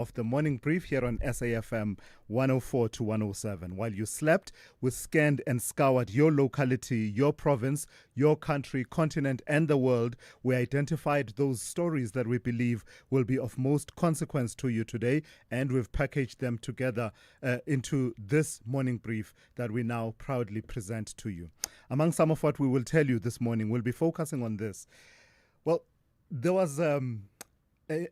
of the morning brief here on SAFM 104 to 107. While you slept, we scanned and scoured your locality, your province, your country, continent, and the world. We identified those stories that we believe will be of most consequence to you today, and we've packaged them together into this morning brief that we now proudly present to you. Among some of what we will tell you this morning, we'll be focusing on this. Well, there was an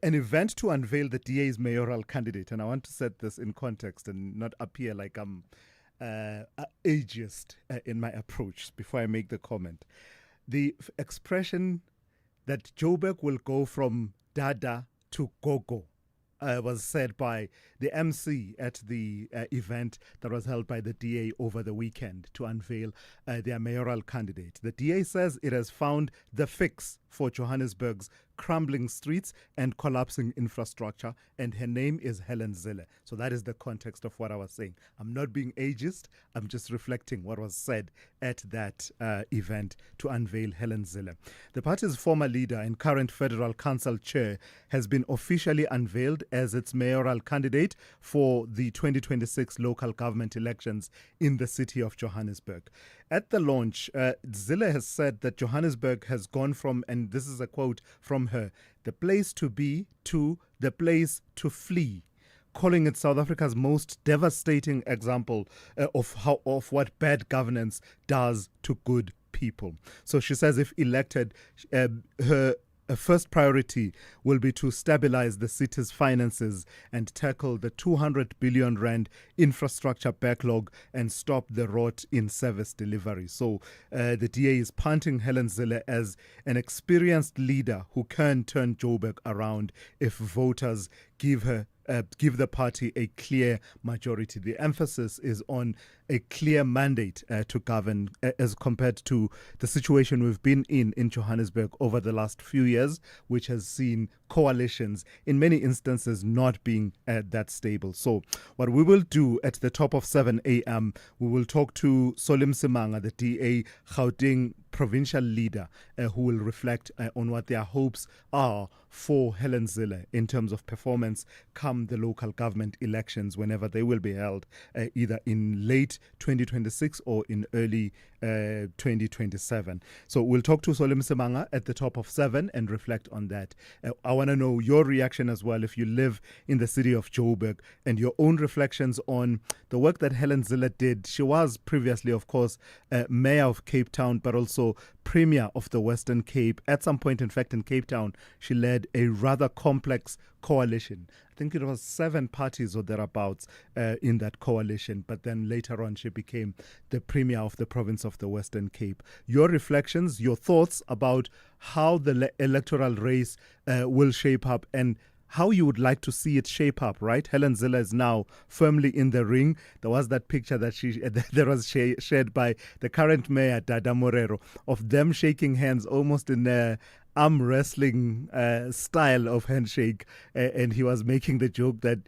event to unveil the DA's mayoral candidate, and I want to set this in context and not appear like I'm ageist in my approach before I make the comment. The expression that Joburg will go from Dada to Gogo was said by the MC at the event that was held by the DA over the weekend to unveil their mayoral candidate. The DA says it has found the fix for Johannesburg's crumbling streets and collapsing infrastructure, and her name is Helen Zille. So that is the context of what I was saying. I'm not being ageist, I'm just reflecting what was said at that event to unveil Helen Zille. The party's former leader and current Federal Council chair has been officially unveiled as its mayoral candidate for the 2026 local government elections in the city of Johannesburg. At the launch, Zille has said that Johannesburg has gone from, and this is a quote from her, the place to be to the place to flee, calling it South Africa's most devastating example of what bad governance does to good people. So she says if elected, her first priority will be to stabilize the city's finances and tackle the 200 billion rand infrastructure backlog and stop the rot in service delivery. So the DA is punting Helen Zille as an experienced leader who can turn Joburg around if voters give the party a clear majority. The emphasis is on a clear mandate to govern as compared to the situation we've been in Johannesburg over the last few years, which has seen coalitions in many instances not being that stable. So what we will do at the top of 7 a.m., we will talk to Solim Simanga, the DA Gauteng provincial leader, who will reflect on what their hopes are for Helen Zille in terms of performance come the local government elections whenever they will be held, either in late 2026 or in early 2027. So we'll talk to Solim Simanga at the top of 7 and reflect on that. I want to know your reaction as well if you live in the city of Joburg and your own reflections on the work that Helen Zille did. She was previously, of course, mayor of Cape Town, but also premier of the Western Cape. At some point, in fact, in Cape Town, she led a rather complex coalition. I think it was 7 parties or thereabouts in that coalition, but then later on she became the premier of the province of the Western Cape. Your reflections, your thoughts about how the electoral race will shape up and how you would like to see it shape up, right? Helen Zille is now firmly in the ring. There was that picture that was shared by the current mayor, Dada Morero, of them shaking hands almost in a arm wrestling style of handshake. And he was making the joke that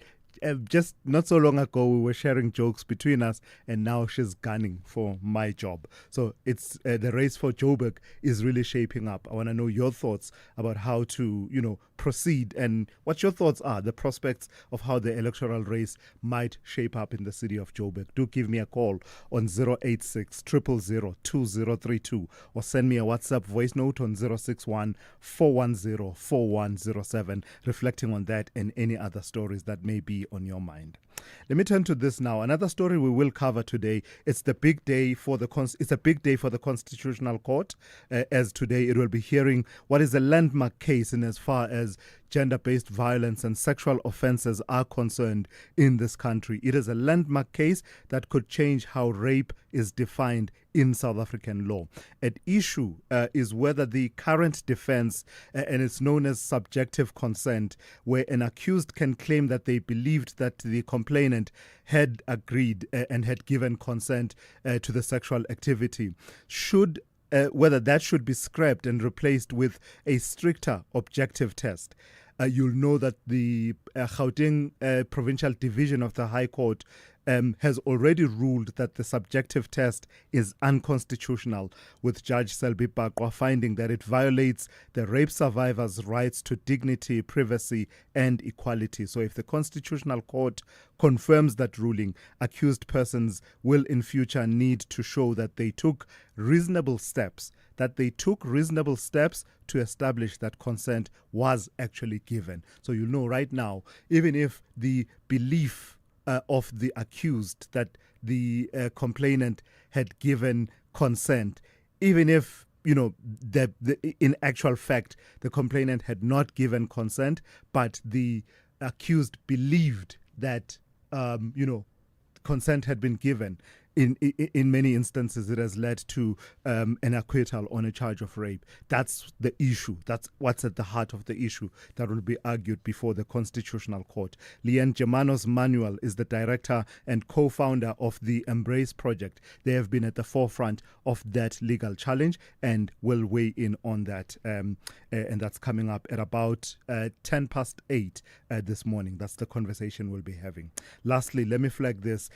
just not so long ago we were sharing jokes between us, and now she's gunning for my job. So it's the race for Joburg is really shaping up. I want to know your thoughts about how to proceed and what your thoughts are, the prospects of how the electoral race might shape up in the city of Joburg. Do give me a call on 086 000 2032 or send me a WhatsApp voice note on 061 410 4107 reflecting on that and any other stories that may be on your mind. Let me turn to this now. Another story we will cover today. It's the big day for it's a big day for the Constitutional Court, as today it will be hearing what is a landmark case in as far as gender-based violence and sexual offences are concerned in this country. It is a landmark case that could change how rape is defined in South African law. At issue is whether the current defense, and it's known as subjective consent, where an accused can claim that they believed that the complainant had agreed and had given consent to the sexual activity, whether that should be scrapped and replaced with a stricter objective test. You'll know that the Gauteng Provincial Division of the High Court has already ruled that the subjective test is unconstitutional, with Judge Selby Baqwa finding that it violates the rape survivors' rights to dignity, privacy, and equality. So if the Constitutional Court confirms that ruling, accused persons will in future need to show that they took reasonable steps to establish that consent was actually given. So you know right now, even if the belief of the accused that the complainant had given consent, even if in actual fact the complainant had not given consent, but the accused believed that consent had been given. In many instances, it has led to an acquittal on a charge of rape. That's the issue. That's what's at the heart of the issue that will be argued before the Constitutional Court. Leanne Germanos Manuel is the director and co-founder of the Embrace Project. They have been at the forefront of that legal challenge and will weigh in on that. And that's coming up at about 8:10 this morning. That's the conversation we'll be having. Lastly, let me flag this.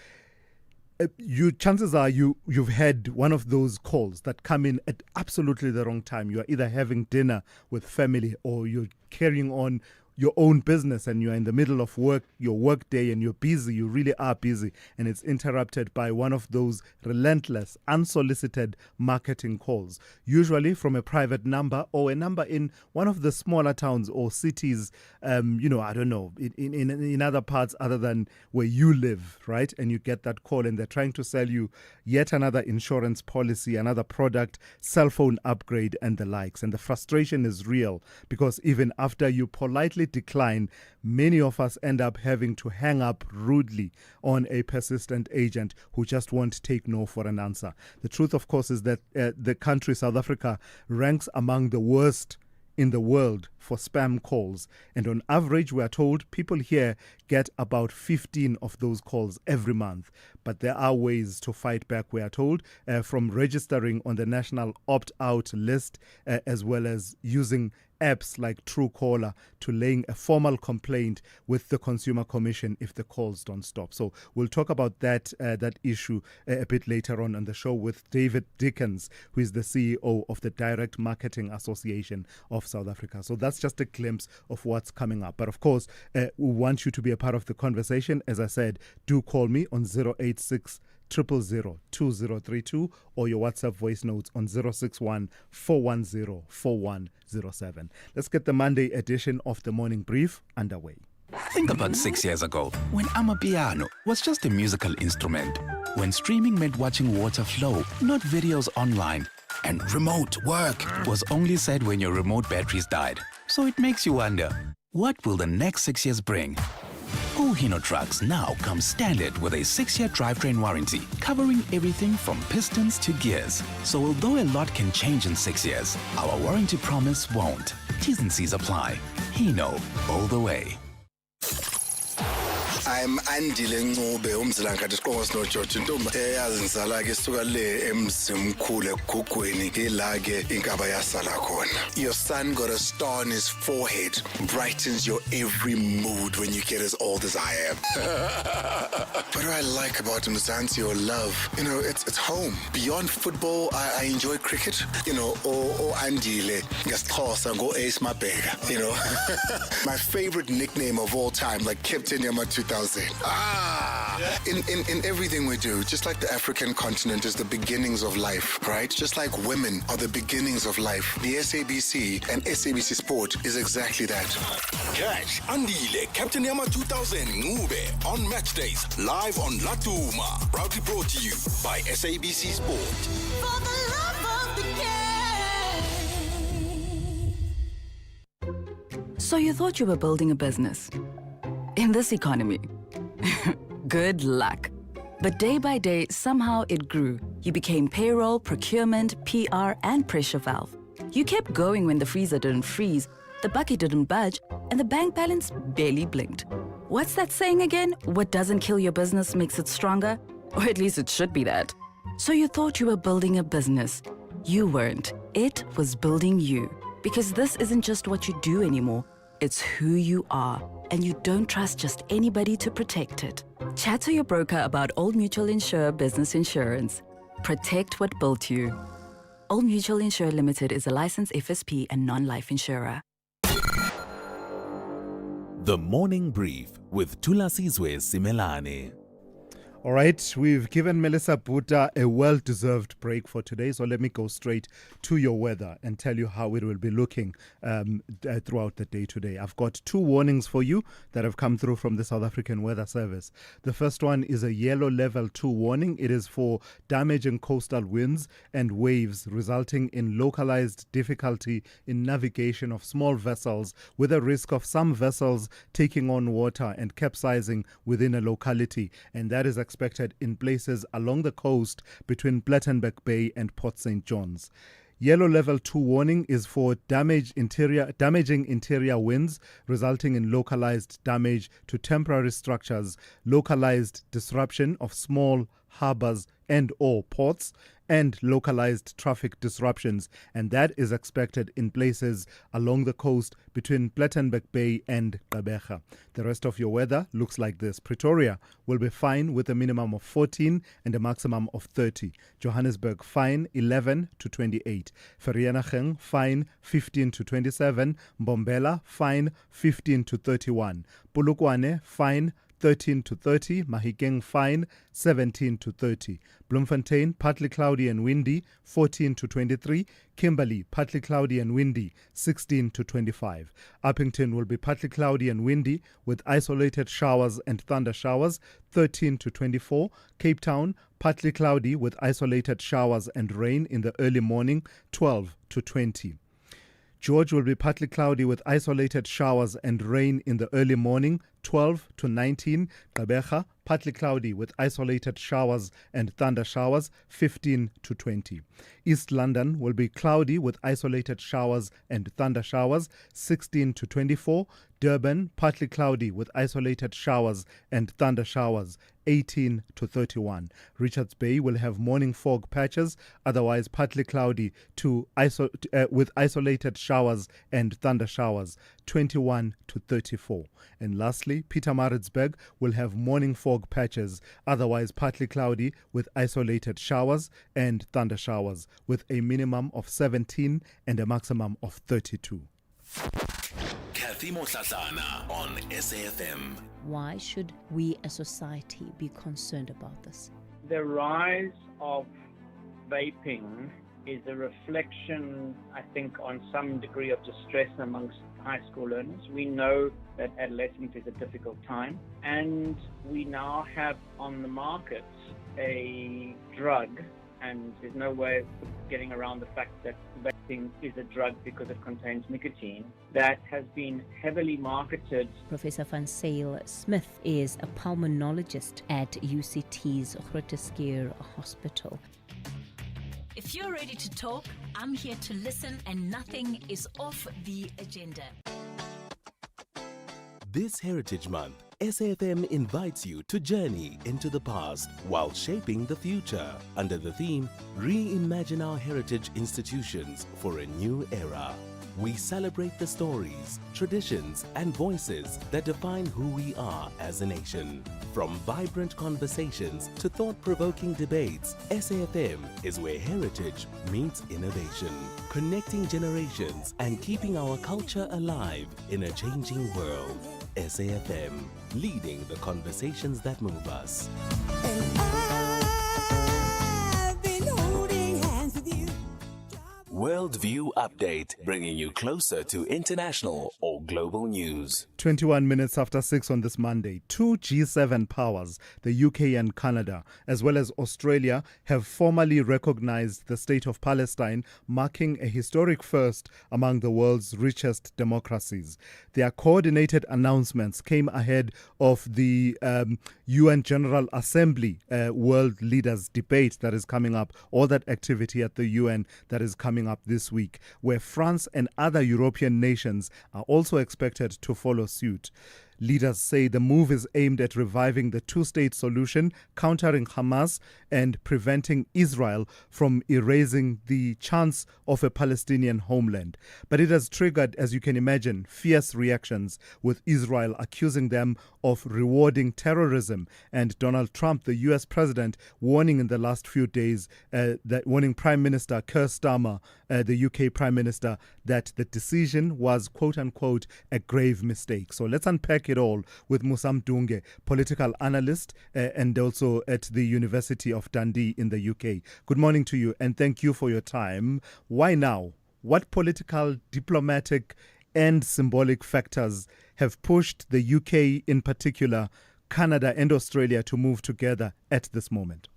Chances are you've had one of those calls that come in at absolutely the wrong time. You are either having dinner with family or you're carrying on your own business and you're in the middle of your work day, and you're busy. You really are busy, and it's interrupted by one of those relentless, unsolicited marketing calls, usually from a private number or a number in one of the smaller towns or cities, I don't know, in other parts other than where you live, right? And you get that call and they're trying to sell you yet another insurance policy, another product, cell phone upgrade, and the likes. And the frustration is real, because even after you politely decline, many of us end up having to hang up rudely on a persistent agent who just won't take no for an answer. The truth, of course, is that the country, South Africa, ranks among the worst in the world for spam calls. And on average, we are told people here get about 15 of those calls every month. But there are ways to fight back, we are told, from registering on the national opt-out list, as well as using apps like Truecaller to laying a formal complaint with the Consumer Commission if the calls don't stop. So we'll talk about that issue a bit later on the show with David Dickens, who is the CEO of the Direct Marketing Association of South Africa. So that's just a glimpse of what's coming up. But of course, we want you to be a part of the conversation. As I said, do call me on 086 000 2032 or your WhatsApp voice notes on 061 410 4107. Let's get the Monday edition of the Morning Brief underway. Think about 6 years ago, when Amapiano was just a musical instrument, when streaming meant watching water flow, not videos online, and remote work was only said when your remote batteries died. So it makes you wonder, what will the next 6 years bring? Hino trucks now come standard with a 6-year drivetrain warranty, covering everything from pistons to gears. So although a lot can change in 6 years, our warranty promise won't. T's and C's apply. Hino, all the way. I'm Andile Ncube umzilankade siqongo no George Ntomba eyazi ngizala ke suka le emzimkhulu egugweni ila ke inkaba yasala khona. Your son got a star on his forehead, brightens your every mood when you get as old as I am. What do I like about Mzansi or love? It's home. Beyond football, I enjoy cricket. Or Andile ngasixhosa go Ace Mabheka. My favorite nickname of all time, like Captain Yama 2000. In everything we do, just like the African continent is the beginnings of life, right? Just like women are the beginnings of life. The SABC and SABC Sport is exactly that. Catch Andile, Captain Yama 2000 Ncube on match days, live on Latuma. Proudly brought to you by SABC Sport. For the love of the game. So you thought you were building a business? In this economy? Good luck. But day by day, somehow it grew. You became payroll, procurement, PR, and pressure valve. You kept going when the freezer didn't freeze, the bucket didn't budge, and the bank balance barely blinked. What's that saying again? What doesn't kill your business makes it stronger? Or at least it should be that. So you thought you were building a business. You weren't. It was building you. Because this isn't just what you do anymore. It's who you are. and you don't trust just anybody to protect it. Chat to your broker about Old Mutual Insure Business Insurance. Protect what built you. Old Mutual Insure Limited is a licensed FSP and non-life insurer. The Morning Brief with Thulasizwe Simelane. All right, we've given Melissa Buta a well-deserved break for today, so let me go straight to your weather and tell you how it will be looking throughout the day today. I've got two warnings for you that have come through from the South African Weather Service. The first one is a yellow level 2 warning. It is for damaging coastal winds and waves, resulting in localized difficulty in navigation of small vessels, with a risk of some vessels taking on water and capsizing within a locality, and that is expected in places along the coast between Plettenberg Bay and Port St. John's. Yellow level 2 warning is for damaging interior winds, resulting in localized damage to temporary structures, localized disruption of small harbors and or ports, and localized traffic disruptions, and that is expected in places along the coast between Plettenberg Bay and Gqeberha. The rest of your weather looks like this. Pretoria will be fine with a minimum of 14 and a maximum of 30. Johannesburg fine 11 to 28. Vereeniging fine 15 to 27. Mbombela fine 15 to 31. Polokwane fine 13 to 30, Mahikeng fine 17 to 30. Bloemfontein partly cloudy and windy 14 to 23. Kimberley partly cloudy and windy 16 to 25. Uppington will be partly cloudy and windy with isolated showers and thunder showers 13 to 24. Cape Town partly cloudy with isolated showers and rain in the early morning 12 to 20. George will be partly cloudy with isolated showers and rain in the early morning, 12 to 19. Gqeberha, partly cloudy with isolated showers and thunder showers, 15 to 20. East London will be cloudy with isolated showers and thunder showers, 16 to 24. Durban, partly cloudy with isolated showers and thunder showers, 18 to 31. Richards Bay will have morning fog patches, otherwise partly cloudy with isolated showers and thunder showers, 21 to 34. And lastly, Pietermaritzburg will have morning fog patches, otherwise partly cloudy with isolated showers and thunder showers, with a minimum of 17 and a maximum of 32. Kathy Motlatlana on SAFM. Why should we as society be concerned about this? The rise of vaping is a reflection, I think, on some degree of distress amongst high school learners. We know that adolescence is a difficult time, and we now have on the market a drug, and there's no way of getting around the fact that vaping is a drug because it contains nicotine, that has been heavily marketed. Professor Van Zyl Smith is a pulmonologist at UCT's Groote Schuur Hospital. If you're ready to talk, I'm here to listen, and nothing is off the agenda. This Heritage Month, SAFM invites you to journey into the past while shaping the future under the theme, Reimagine Our Heritage Institutions for a New Era. We celebrate the stories, traditions, and voices that define who we are as a nation. From vibrant conversations to thought-provoking debates, SAFM is where heritage meets innovation, connecting generations and keeping our culture alive in a changing world. SAFM, leading the conversations that move us. Worldview Update, bringing you closer to international or global news. 21 minutes after 6 on this Monday, two G7 powers, the UK and Canada, as well as Australia, have formally recognized the state of Palestine, marking a historic first among the world's richest democracies. Their coordinated announcements came ahead of the UN General Assembly World Leaders Debate that is coming up, all that activity at the UN that is coming up this week, where France and other European nations are also expected to follow suit. Leaders say the move is aimed at reviving the two-state solution, countering Hamas, and preventing Israel from erasing the chance of a Palestinian homeland. But it has triggered, as you can imagine, fierce reactions, with Israel accusing them of rewarding terrorism, and Donald Trump, the U.S. president, warning in the last few days, warning Prime Minister Keir Starmer, the UK Prime Minister, that the decision was, quote-unquote, a grave mistake. So let's unpack it all with Musam Dunge, political analyst and also at the University of Dundee in the UK. Good morning to you, and thank you for your time. Why now? What political, diplomatic and symbolic factors have pushed the UK in particular, Canada and Australia to move together at this moment?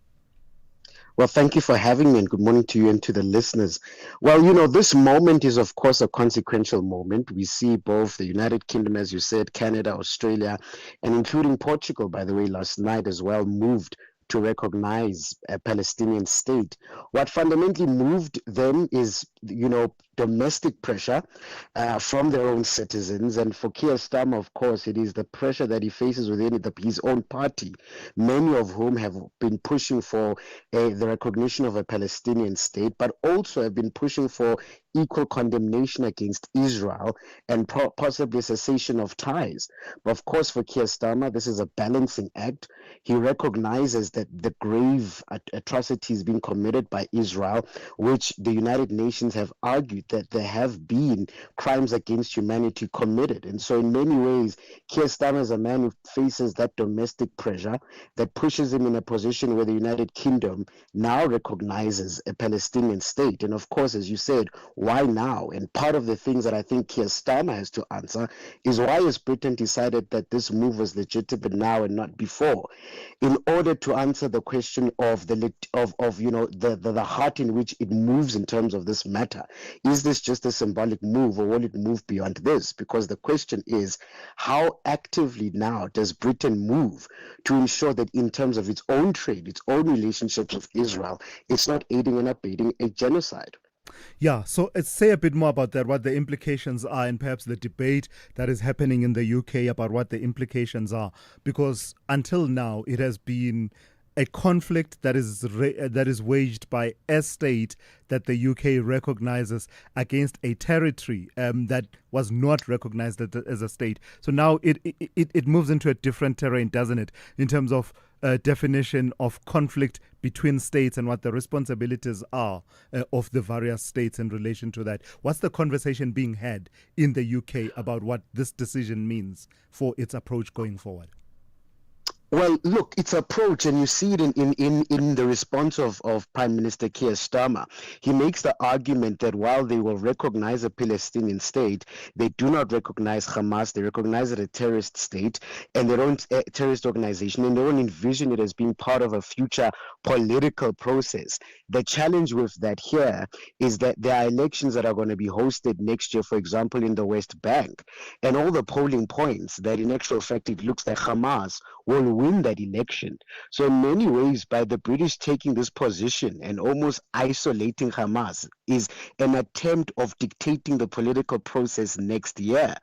Well, thank you for having me, and good morning to you and to the listeners. Well, this moment is, of course, a consequential moment. We see both the United Kingdom, as you said, Canada, Australia, and including Portugal, by the way, last night as well, moved to recognize a Palestinian state. What fundamentally moved them is, domestic pressure from their own citizens. And for Keir Starmer, of course, it is the pressure that he faces within his own party, many of whom have been pushing for the recognition of a Palestinian state, but also have been pushing for equal condemnation against Israel and possibly cessation of ties. But of course, for Keir Starmer, this is a balancing act. He recognizes that the grave atrocities being committed by Israel, which the United Nations have argued that there have been crimes against humanity committed. And so in many ways, Keir Starmer is a man who faces that domestic pressure that pushes him in a position where the United Kingdom now recognizes a Palestinian state. And of course, as you said, why now? And part of the things that I think Keir Starmer has to answer is, why has Britain decided that this move was legitimate now and not before? In order to answer the question of the heart in which it moves in terms of this matter, is this just a symbolic move, or will it move beyond this? Because the question is, how actively now does Britain move to ensure that in terms of its own trade, its own relationships with Israel, it's not aiding and abetting a genocide? Yeah, so say a bit more about that, what the implications are, and perhaps the debate that is happening in the UK about what the implications are. Because until now, it has been a conflict that is waged by a state that the UK recognizes against a territory that was not recognized as a state. So now it moves into a different terrain, doesn't it, in terms of definition of conflict between states and what the responsibilities are of the various states in relation to that. What's the conversation being had in the UK about what this decision means for its approach going forward? Well, look, its approach, and you see it in the response of Prime Minister Keir Starmer. He makes the argument that while they will recognize a Palestinian state, they do not recognize Hamas. They recognize it a terrorist state and their own terrorist organization, and they don't envision it as being part of a future political process. The challenge with that here is that there are elections that are going to be hosted next year, for example, in the West Bank, and all the polling points that in actual fact it looks like Hamas will win that election. So in many ways, by the British taking this position and almost isolating Hamas, is an attempt of dictating the political process next year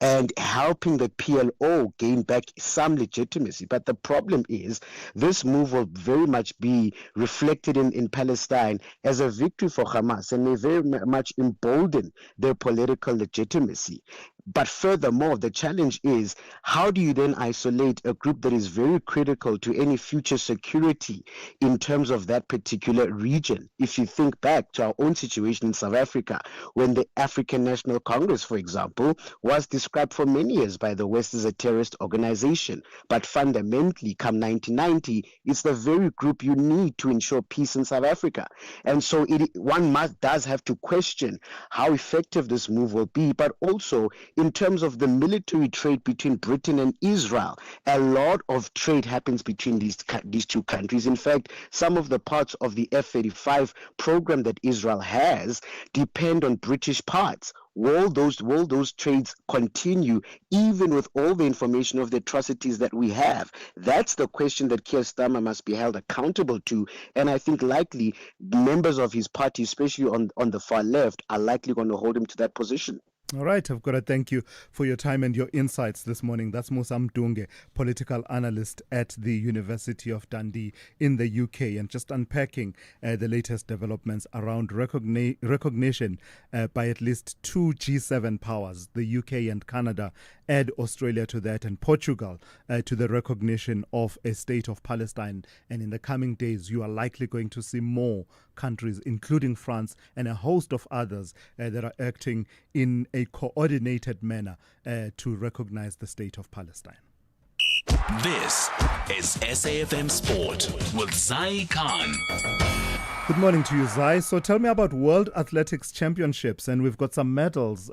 and helping the PLO gain back some legitimacy. But the problem is, this move will very much be reflected in Palestine as a victory for Hamas, and may very much embolden their political legitimacy. But furthermore, the challenge is, how do you then isolate a group that is very critical to any future security in terms of that particular region? If you think back to our own situation in South Africa, when the African National Congress, for example, was described for many years by the West as a terrorist organization. But fundamentally, come 1990, it's the very group you need to ensure peace in South Africa. And so one does have to question how effective this move will be, but also in terms of the military trade between Britain and Israel. A lot of trade happens between these two countries. In fact, some of the parts of the F-35 program that Israel has depend on British parts. Will those trades continue even with all the information of the atrocities that we have? That's the question that Keir Starmer must be held accountable to. And I think likely members of his party, especially on the far left, are likely going to hold him to that position. All right, I've got to thank you for your time and your insights this morning. That's Musa Mdunge, political analyst at the University of Dundee in the UK, and just unpacking the latest developments around recognition by at least two G7 powers, the UK and Canada. Add Australia to that and Portugal to the recognition of a state of Palestine. And in the coming days, you are likely going to see more countries, including France and a host of others that are acting in a coordinated manner to recognize the state of Palestine. This is SAFM Sport with Zai Khan. Good morning to you, Zai. So tell me about World Athletics Championships, and we've got some medals,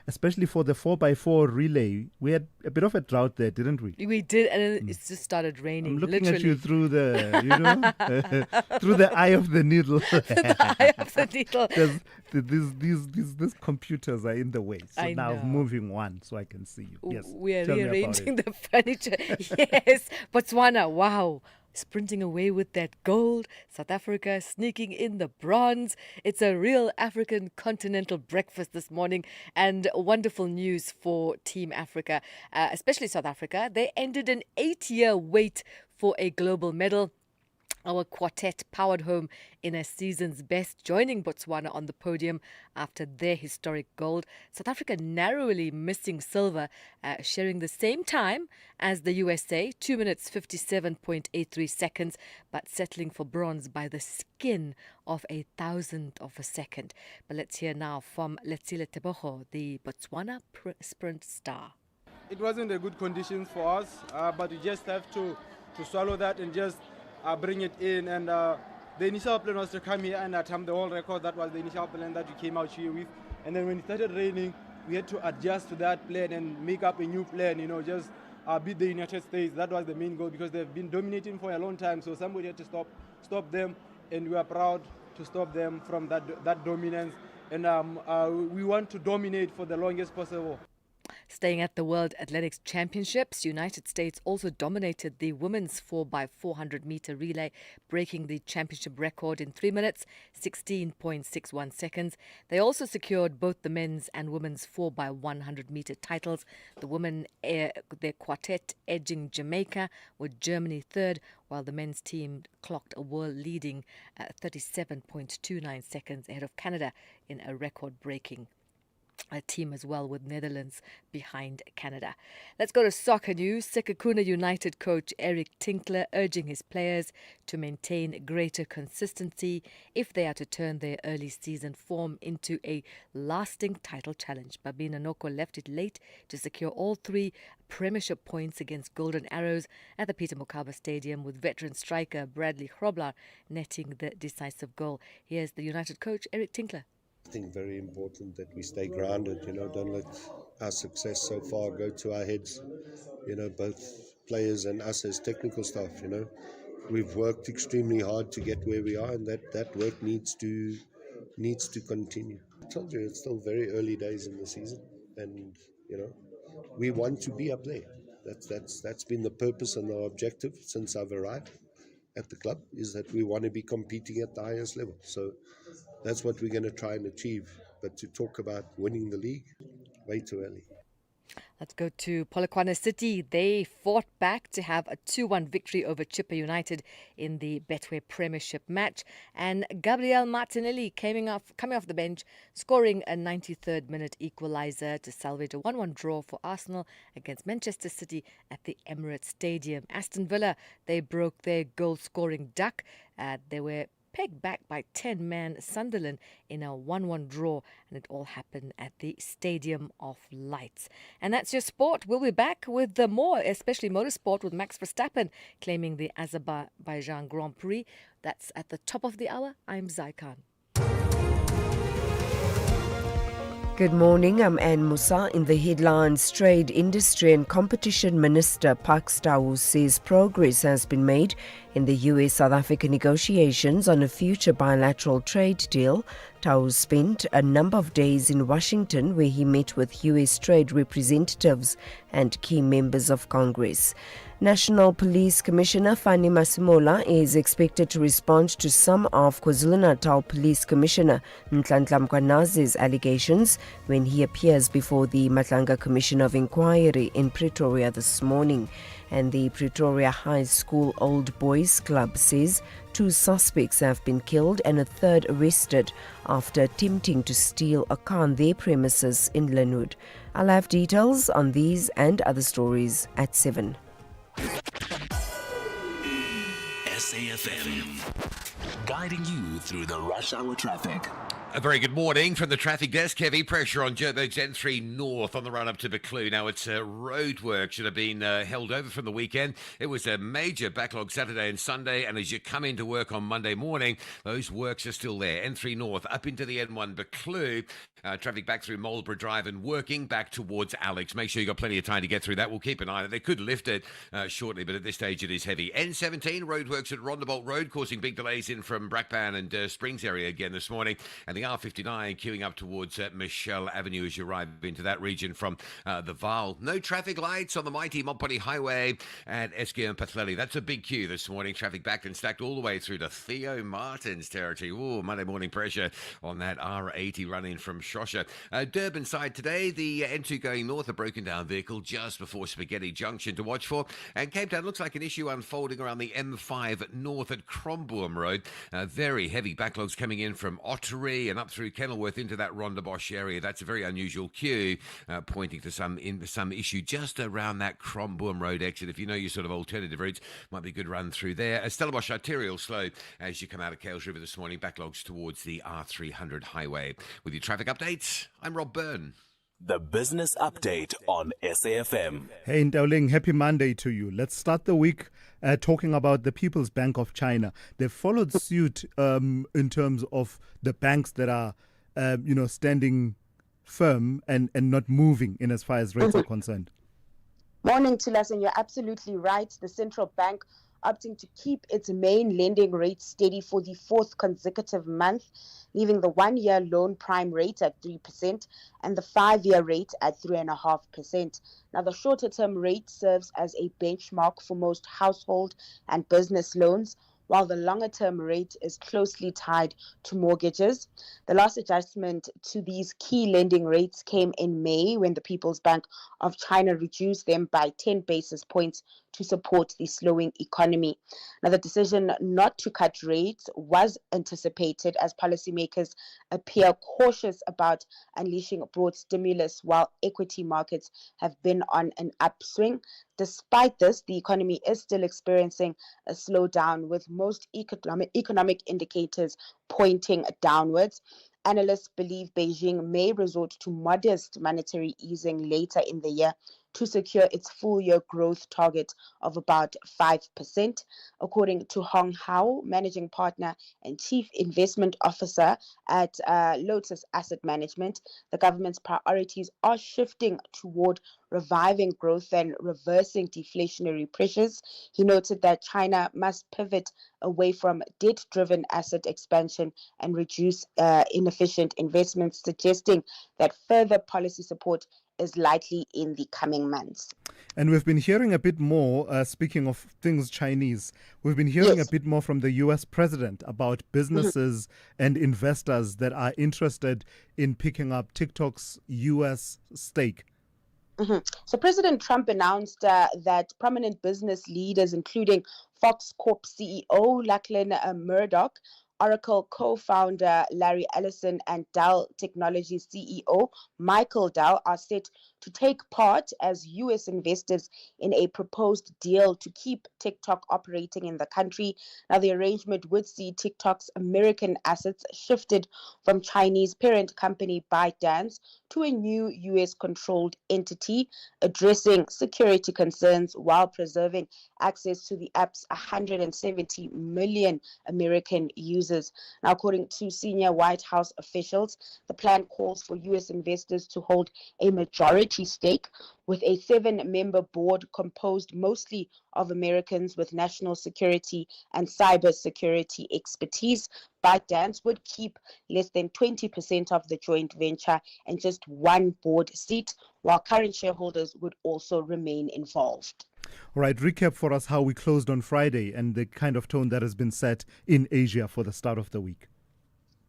especially for the 4x4 relay. We had a bit of a drought there, didn't we? We did, and it just started raining. I'm looking literally. at you through the, through the eye of the needle. The eye of the needle. These computers are in the way. So I now know. I'm moving one so I can see you. Yes. We are Tell me about rearranging it. the furniture. Yes. Botswana, wow. Sprinting away with that gold. South Africa sneaking in the bronze. It's a real African continental breakfast this morning, and wonderful news for Team Africa, especially South Africa. They ended an 8-year wait for a global medal. Our quartet powered home in a season's best, joining Botswana on the podium after their historic gold. South Africa narrowly missing silver, sharing the same time as the USA, 2 minutes 57.83 seconds, but settling for bronze by the skin of a thousandth of a second. But let's hear now from Letsile Tebogo, the Botswana sprint star. It wasn't a good conditions for us, but we just have to swallow that and just bring it in. And the initial plan was to come here and attempt the world record. That was the initial plan that we came out here with. And then when it started raining, we had to adjust to that plan and make up a new plan, just beat the United States. That was the main goal, because they've been dominating for a long time. So somebody had to stop them, and we are proud to stop them from that dominance. And we want to dominate for the longest possible. Staying at the World Athletics Championships, United States also dominated the women's 4x400 meter relay, breaking the championship record in 3 minutes, 16.61 seconds. They also secured both the men's and women's 4x100 meter titles. The women, their quartet edging Jamaica, with Germany third, while the men's team clocked a world-leading 37.29 seconds ahead of Canada in a record-breaking team as well, with Netherlands behind Canada. Let's go to soccer news. Sekhukhune United coach Eric Tinkler urging his players to maintain greater consistency if they are to turn their early season form into a lasting title challenge. Babina Noko left it late to secure all 3 premiership points against Golden Arrows at the Peter Mokaba Stadium, with veteran striker Bradley Grobler netting the decisive goal. Here's the United coach Eric Tinkler. I think very important that we stay grounded, don't let our success so far go to our heads, both players and us as technical staff, We've worked extremely hard to get where we are, and that work needs to continue. I told you, it's still very early days in the season, and, we want to be up there. That's been the purpose and the objective since I've arrived at the club, is that we want to be competing at the highest level. So that's what we're going to try and achieve. But to talk about winning the league, way too early. Let's go to Polokwane City. They fought back to have a 2-1 victory over Chippa United in the Betway Premiership match. And Gabriel Martinelli coming off the bench, scoring a 93rd minute equaliser to salvage a 1-1 draw for Arsenal against Manchester City at the Emirates Stadium. Aston Villa, they broke their goal-scoring duck. They were pegged back by 10-man Sunderland in a 1-1 draw, and it all happened at the Stadium of Lights. And that's your sport. We'll be back with more, especially motorsport, with Max Verstappen claiming the Azerbaijan Grand Prix. That's at the top of the hour. I'm Zai Khan. Good morning, I'm Anne Musa. In the headlines, Trade, Industry and Competition Minister Pak Stau says progress has been made in the US-South Africa negotiations on a future bilateral trade deal. Tau spent a number of days in Washington where he met with U.S. trade representatives and key members of Congress. National Police Commissioner Fani Masimola is expected to respond to some of KwaZulu-Natal Police Commissioner Nhlanhla Mkwanazi's allegations when he appears before the Matlanga Commission of Inquiry in Pretoria this morning. And the Pretoria High School Old Boys Club says 2 suspects have been killed and a third arrested after attempting to steal a car on their premises in Linwood. I'll have details on these and other stories at 7. SAFM, guiding you through the rush hour traffic. A very good morning from the traffic desk. Heavy pressure on Joburg's N3 North on the run-up to Buccleuch. Now, it's roadwork should have been held over from the weekend. It was a major backlog Saturday and Sunday, and as you come into work on Monday morning, those works are still there. N3 North up into the N1 Buccleuch. Traffic back through Marlborough Drive and working back towards Alex. Make sure you've got plenty of time to get through that. We'll keep an eye on it. They could lift it shortly, but at this stage it is heavy. N17, roadworks at Rondebolt Road, causing big delays in from Brackpan and Springs area again this morning. And the R59 queuing up towards Michelle Avenue as you arrive into that region from the Vaal. No traffic lights on the mighty Montpellier Highway at Esquire and Pathlelly. That's a big queue this morning. Traffic backed and stacked all the way through to Theo Martin's territory. Ooh, Monday morning pressure on that R80 running from Shosha. Durban side today, the N2 going north, a broken down vehicle just before Spaghetti Junction to watch for. And Cape Town looks like an issue unfolding around the M5 north at Cromboom Road. Very heavy backlogs coming in from Ottery and up through Kenilworth into that Rondebosch area. That's a very unusual queue, pointing to some issue just around that Cromboom Road exit. If you know your sort of alternative routes, might be a good run through there. Stellenbosch arterial slow as you come out of Kales River this morning. Backlogs towards the R300 highway. With your traffic updates, I'm Rob Byrne. The Business Update on SAFM. Hey, Ndauling, happy Monday to you. Let's start the week talking about the People's Bank of China. They've followed suit in terms of the banks that are, standing firm and not moving in as far as rates are concerned. Morning, Thulasizwe, and you're absolutely right. The central bank opting to keep its main lending rate steady for the 4th consecutive month, leaving the 1-year loan prime rate at 3% and the 5-year rate at 3.5%. Now, the shorter-term rate serves as a benchmark for most household and business loans, while the longer-term rate is closely tied to mortgages. The last adjustment to these key lending rates came in May when the People's Bank of China reduced them by 10 basis points to support the slowing economy. Now, the decision not to cut rates was anticipated as policymakers appear cautious about unleashing broad stimulus while equity markets have been on an upswing. Despite this, the economy is still experiencing a slowdown, with most economic indicators pointing downwards. Analysts believe Beijing may resort to modest monetary easing later in the year to secure its full-year growth target of about 5%. According to Hong Hao, managing partner and chief investment officer at Lotus Asset Management, the government's priorities are shifting toward reviving growth and reversing deflationary pressures. He noted that China must pivot away from debt-driven asset expansion and reduce inefficient investments, suggesting that further policy support is likely in the coming months. And we've been hearing a bit more, speaking of things Chinese, we've been hearing a bit more from the US president about businesses and investors that are interested in picking up TikTok's US stake. So President Trump announced that prominent business leaders, including Fox Corp CEO Lachlan Murdoch, Oracle co-founder Larry Ellison, and Dell Technologies CEO Michael Dell are set to take part as U.S. investors in a proposed deal to keep TikTok operating in the country. Now, the arrangement would see TikTok's American assets shifted from Chinese parent company ByteDance to a new U.S.-controlled entity, addressing security concerns while preserving access to the app's 170 million American users. purchases. Now, according to senior White House officials, the plan calls for U.S. investors to hold a majority stake with a 7-member board composed mostly of Americans with national security and cyber security expertise. ByteDance would keep less than 20% of the joint venture and just one board seat, while current shareholders would also remain involved. All right, recap for us how we closed on Friday and the kind of tone that has been set in Asia for the start of the week.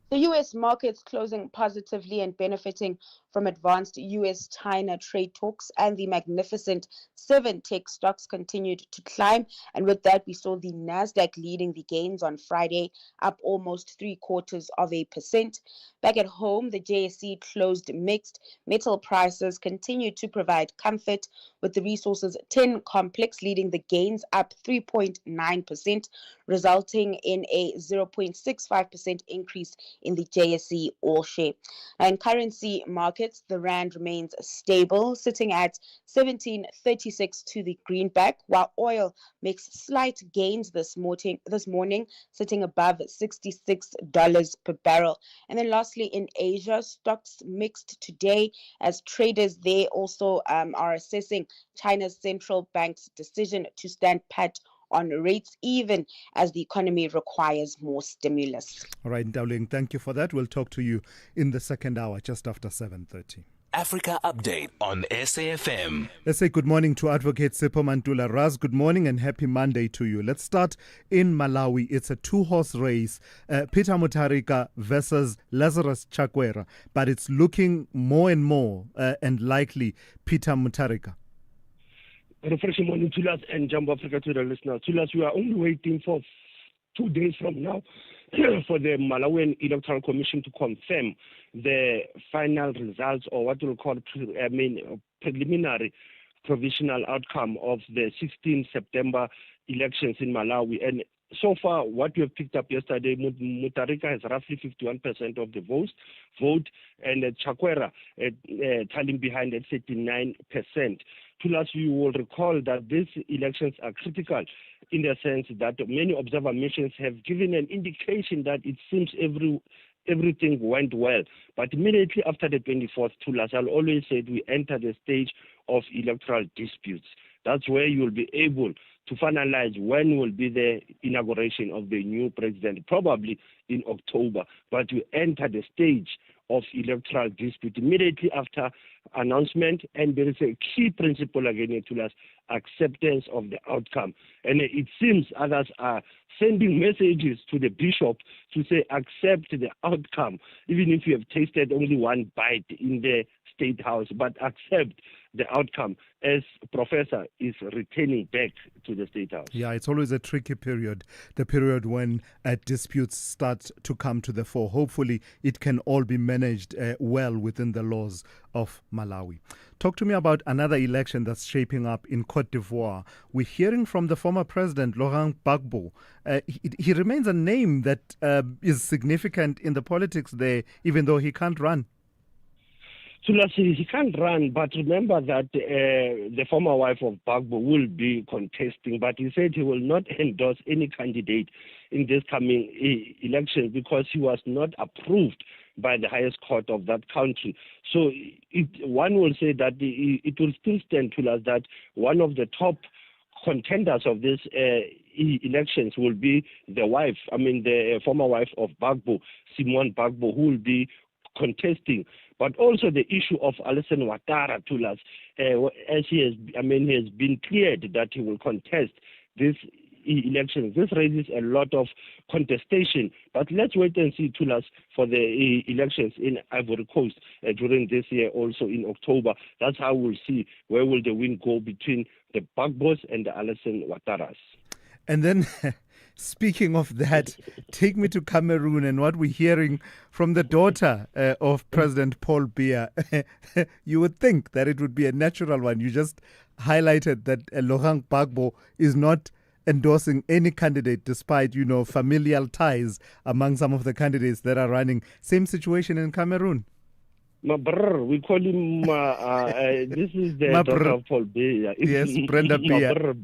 The U.S. markets closing positively and benefiting from advanced U.S.-China trade talks, and the Magnificent Seven tech stocks continued to climb. And with that, we saw the Nasdaq leading the gains on Friday, up almost 0.75%. Back at home, the JSE closed mixed. Metal prices continued to provide comfort, with the Resources 10 complex leading the gains, up 3.9%, resulting in a 0.65% increase in the JSE All Share. And currency markets, the rand remains stable, sitting at 17.36 to the greenback, while oil makes slight gains this morning, sitting above $66 per barrel. And then lastly, in Asia, stocks mixed today as traders there also are assessing China's central bank's decision to stand pat on rates, even as the economy requires more stimulus. All right, Dowling, thank you for that. We'll talk to you in the second hour, just after 7:30. Africa Update on SAFM. Let's say good morning to Advocate Sipho Mantula. Raz, good morning and happy Monday to you. Let's start in Malawi. It's a 2-horse race, Peter Mutharika versus Lazarus Chakwera, but it's looking more and more and likely Peter Mutharika. Refreshing morning, Thulas, and Jumbo Africa to the listeners. Thulas, we are only waiting for 2 days from now for the Malawian Electoral Commission to confirm the final results, or what we'll call preliminary provisional outcome of the 16 September elections in Malawi. And so far, what we have picked up yesterday, Mutharika has roughly 51% of the vote, and Chakwera tallying behind at 39%. Plus, you will recall that these elections are critical in the sense that many observer missions have given an indication that it seems everything went well. But immediately after the 24th, Thulas, I'll always say we enter the stage of electoral disputes. That's where you'll be able to finalize when will be the inauguration of the new president, probably in October. But we enter the stage of electoral dispute immediately after announcement, and there is a key principle again to us: acceptance of the outcome. And it seems others are sending messages to the bishop to say accept the outcome, even if you have tasted only one bite in the State House, but accept the outcome as Professor is returning back to the State House. Yeah, it's always a tricky period, the period when disputes start to come to the fore. Hopefully, it can all be managed well within the laws of Malawi. Talk to me about another election that's shaping up in Cote d'Ivoire. We're hearing from the former president, Laurent Gbagbo. He remains a name that is significant in the politics there, even though he can't run. Thulasizwe, he can't run, but remember that the former wife of Gbagbo will be contesting, but he said he will not endorse any candidate in this coming election because he was not approved by the highest court of that country. So one will say that it will still stand to us that one of the top contenders of this elections will be the former wife of Gbagbo, Simone Gbagbo, who will be contesting. But also the issue of Alassane Ouattara to us, as he has been cleared that he will contest this election. This raises a lot of contestation. But let's wait and see, Thulas, for the elections in Ivory Coast during this year, also in October. That's how we'll see where will the wind go between the Gbagbos and the Alassane Ouattaras. And then, speaking of that, take me to Cameroon and what we're hearing from the daughter of President Paul Biya. You would think that it would be a natural one. You just highlighted that Laurent Gbagbo is not endorsing any candidate despite, familial ties among some of the candidates that are running. Same situation in Cameroon. My brother, we call him, this is the daughter of Paul Biya. Yes, Brenda Biya.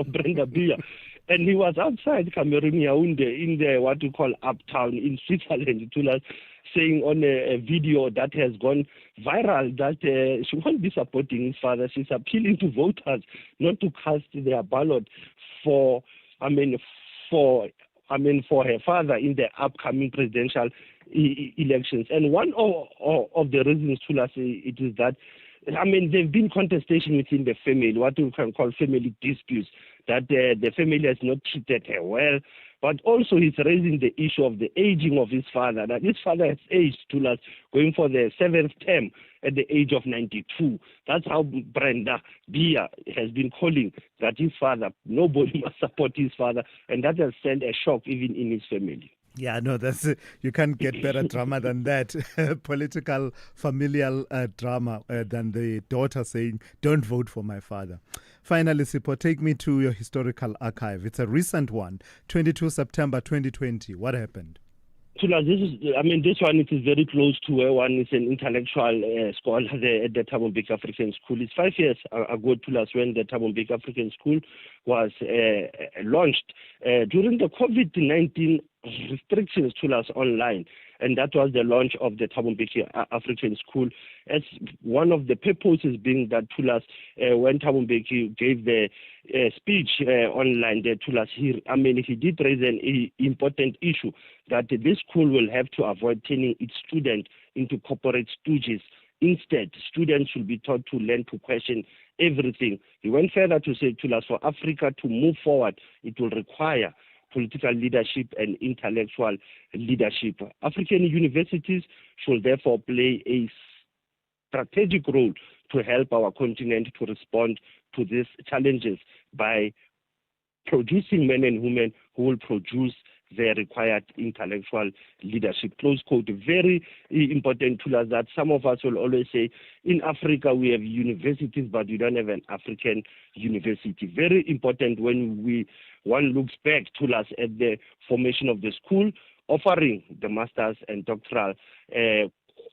Brenda Biya. And he was outside Cameroon, Yaoundé, in the what you call uptown in Switzerland, saying on a video that has gone viral that she won't be supporting his father. She's appealing to voters not to cast their ballot for her father in the upcoming presidential elections. And one of the reasons, it is that, there've been contestation within the family, what we can call family disputes, that the family has not treated her well. But also he's raising the issue of the aging of his father, that his father has aged to going for the 7th term at the age of 92. That's how Brenda Bia has been calling that his father, nobody must support his father, and that has sent a shock even in his family. Yeah, no, you can't get better drama than that. Political, familial drama than the daughter saying, don't vote for my father. Finally, Sipho, take me to your historical archive. It's a recent one, 22 September 2020. What happened? This one it is very close to where one is an intellectual scholar there at the Thabo Mbeki African School. It's 5 years ago, when the Thabo Mbeki African School was launched during the COVID-19 restrictions online. And that was the launch of the Thabo Mbeki African School, as one of the purposes being that when Thabo Mbeki gave the speech online, he did raise an important issue that this school will have to avoid turning its students into corporate stooges. Instead, students should be taught to learn to question everything. He went further to say, for Africa to move forward, it will require political leadership and intellectual leadership. African universities should therefore play a strategic role to help our continent to respond to these challenges by producing men and women who will produce the required intellectual leadership. Close quote. Very important to us that some of us will always say, in Africa we have universities, but we don't have an African university. Very important when one looks back to us at the formation of the school, offering the master's and doctoral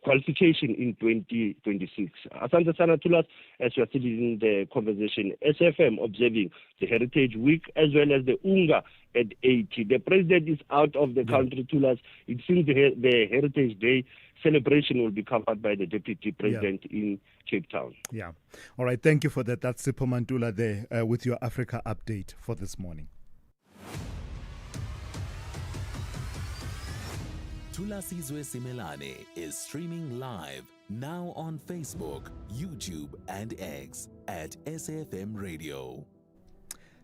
qualification in 2026. Asante sana Thulas, as we are still in the conversation, SFM observing the Heritage Week as well as the UNGA at 80. The president is out of the country, Thulas. It seems the Heritage Day celebration will be covered by the deputy president in Cape Town. Yeah. All right. Thank you for that. That's Sipho Mantula there with your Africa update for this morning. Thulasizwe Simelane is streaming live now on Facebook, YouTube, and X at SAFM Radio.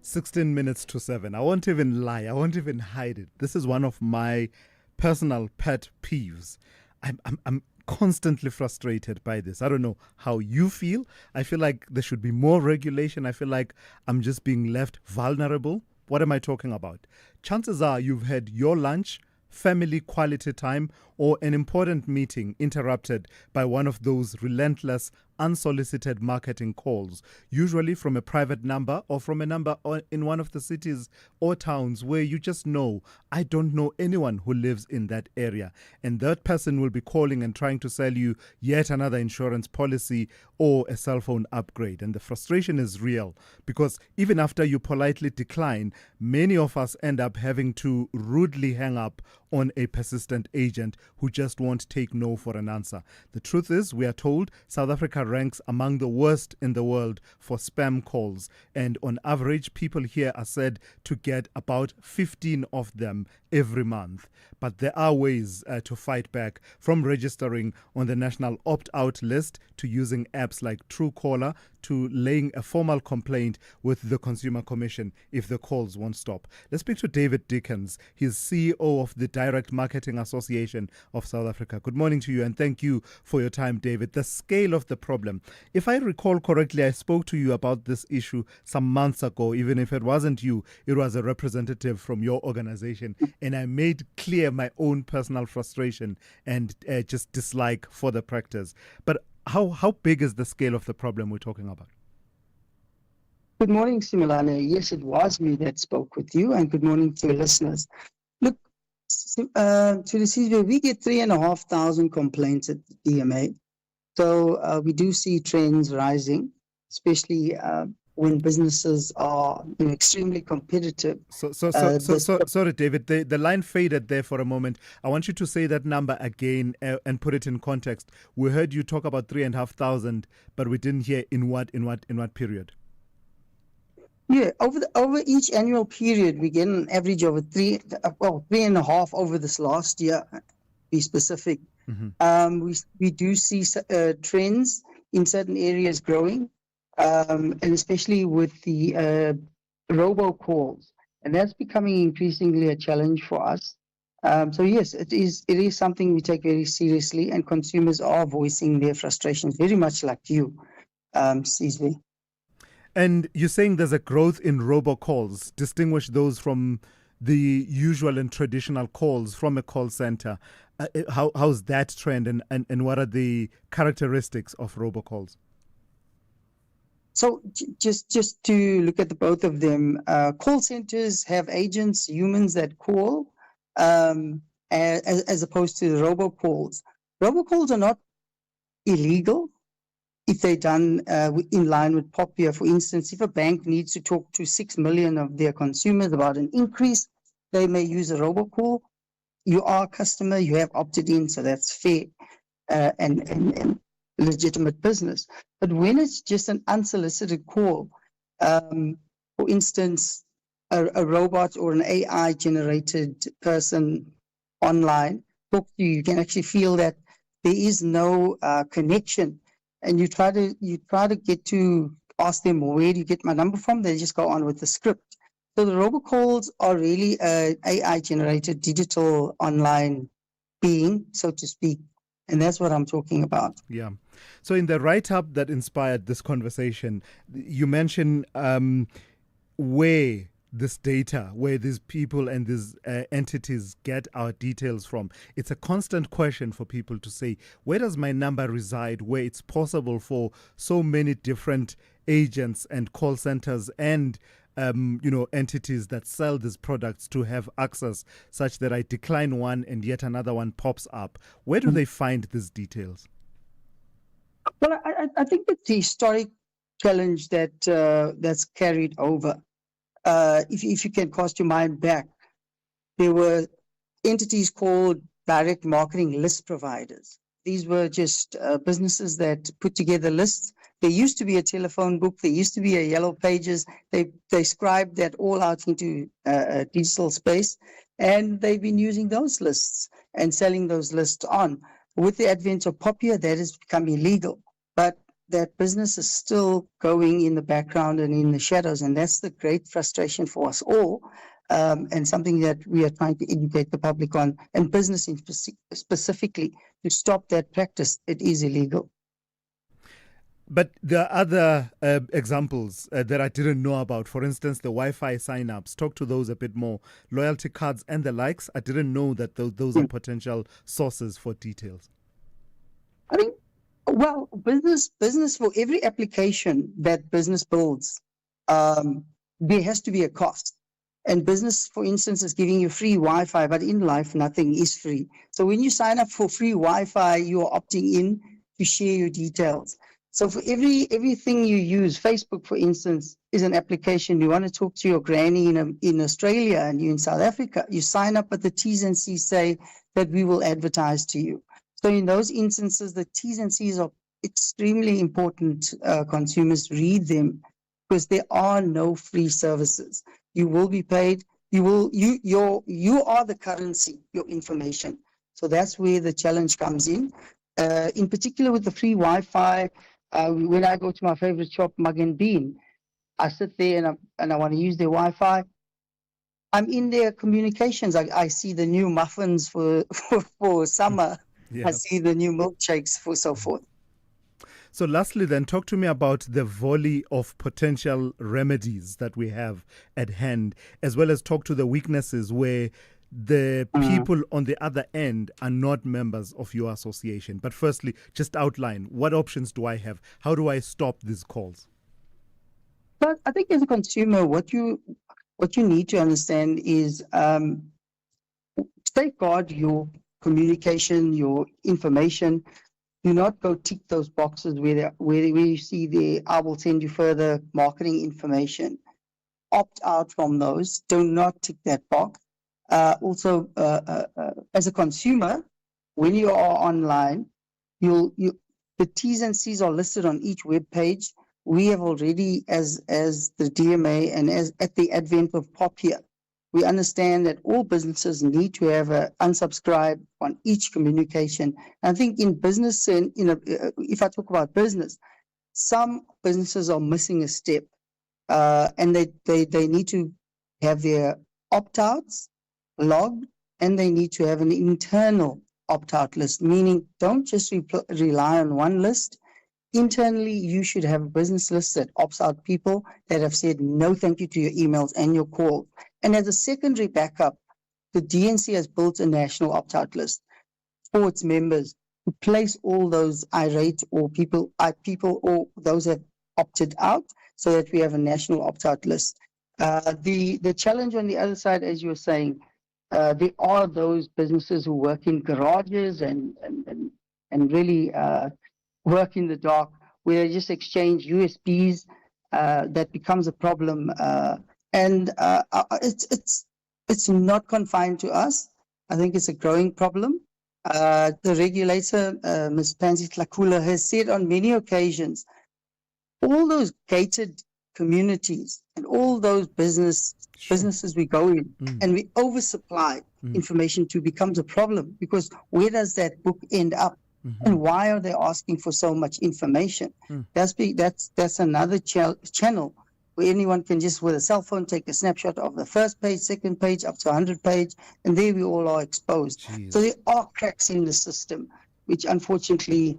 16 minutes to 7. I won't even lie. I won't even hide it. This is one of my personal pet peeves. I'm constantly frustrated by this. I don't know how you feel. I feel like there should be more regulation. I feel like I'm just being left vulnerable. What am I talking about? Chances are you've had your lunch, family quality time, or an important meeting interrupted by one of those relentless, unsolicited marketing calls, usually from a private number or from a number in one of the cities or towns where you just know, I don't know anyone who lives in that area. And that person will be calling and trying to sell you yet another insurance policy or a cell phone upgrade. And the frustration is real because even after you politely decline, many of us end up having to rudely hang up on a persistent agent who just won't take no for an answer. The truth is, we are told South Africa ranks among the worst in the world for spam calls, and on average people here are said to get about 15 of them every month. But there are ways to fight back, from registering on the national opt-out list to using apps like Truecaller to laying a formal complaint with the Consumer Commission if the calls won't stop. Let's speak to David Dickens. He's CEO of the Direct Marketing Association of South Africa. Good morning to you, and thank you for your time, David. The scale of the problem. If I recall correctly, I spoke to you about this issue some months ago. Even if it wasn't you, it was a representative from your organization, and I made clear my own personal frustration and just dislike for the practice. But how big is the scale of the problem we're talking about? Good morning, Simelane. Yes, it was me that spoke with you, and good morning to your listeners. Look, Thulasizwe, we get 3,500 complaints at the DMA. So we do see trends rising, especially when businesses are extremely competitive. Sorry, David, the line faded there for a moment. I want you to say that number again and put it in context. We heard you talk about 3,500, but we didn't hear in what period. Yeah, over each annual period, we get an average of 3.5 over this last year. Be specific. Mm-hmm. We do see trends in certain areas growing, and especially with the robocalls, and that's becoming increasingly a challenge for us. So yes, it is something we take very seriously, and consumers are voicing their frustrations very much like you, Sizwe. And you're saying there's a growth in robocalls. Distinguish those from the usual and traditional calls from a call center. How's that trend, and what are the characteristics of robocalls? So just to look at both of them, call centers have agents, humans that call, as opposed to the robocalls. Robocalls are not illegal if they're done in line with POPIA. For instance, if a bank needs to talk to 6 million of their consumers about an increase, they may use a robocall. You are a customer, you have opted in, so that's fair and legitimate business. But when it's just an unsolicited call, for instance, a robot or an AI-generated person online talk to you, you can actually feel that there is no connection, and you try to get to ask them, where do you get my number from? They just go on with the script. So the robocalls are really an AI-generated digital online being, so to speak. And that's what I'm talking about. Yeah. So in the write-up that inspired this conversation, you mentioned where this data, where these people and these entities get our details from. It's a constant question for people to say, where does my number reside, where it's possible for so many different agents and call centers and entities that sell these products to have access, such that I decline one and yet another one pops up. Where do they find these details? Well, I think it's the historic challenge that's carried over. If you can cast your mind back, there were entities called direct marketing list providers. These were just businesses that put together lists. There used to be a telephone book. There used to be a yellow pages. They scribed that all out into digital space, and they've been using those lists and selling those lists on. With the advent of POPIA, that has become illegal, but that business is still going in the background and in the shadows, and that's the great frustration for us all, and something that we are trying to educate the public on, and business specifically, to stop that practice. It is illegal. But there are other examples that I didn't know about. For instance, the Wi-Fi sign-ups. Talk to those a bit more. Loyalty cards and the likes. I didn't know that those are potential sources for details. I think, well, business for every application that business builds, there has to be a cost. And business, for instance, is giving you free Wi-Fi, but in life, nothing is free. So when you sign up for free Wi-Fi, you are opting in to share your details. So for everything you use, Facebook, for instance, is an application. You want to talk to your granny in Australia and you're in South Africa, you sign up, but the T's and C's say that we will advertise to you. So in those instances, the T's and C's are extremely important. Consumers read them, because there are no free services. You will be paid. You are the currency, your information. So that's where the challenge comes in. In particular with the free Wi-Fi, when I go to my favorite shop, Mug and Bean, I sit there and I want to use their Wi-Fi. I'm in their communications. I see the new muffins for summer. Yeah. I see the new milkshakes for so forth. So lastly then, talk to me about the volley of potential remedies that we have at hand, as well as talk to the weaknesses where the people on the other end are not members of your association. But firstly, just outline, what options do I have? How do I stop these calls? But I think as a consumer, what you need to understand is safeguard your communication, your information. do not go tick those boxes where you see I will send you further marketing information. Opt out from those. Do not tick that box. Also, as a consumer, when you are online, the T's and C's are listed on each web page. We have already, as the DMA and as at the advent of POP here, we understand that all businesses need to have a unsubscribe on each communication. And I think in business, and if I talk about business, some businesses are missing a step, and they need to have their opt-outs logged, and they need to have an internal opt-out list, meaning don't just rely on one list. Internally, you should have a business list that opts out people that have said no thank you to your emails and your calls. And as a secondary backup, the DNC has built a national opt-out list for its members to place all those irate or people or those that have opted out, so that we have a national opt-out list. The challenge on the other side, as you were saying, there are those businesses who work in garages and really work in the dark, where they just exchange USBs. That becomes a problem, and it's not confined to us. I think it's a growing problem. The regulator, Ms. Pansy Tlakula, has said on many occasions, all those gated communities and all those businesses we go in and we oversupply information to becomes a problem, because where does that book end up? And why are they asking for so much information? That's another channel where anyone can just with a cell phone take a snapshot of the first page, second page, up to 100 page, and there we all are exposed. So there are cracks in the system, which unfortunately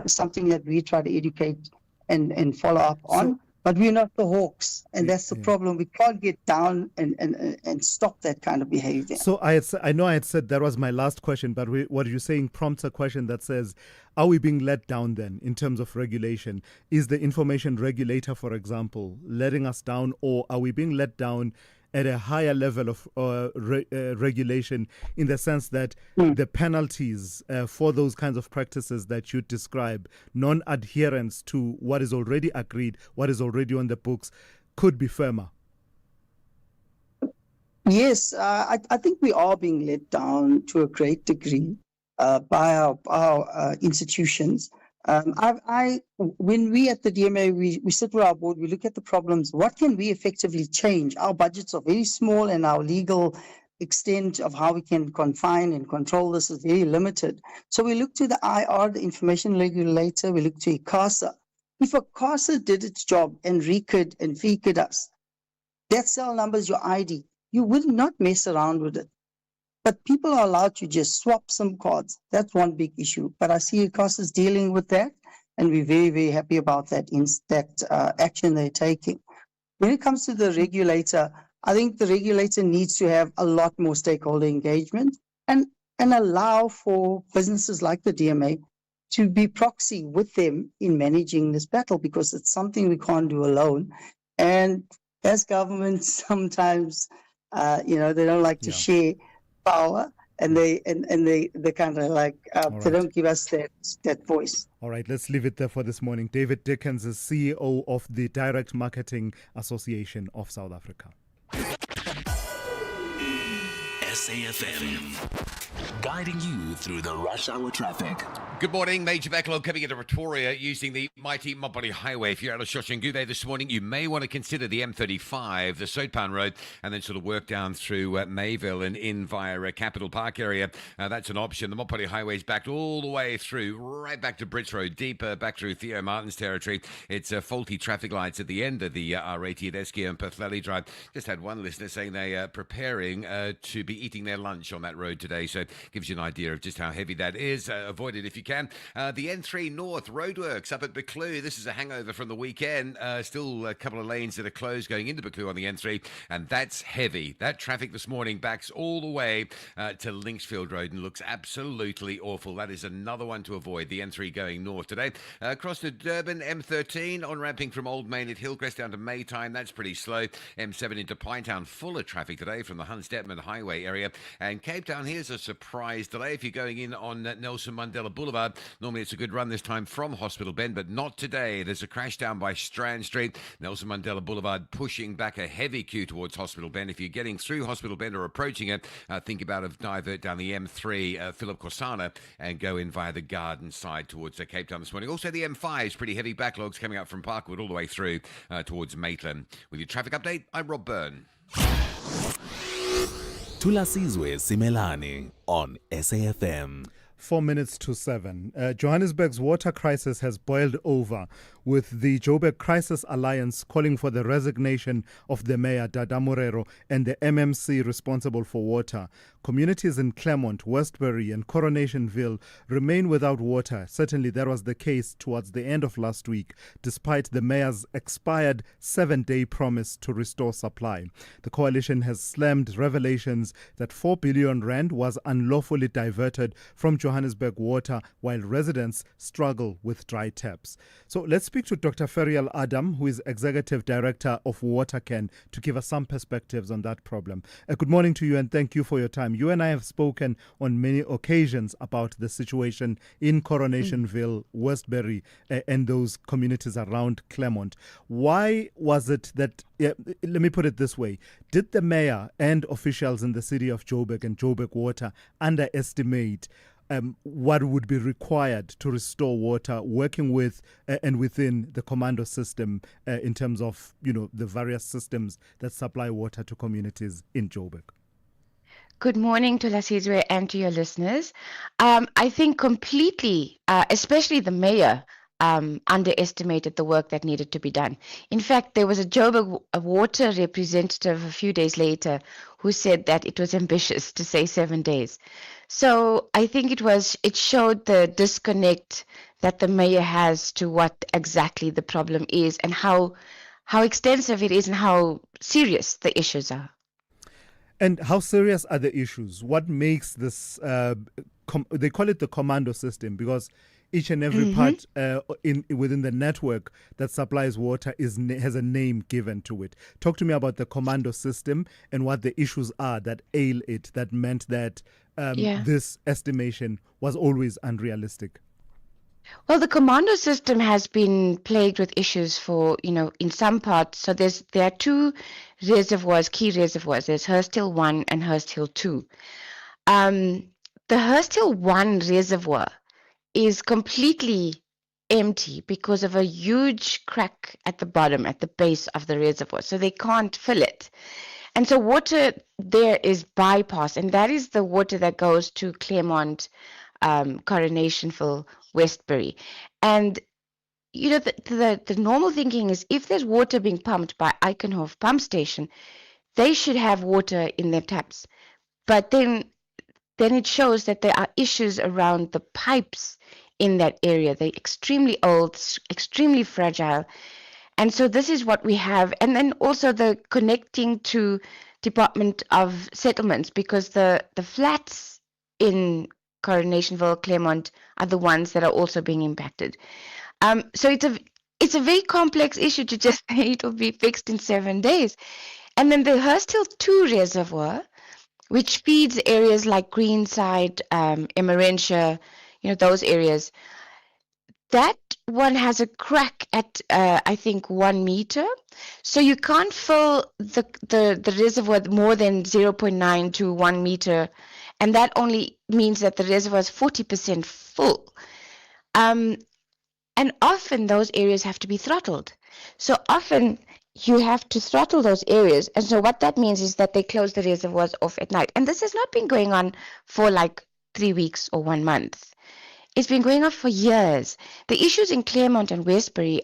is something that we try to educate and follow up on. But we're not the hawks, and that's the problem. We can't get down and stop that kind of behavior. So I know I had said that was my last question, but what you're saying prompts a question that says, are we being let down then in terms of regulation? Is the information regulator, for example, letting us down, or are we being let down at a higher level of regulation, in the sense that the penalties for those kinds of practices that you describe, non-adherence to what is already agreed, what is already on the books, could be firmer? Yes, I think we are being let down to a great degree by our institutions. When we at the DMA, we sit with our board, we look at the problems. What can we effectively change? Our budgets are very small, and our legal extent of how we can confine and control this is very limited. So we look to the IR, the information regulator, we look to ICASA. If ICASA did its job and recid and fecid us, that cell number is your ID. You would not mess around with it. But people are allowed to just swap SIM cards. That's one big issue. But I see ICASA is dealing with that, and we're very, very happy about that action they're taking. When it comes to the regulator, I think the regulator needs to have a lot more stakeholder engagement and allow for businesses like the DMA to be proxy with them in managing this battle, because it's something we can't do alone. And as governments, sometimes, they don't like to share power, and they kind of like they don't give us that voice. All right, let's leave it there for this morning. David Dickens is CEO of the Direct Marketing Association of South Africa. SAFM, guiding you through the rush hour traffic. Good morning. Major backlog coming into Pretoria using the mighty Mopani Highway. If you're out of Shoshanguve this morning, you may want to consider the M35, the Soutpan Road, and then sort of work down through Mayville and in via Capital Park area. That's an option. The Mopani Highway is backed all the way through, right back to Brits Road, deeper back through Theo Martin's territory. It's faulty traffic lights at the end of the R80 at Eskia and Pathlali Drive. Just had one listener saying they are preparing to be eating their lunch on that road today, so it gives you an idea of just how heavy that is. Avoid it if you can. The N3 North roadworks up at Buccleuch. This is a hangover from the weekend. Still a couple of lanes that are closed going into Buccleuch on the N3, and that's heavy. That traffic this morning backs all the way to Linksfield Road and looks absolutely awful. That is another one to avoid, the N3 going north today. Across to Durban, M13 on ramping from Old Main at Hillcrest down to Maytime. That's pretty slow. M7 into Pinetown, full of traffic today from the Hunstetman Highway area. And Cape Town, here's a surprise delay if you're going in on Nelson Mandela Boulevard. Boulevard. Normally it's a good run this time from Hospital Bend, but not today. There's a crash down by Strand Street. Nelson Mandela Boulevard pushing back a heavy queue towards Hospital Bend. If you're getting through Hospital Bend or approaching it, think about a divert down the M3, Philip Corsana, and go in via the Garden side towards Cape Town this morning. Also the M5 is pretty heavy backlogs coming up from Parkwood all the way through towards Maitland. With your traffic update, I'm Rob Byrne. Thulasizwe Simelane on SAFM. 4 minutes to 7. Johannesburg's water crisis has boiled over, with the Joburg Crisis Alliance calling for the resignation of the mayor, Dada Morero, and the MMC responsible for water. Communities in Claremont, Westbury and Coronationville remain without water. Certainly that was the case towards the end of last week, despite the mayor's expired 7-day promise to restore supply. The coalition has slammed revelations that 4 billion rand was unlawfully diverted from Johannesburg water while residents struggle with dry taps. So let's speak to Dr. Ferial Adam, who is Executive Director of WaterCan, to give us some perspectives on that problem. Good morning to you and thank you for your time. You and I have spoken on many occasions about the situation in Coronationville, Westbury, and those communities around Claremont. Why was it that, let me put it this way, did the mayor and officials in the city of Joburg and Joburg Water underestimate what would be required to restore water, working with and within the commando system in terms of, the various systems that supply water to communities in Joburg? Good morning to Thulasizwe and to your listeners. I think completely, especially the mayor, underestimated the work that needed to be done. In fact, there was a Joburg water representative a few days later who said that it was ambitious to say 7 days. So I think it showed the disconnect that the mayor has to what exactly the problem is and how extensive it is and how serious the issues are. And how serious are the issues? What makes this, they call it the commando system because each and every part within the network that supplies water has a name given to it. Talk to me about the commando system and what the issues are that ail it, that meant that this estimation was always unrealistic. Well, the commando system has been plagued with issues for, in some parts. So there are two reservoirs, key reservoirs. There's Hurst Hill 1 and Hurst Hill 2. The Hurst Hill 1 reservoir is completely empty because of a huge crack at the bottom, at the base of the reservoir. So they can't fill it. And so water there is bypassed, and that is the water that goes to Claremont, Coronationville, Westbury. And the normal thinking is if there's water being pumped by Eikenhof pump station, they should have water in their taps. But then it shows that there are issues around the pipes in that area. They're extremely old, extremely fragile. And so this is what we have. And then also the connecting to Department of Settlements, because the flats in Coronationville, Claremont are the ones that are also being impacted. So it's a very complex issue to just say it will be fixed in 7 days. And then the Hurst Hill 2 reservoir, which feeds areas like Greenside, Emerentia, those areas, that one has a crack at, I think, 1 meter. So you can't fill the reservoir more than 0.9 to 1 meter. And that only means that the reservoir is 40% full. And often those areas have to be throttled. So often you have to throttle those areas. And so what that means is that they close the reservoirs off at night. And this has not been going on for like 3 weeks or 1 month. It's been going on for years. The issues in Claremont and Westbury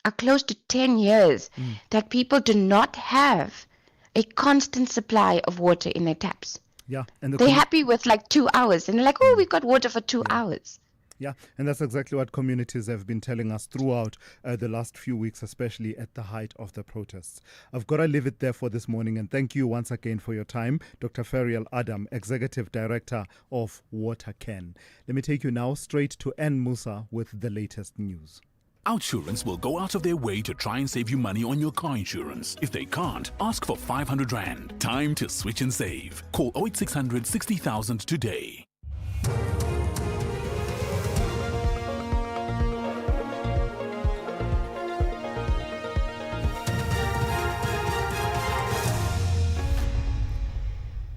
are close to 10 years that people do not have a constant supply of water in their taps. Yeah, and they're happy with like 2 hours. And they're like, oh, we've got water for 2 hours. Yeah, and that's exactly what communities have been telling us throughout the last few weeks, especially at the height of the protests. I've got to leave it there for this morning, and thank you once again for your time, Dr. Ferial Adam, Executive Director of WaterCan. Let me take you now straight to Ann Musa with the latest news. Outsurance will go out of their way to try and save you money on your car insurance. If they can't, ask for 500 Rand. Time to switch and save. Call 0800 60,000 today.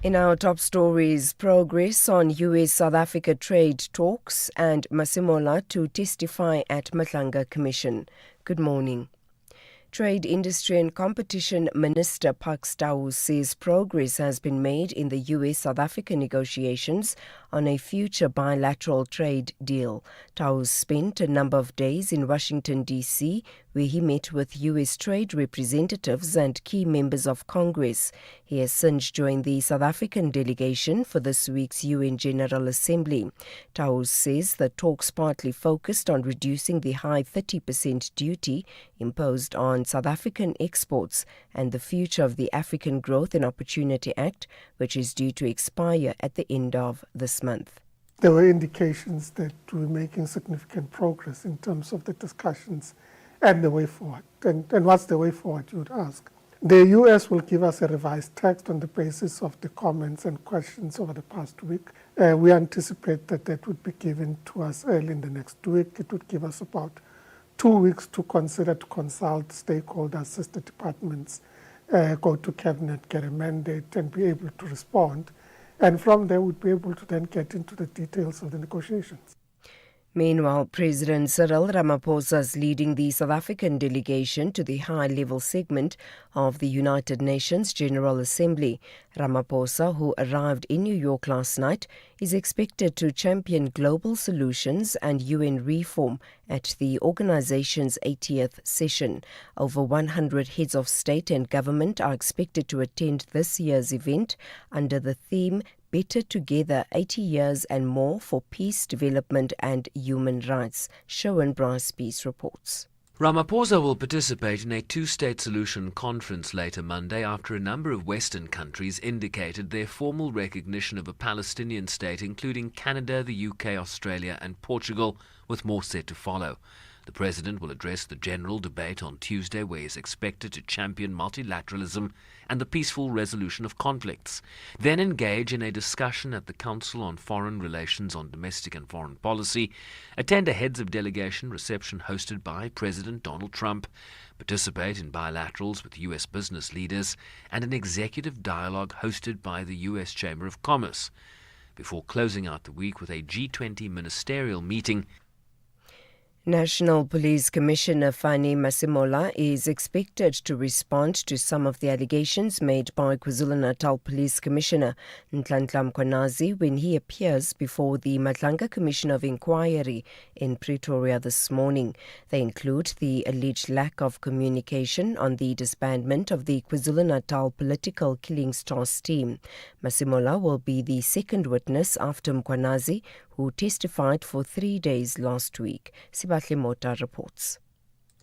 In our top stories, progress on US-South Africa trade talks and Masemola to testify at Matlanga Commission. Good morning. Trade, Industry and Competition Minister Pax Taus says progress has been made in the US-South Africa negotiations on a future bilateral trade deal. Taus spent a number of days in Washington, D.C., where he met with US trade representatives and key members of Congress. He has since joined the South African delegation for this week's UN General Assembly. Taus says the talks partly focused on reducing the high 30% duty imposed on South African exports and the future of the African Growth and Opportunity Act, which is due to expire at the end of this month. There were indications that we're making significant progress in terms of the discussions and the way forward. And what's the way forward, you would ask? The US will give us a revised text on the basis of the comments and questions over the past week. We anticipate that that would be given to us early in the next week. It would give us about 2 weeks to consider, to consult stakeholders, sister departments, go to cabinet, get a mandate, and be able to respond. And from there, we'd be able to then get into the details of the negotiations. Meanwhile, President Cyril Ramaphosa is leading the South African delegation to the high-level segment of the United Nations General Assembly. Ramaphosa, who arrived in New York last night, is expected to champion global solutions and UN reform at the organization's 80th session. Over 100 heads of state and government are expected to attend this year's event under the theme Better Together, 80 Years and More for Peace, Development and Human Rights. Showan Bryce Peace reports. Ramaphosa will participate in a two-state solution conference later Monday after a number of Western countries indicated their formal recognition of a Palestinian state, including Canada, the UK, Australia and Portugal, with more set to follow. The President will address the general debate on Tuesday, where he is expected to champion multilateralism and the peaceful resolution of conflicts, then engage in a discussion at the Council on Foreign Relations on Domestic and Foreign Policy, attend a heads of delegation reception hosted by President Donald Trump, participate in bilaterals with US business leaders, and an executive dialogue hosted by the US Chamber of Commerce, before closing out the week with a G20 ministerial meeting. National Police Commissioner Fani Masemola is expected to respond to some of the allegations made by KwaZulu-Natal Police Commissioner Nhlanhla Mkhwanazi when he appears before the Matlanga Commission of Inquiry in Pretoria this morning. They include the alleged lack of communication on the disbandment of the KwaZulu-Natal Political Killings Task Team. Masemola will be the second witness after Mkhwanazi, who testified for 3 days last week. Sibahle Mota reports.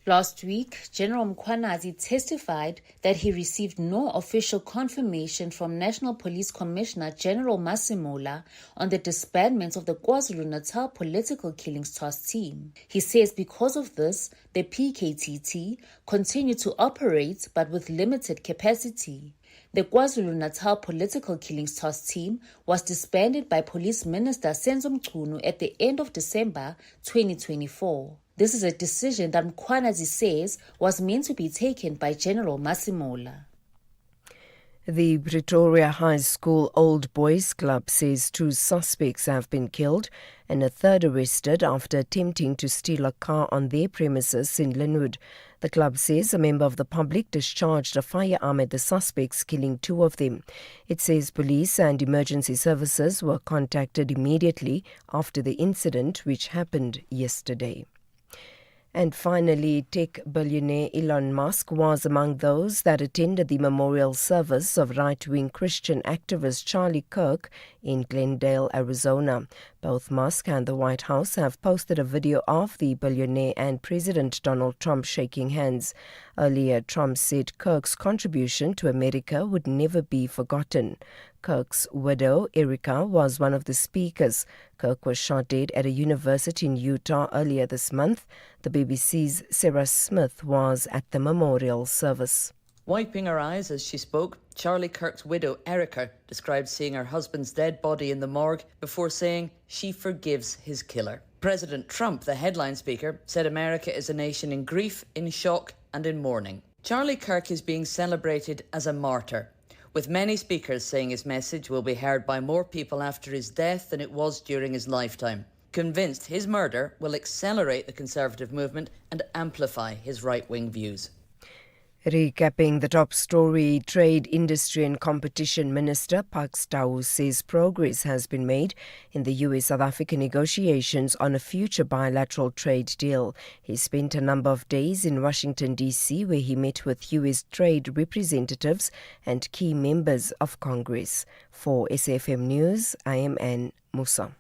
Last week, General Mkhwanazi testified that he received no official confirmation from National Police Commissioner General Masemola on the disbandment of the KwaZulu-Natal Political Killings Task Team. He says because of this, the PKTT continued to operate but with limited capacity. The KwaZulu-Natal Political Killings Task Team was disbanded by Police Minister Senzo Mchunu at the end of December 2024. This is a decision that Mkhwanazi says was meant to be taken by General Masemola. The Pretoria High School Old Boys Club says 2 suspects have been killed and a third arrested after attempting to steal a car on their premises in Linwood. The club says a member of the public discharged a firearm at the suspects, killing 2 of them. It says police and emergency services were contacted immediately after the incident, which happened yesterday. And finally, tech billionaire Elon Musk was among those that attended the memorial service of right-wing Christian activist Charlie Kirk in Glendale, Arizona. Both Musk and the White House have posted a video of the billionaire and President Donald Trump shaking hands. Earlier, Trump said Kirk's contribution to America would never be forgotten. Kirk's widow, Erica, was one of the speakers. Kirk was shot dead at a university in Utah earlier this month. The BBC's Sarah Smith was at the memorial service. Wiping her eyes as she spoke, Charlie Kirk's widow, Erica, described seeing her husband's dead body in the morgue before saying she forgives his killer. President Trump, the headline speaker, said America is a nation in grief, in shock and in mourning. Charlie Kirk is being celebrated as a martyr. with many speakers saying his message will be heard by more people after his death than it was during his lifetime. Convinced his murder will accelerate the Conservative movement and amplify his right-wing views. Recapping the top story, Trade, Industry and Competition Minister Pak Stau says progress has been made in the US-South African negotiations on a future bilateral trade deal. He spent a number of days in Washington, D.C., where he met with US trade representatives and key members of Congress. For SAFM News, I am Anne Musa.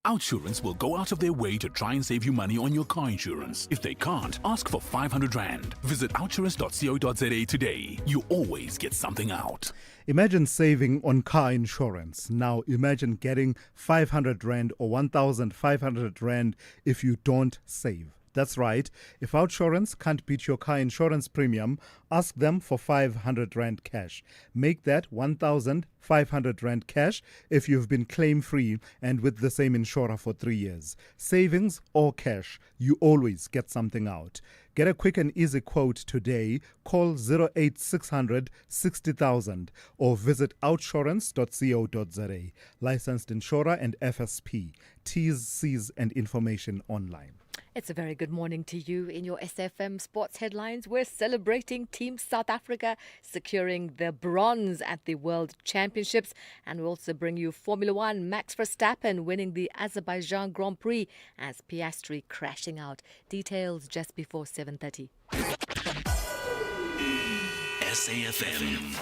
Outsurance will go out of their way to try and save you money on your car insurance. If they can't, ask for 500 Rand. Visit outsurance.co.za today. You always get something out. Imagine saving on car insurance. Now imagine getting 500 Rand or 1,500 Rand if you don't save. That's right. If Outsurance can't beat your car insurance premium, ask them for 500 Rand cash. Make that 1,500 Rand cash if you've been claim-free and with the same insurer for 3 years. Savings or cash, you always get something out. Get a quick and easy quote today. Call 08600 60,000 or visit outsurance.co.za. Licensed insurer and FSP. T's, C's and information online. It's a very good morning to you. In your SFM sports headlines, we're celebrating Team South Africa securing the bronze at the World Championships. And we'll also bring you Formula One, Max Verstappen winning the Azerbaijan Grand Prix as Piastri crashing out. Details just before 7:30. SAFM,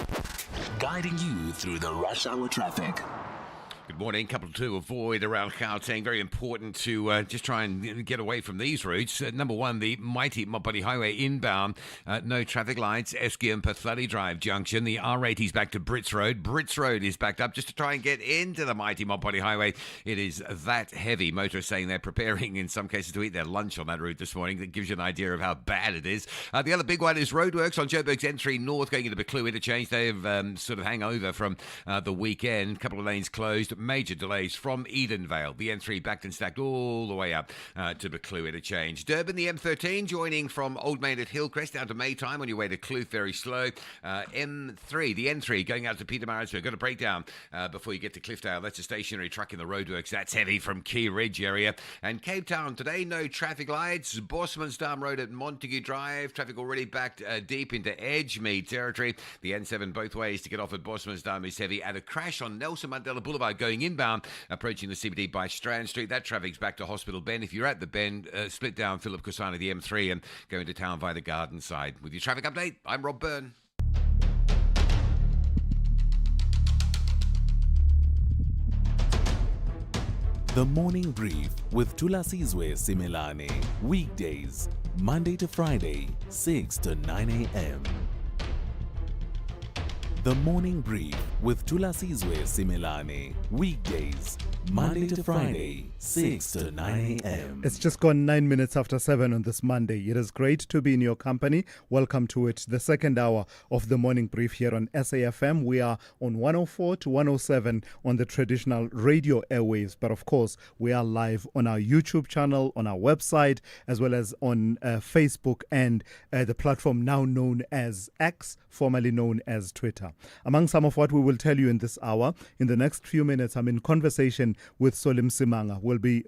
guiding you through the rush hour traffic. Good morning. Couple to avoid around Gauteng. Very important to just try and get away from these routes. Number one, the mighty Mopani Highway inbound. No traffic lights. Esky and Pathladi Drive junction. The R80 is back to Brits Road. Brits Road is backed up just to try and get into the mighty Mopani Highway. It is that heavy. Motorists saying they're preparing in some cases to eat their lunch on that route this morning. That gives you an idea of how bad it is. The other big one is roadworks on Joburg's N3 North going into Beclue interchange. They've sort of hang over from the weekend. A couple of lanes closed. Major delays from Edenvale. The N3 backed and stacked all the way up to Beclue interchange. Durban, the M13 joining from Old Main at Hillcrest down to Maytime on your way to Kloof, very slow. M3, the N3 going out to Pietermaritzburg. Got a breakdown before you get to Cliffdale. That's a stationary truck in the roadworks. That's heavy from Key Ridge area. And Cape Town today, no traffic lights. Bosmansdam Road at Montague Drive. Traffic already backed deep into Edgemead territory. The N7 both ways to get off at Bosmansdam is heavy. And a crash on Nelson Mandela Boulevard going inbound, approaching the CBD by Strand Street. That traffic's back to Hospital Bend. If you're at the Bend, split down Philip Kosana, the M3, and go into town via the Garden side. With your traffic update, I'm Rob Byrne. The Morning Brief with Thulasizwe Simelane. Weekdays, Monday to Friday, 6 to 9 a.m. The Morning Brief with Thulasizwe Simelane. Weekdays, Monday to Friday, 6 to 9 a.m. It's just gone 9 minutes after 7 on this Monday. It is great to be in your company. Welcome to it, the second hour of the Morning Brief here on SAFM. We are on 104 to 107 on the traditional radio airwaves. But of course, we are live on our YouTube channel, on our website, as well as on Facebook and the platform now known as X, formerly known as Twitter. Among some of what we will tell you in this hour, in the next few minutes, I'm in conversation with Solim Simanga. We'll be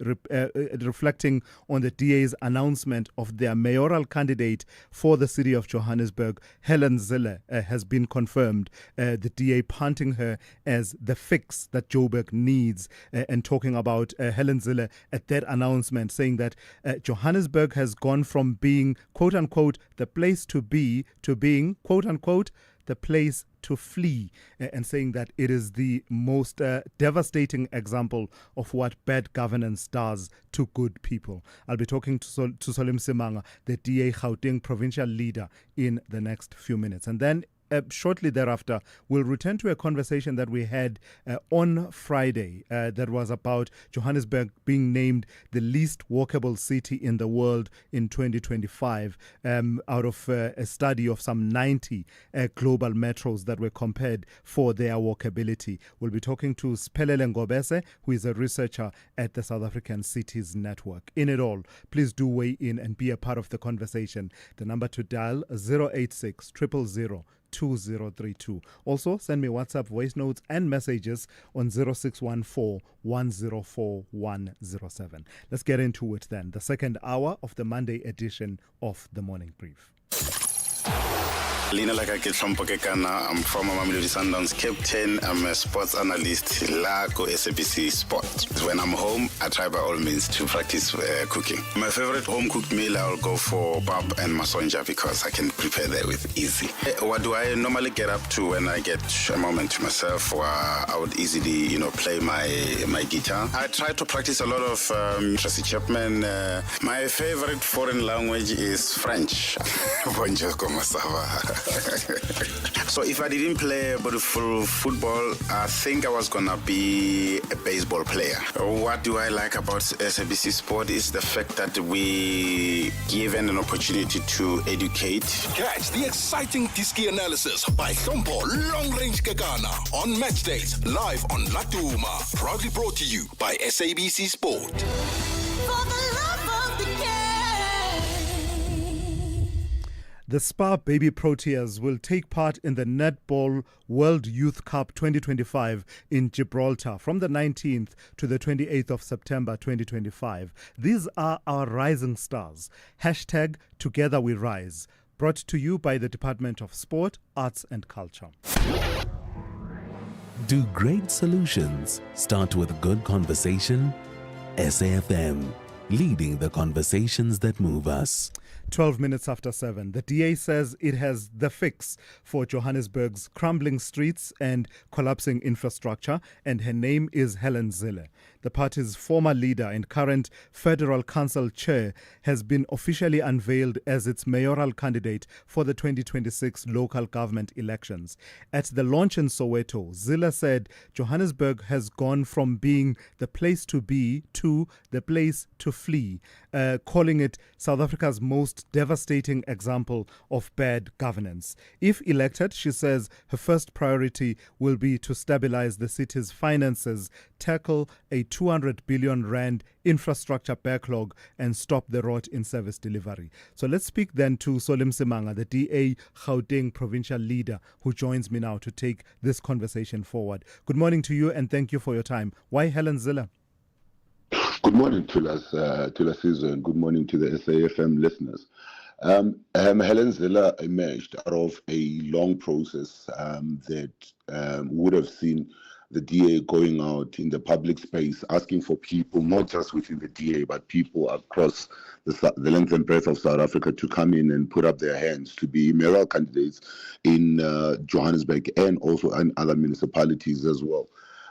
reflecting on the DA's announcement of their mayoral candidate for the city of Johannesburg. Helen Zille has been confirmed. The DA punting her as the fix that Joburg needs, and talking about Helen Zille at that announcement, saying that Johannesburg has gone from being, quote unquote, the place to be, to being, quote unquote, the place to flee, and saying that it is the most devastating example of what bad governance does to good people. I'll be talking to Solim Simanga, the DA Gauteng provincial leader, in the next few minutes. And then shortly thereafter, we'll return to a conversation that we had on Friday that was about Johannesburg being named the least walkable city in the world in 2025 out of a study of some 90 global metros that were compared for their walkability. We'll be talking to Spelele Ngobese, who is a researcher at the South African Cities Network. In it all, please do weigh in and be a part of the conversation. The number to dial 086 000 2032. Also, send me WhatsApp voice notes and messages on 0614 104 107. Let's get into it then. The second hour of the Monday edition of the Morning Brief. Lina Lakake Tlompokekana, I'm former Mamelodi Sundowns captain. I'm a sports analyst Lago SABC Sport. When I'm home, I try by all means to practice cooking. My favorite home cooked meal, I'll go for pap and masonja because I can prepare that with easy. What do I normally get up to when I get a moment to myself? Where I would easily, play my guitar. I try to practice a lot of Tracy Chapman. My favorite foreign language is French. Bonjour, comment ça va? So if I didn't play beautiful football, I think I was gonna be a baseball player. What do I like about SABC Sport is the fact that we given an opportunity to educate. Catch the exciting Diski analysis by Sompo Long Range Kekana on match days live on Latuma. Proudly brought to you by SABC Sport. For the love of the game. The Spa Baby Proteas will take part in the Netball World Youth Cup 2025 in Gibraltar from the 19th to the 28th of September 2025. These are our rising stars. Hashtag Together We Rise. Brought to you by the Department of Sport, Arts and Culture. Do great solutions start with good conversation? SAFM, leading the conversations that move us. 12 minutes after 7. The DA says it has the fix for Johannesburg's crumbling streets and collapsing infrastructure, and her name is Helen Zille. The party's former leader and current Federal Council chair has been officially unveiled as its mayoral candidate for the 2026 local government elections. At the launch in Soweto, Zille said Johannesburg has gone from being the place to be to the place to flee, calling it South Africa's most devastating example of bad governance. If elected, she says her first priority will be to stabilize the city's finances, tackle a 200 billion rand infrastructure backlog, and stop the rot in service delivery. So let's speak then to Solim Simanga, the DA Gauteng provincial leader, who joins me now to take this conversation forward. Good morning to you and thank you for your time. Why Helen Zille? Good morning, Thulasizwe, and good morning to the SAFM listeners. Helen Zille emerged out of a long process that would have seen the DA going out in the public space, asking for people, not just within the DA, but people across the length and breadth of South Africa to come in and put up their hands to be mayoral candidates in Johannesburg and also in other municipalities as well.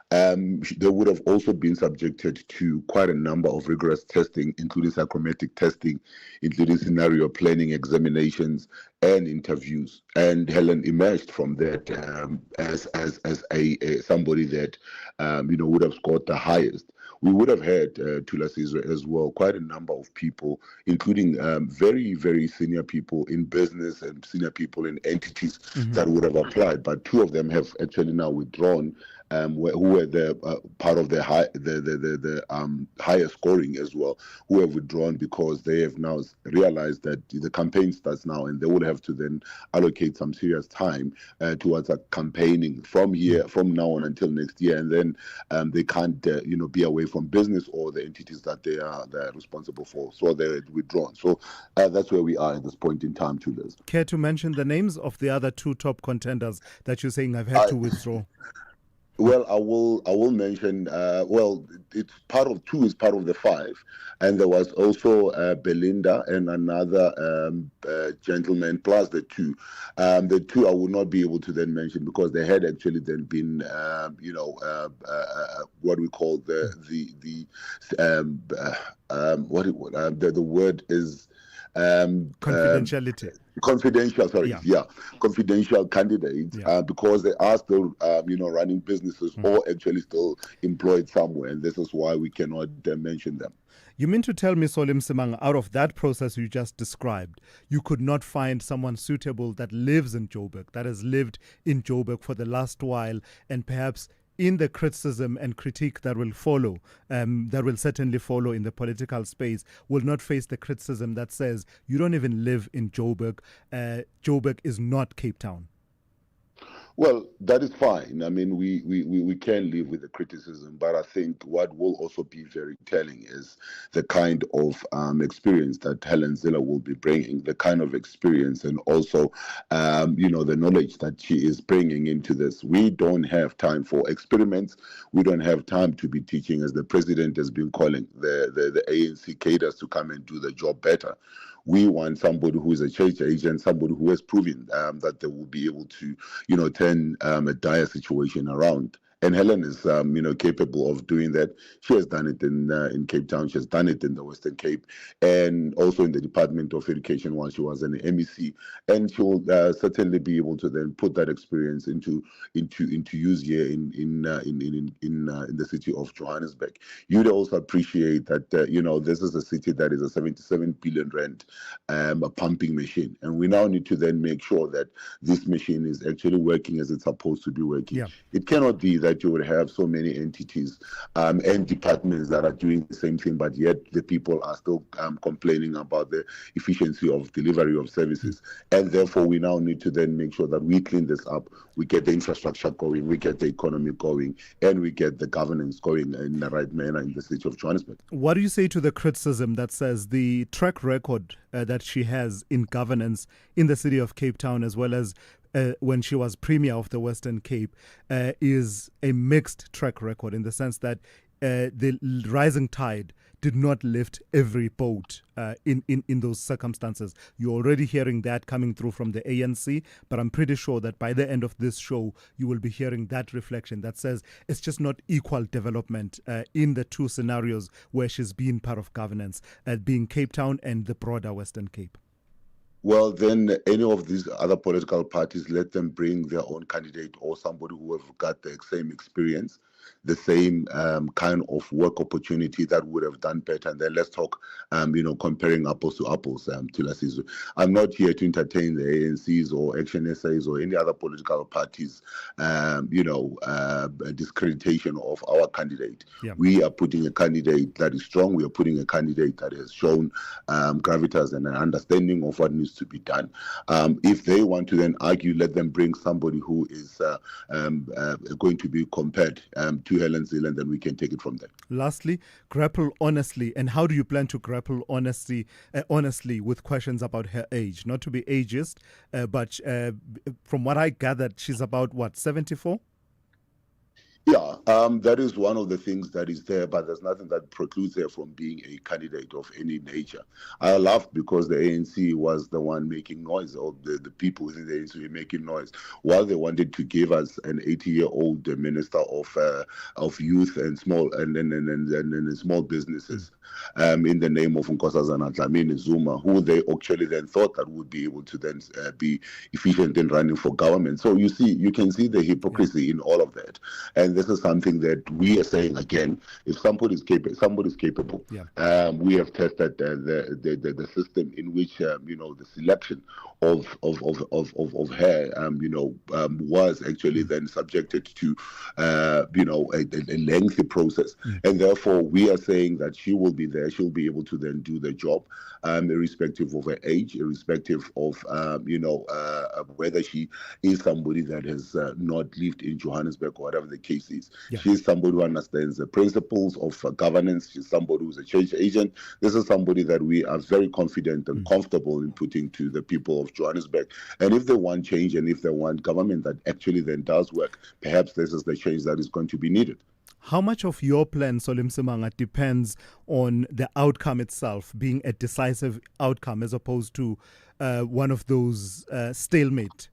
They would have also been subjected to quite a number of rigorous testing, including psychometric testing, including scenario planning, examinations, and interviews. And Helen emerged from that as a somebody that would have scored the highest. We would have had Thulasizwe as well, quite a number of people, including very, very senior people in business and senior people in entities that would have applied. But two of them have actually now withdrawn. Who were the part of the higher scoring as well, who have withdrawn because they have now realized that the campaign starts now and they will have to then allocate some serious time towards campaigning from now on until next year, and then they can't be away from business or the entities that they're responsible for, so they're withdrawn. So that's where we are at this point in time, too, Liz. Care to mention the names of the other two top contenders that you're saying have had to withdraw? Well, I will mention. It's part of two is part of the five, and there was also Belinda and another gentleman plus the two. The two I will not be able to then mention because they had actually then been, what we call the word is. Confidentiality. Confidential candidates because they are still running businesses or actually still employed somewhere, and this is why we cannot mention them. You mean to tell me, Solim Simanga, out of that process you just described, you could not find someone suitable that lives in Joburg, that has lived in Joburg for the last while, and perhaps in the criticism and critique that will follow, that will certainly follow in the political space, will not face the criticism that says you don't even live in Joburg. Joburg is not Cape Town. Well, that is fine. I mean, we can live with the criticism, but I think what will also be very telling is the kind of experience that Helen Zille will be bringing, the kind of experience and also, the knowledge that she is bringing into this. We don't have time for experiments. We don't have time to be teaching, as the president has been calling the ANC cadres to come and do the job better. We want somebody who is a change agent, somebody who has proven that they will be able to, turn a dire situation around. And Helen is, capable of doing that. She has done it in Cape Town. She has done it in the Western Cape, and also in the Department of Education while she was an MEC. And she will certainly be able to then put that experience into use here in the city of Johannesburg. You'd also appreciate that this is a city that is a 77 billion rand a pumping machine, and we now need to then make sure that this machine is actually working as it's supposed to be working. Yeah. It cannot be that you would have so many entities and departments that are doing the same thing, but yet the people are still complaining about the efficiency of delivery of services. And therefore, we now need to then make sure that we clean this up, we get the infrastructure going, we get the economy going, and we get the governance going in the right manner in the city of Johannesburg. What do you say to the criticism that says the track record that she has in governance in the city of Cape Town, as well as when she was Premier of the Western Cape, is a mixed track record, in the sense that the rising tide did not lift every boat in those circumstances? You're already hearing that coming through from the ANC, but I'm pretty sure that by the end of this show, you will be hearing that reflection that says it's just not equal development in the two scenarios where she's been part of governance, being Cape Town and the broader Western Cape. Well, then any of these other political parties, let them bring their own candidate or somebody who have got the same experience, the same kind of work opportunity that would have done better. And then let's talk, comparing apples to apples, Thulasizwe. I'm not here to entertain the ANCs or Action SAs or any other political parties, discreditation of our candidate. Yeah. We are putting a candidate that is strong. We are putting a candidate that has shown gravitas and an understanding of what needs to be done. If they want to then argue, let them bring somebody who is going to be compared to Helen Zille, and then we can take it from there. Lastly, grapple honestly. And how do you plan to grapple honestly with questions about her age? Not to be ageist, but from what I gathered, she's about, 74? Yeah, that is one of the things that is there, but there's nothing that precludes her from being a candidate of any nature. I laughed because the ANC was the one making noise, or the people within the ANC were making noise, while they wanted to give us an 80-year-old minister of youth and small and small businesses. In the name of Nkosazana Dlamini Zuma, who they actually then thought that would be able to then be efficient in running for government. So you can see the hypocrisy in all of that. And this is something that we are saying again: if somebody's capable. Yeah. We have tested the system in which the selection of her was actually then subjected to a lengthy process, and therefore we are saying that she will be there. She'll be able to then do the job, irrespective of her age, irrespective of whether she is somebody that has not lived in Johannesburg or whatever the case is. Yeah. She's somebody who understands the principles of governance. She's somebody who's a change agent. This is somebody that we are very confident and comfortable in putting to the people of Johannesburg. And if they want change, and if they want government that actually then does work, perhaps this is the change that is going to be needed. How much of your plan, Solim Simanga, depends on the outcome itself being a decisive outcome, as opposed to one of those stalemate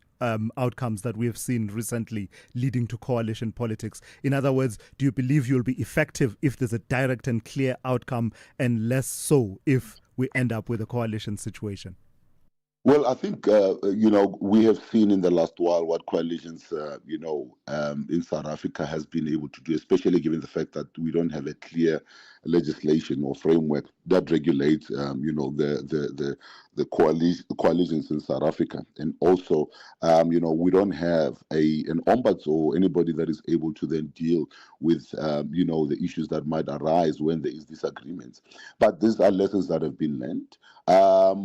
outcomes that we have seen recently leading to coalition politics? In other words, do you believe you'll be effective if there's a direct and clear outcome, and less so if we end up with a coalition situation? Well, I think, we have seen in the last while what coalitions, in South Africa has been able to do, especially given the fact that we don't have a clear legislation or framework that regulates, the the coalitions in South Africa. And also, we don't have an ombuds or anybody that is able to then deal with, the issues that might arise when there is disagreements. But these are lessons that have been learned.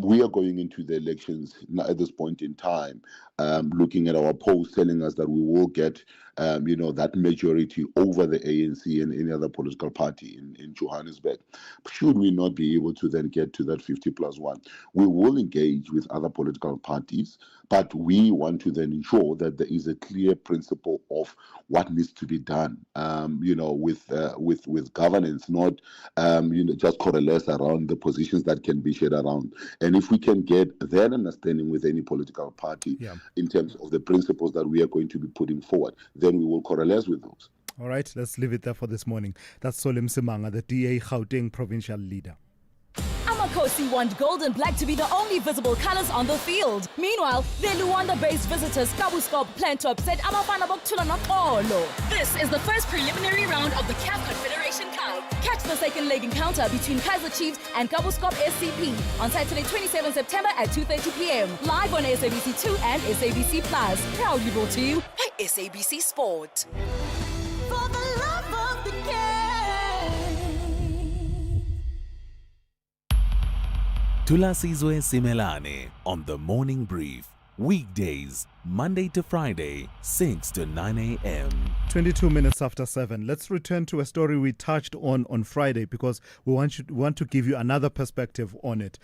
We are going into the elections at this point in time, looking at our polls telling us that we will get, that majority over the ANC and any other political party in Johannesburg. Should we not be able to then get to that 50+1, we will engage with other political parties, but we want to then ensure that there is a clear principle of what needs to be done, with governance, not, just coalesce around the positions that can be shared around. And if we can get that understanding with any political party in terms of the principles that we are going to be putting forward, then we will coalesce with those. All right, let's leave it there for this morning. That's Solim Simanga, the DA Gauteng provincial leader. Amakhosi want gold and black to be the only visible colors on the field. Meanwhile, the Luanda-based visitors Kabuskop plan to upset Amafana Boktula Nakolo. This is the first preliminary round of the CAF Confederation Cup. Catch the second leg encounter between Kaizer Chiefs and Kabuskop SCP on Saturday 27 September at 2:30 p.m. live on SABC2 and SABC Plus. Proudly brought to you by SABC Sport. For the love of the game. Thulasizwe Simelane on the Morning Brief. Weekdays, Monday to Friday, 6 to 9 a.m. 22 minutes after 7. Let's return to a story we touched on Friday because we want to give you another perspective on it.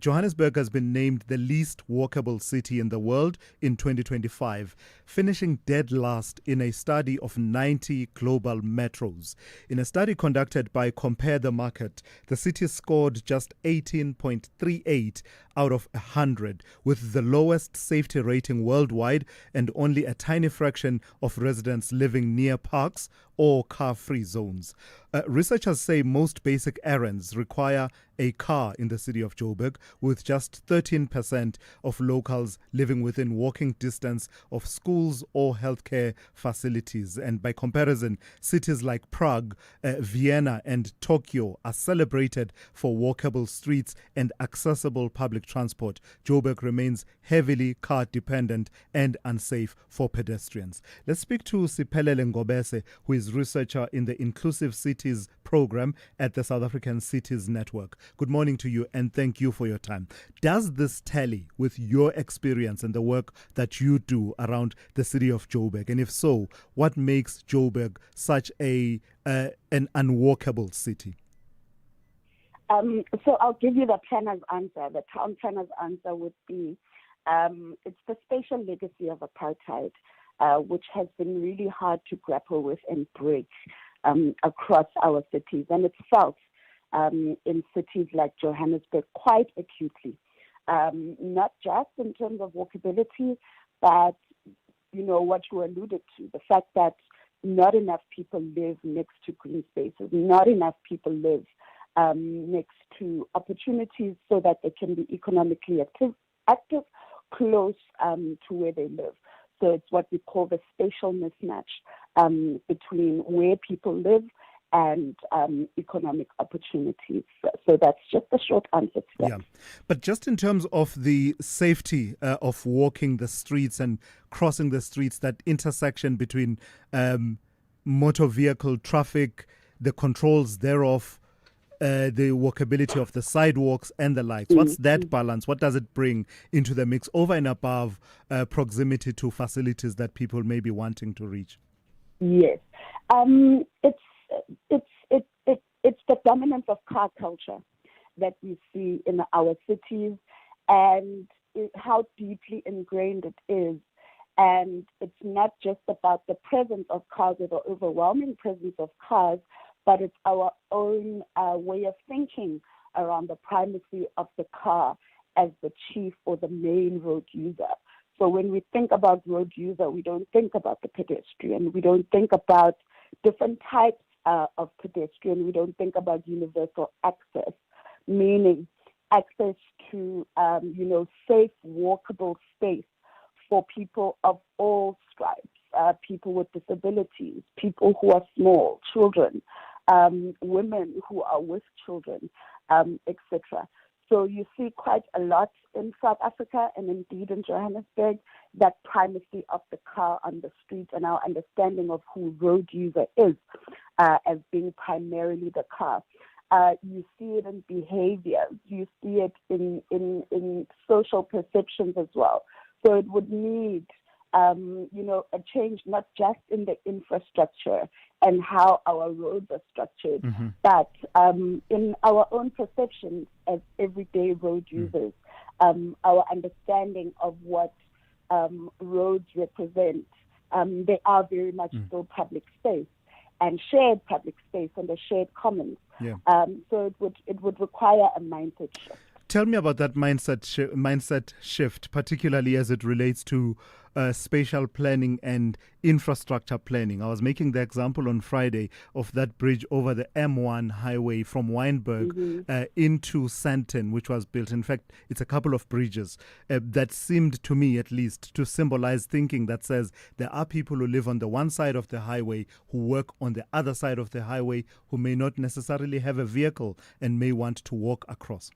Johannesburg has been named the least walkable city in the world in 2025, finishing dead last in a study of 90 global metros. In a study conducted by Compare the Market, the city scored just 18.38 out of 100, with the lowest safety rating worldwide and only a tiny fraction of residents living near parks or car-free zones. Researchers say most basic errands require a car in the city of Joburg, with just 13% of locals living within walking distance of schools or healthcare facilities. And by comparison, cities like Prague, Vienna and Tokyo are celebrated for walkable streets and accessible public transport. Joburg remains heavily car-dependent and unsafe for pedestrians. Let's speak to Siphelele Ngobese, who is researcher in the Inclusive Cities program at the South African Cities Network. Good morning to you and thank you for your time. Does this tally with your experience and the work that you do around the city of Joburg? And if so, what makes Joburg such an unwalkable city? So I'll give you the planner's answer. The town planner's answer would be it's the spatial legacy of apartheid, which has been really hard to grapple with and break across our cities. And it's felt in cities like Johannesburg quite acutely, not just in terms of walkability, but, what you alluded to, the fact that not enough people live next to green spaces, not enough people live next to opportunities so that they can be economically active close to where they live. So it's what we call the spatial mismatch between where people live and economic opportunities. So that's just a short answer to that. Yeah. But just in terms of the safety of walking the streets and crossing the streets, that intersection between motor vehicle traffic, the controls thereof, the walkability of the sidewalks and the likes. What's that balance? What does it bring into the mix over and above proximity to facilities that people may be wanting to reach? Yes. It's the dominance of car culture that we see in our cities and how deeply ingrained it is. And it's not just about the presence of cars or the overwhelming presence of cars, but it's our own way of thinking around the primacy of the car as the chief or the main road user. So when we think about road user, we don't think about the pedestrian. We don't think about different types of pedestrian. We don't think about universal access, meaning access to, safe, walkable space for people of all stripes, people with disabilities, people who are small, children, women who are with children, etc. So you see quite a lot in South Africa and indeed in Johannesburg, that primacy of the car on the street and our understanding of who road user is as being primarily the car. You see it in behavior. You see it in social perceptions as well. So it would need, a change not just in the infrastructure and how our roads are structured, but in our own perceptions as everyday road users, our understanding of what roads represent. They are very much still public space and shared public space and the shared commons. Yeah. So it would require a mindset shift. Tell me about that mindset shift, particularly as it relates to spatial planning and infrastructure planning. I was making the example on Friday of that bridge over the M1 highway from Wynberg into Sandton, which was built. In fact, it's a couple of bridges that seemed to me, at least, to symbolize thinking that says there are people who live on the one side of the highway who work on the other side of the highway who may not necessarily have a vehicle and may want to walk across.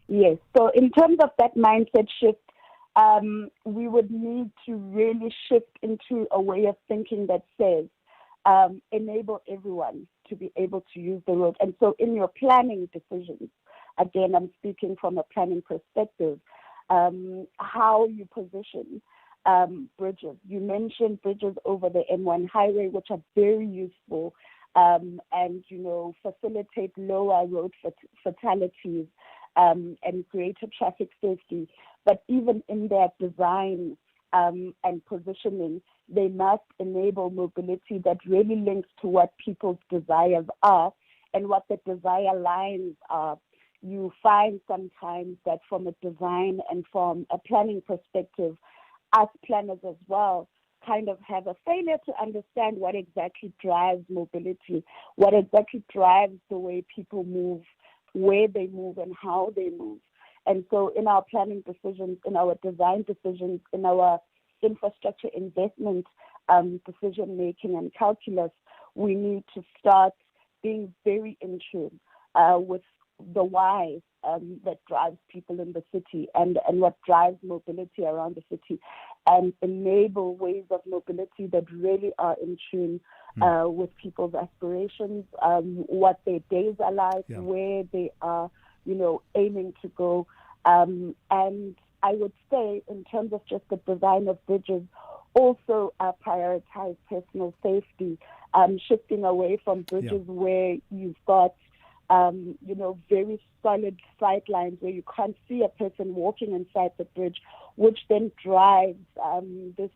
Yes. So in terms of that mindset shift, we would need to really shift into a way of thinking that says enable everyone to be able to use the road. And so in your planning decisions, again, I'm speaking from a planning perspective, how you position bridges. You mentioned bridges over the M1 highway, which are very useful and, facilitate lower road fatalities and greater traffic safety. But even in their design and positioning, they must enable mobility that really links to what people's desires are and what the desire lines are. You find sometimes that from a design and from a planning perspective, us planners as well kind of have a failure to understand what exactly drives mobility, what exactly drives the way people move, where they move and how they move. And so in our planning decisions, in our design decisions, in our infrastructure investment decision making and calculus, we need to start being very in tune with the why that drives people in the city and what drives mobility around the city, and enable ways of mobility that really are in tune with people's aspirations, what their days are like, where they are, aiming to go. And I would say, in terms of just the design of bridges, also prioritize personal safety, shifting away from bridges where you've got very solid sight lines where you can't see a person walking inside the bridge, which then drives this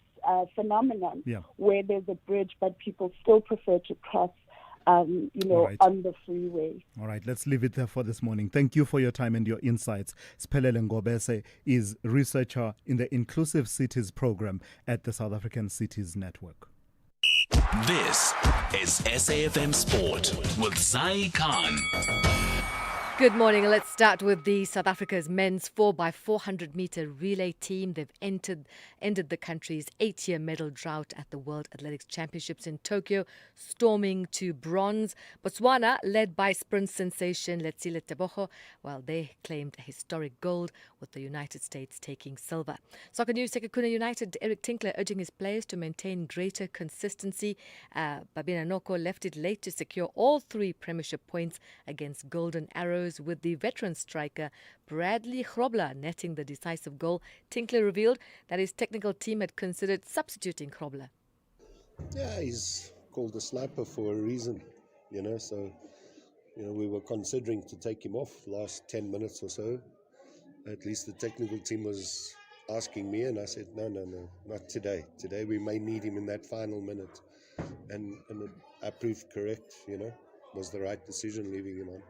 phenomenon where there's a bridge but people still prefer to cross on the freeway. All right, let's leave it there for this morning. Thank you for your time and your insights. Siphelele Ngobese is researcher in the Inclusive Cities program at the South African Cities Network. This is SAFM Sport with Zai Khan. Good morning. Let's start with the South Africa's men's 4x400 meter relay team. They've ended the country's 8-year medal drought at the World Athletics Championships in Tokyo, storming to bronze. Botswana, led by sprint sensation Letsile Tebogo, they claimed a historic gold, with the United States taking silver. Soccer News, Sekhukhune United, Eric Tinkler urging his players to maintain greater consistency. Babina Noko left it late to secure all 3 premiership points against Golden Arrows, with the veteran striker Bradley Grobler netting the decisive goal. Tinkler revealed that his technical team had considered substituting Grobler. Yeah, he's called a sniper for a reason, so, we were considering to take him off last 10 minutes or so. At least the technical team was asking me, and I said, no, not today. Today we may need him in that final minute. And I proved correct, was the right decision leaving him on.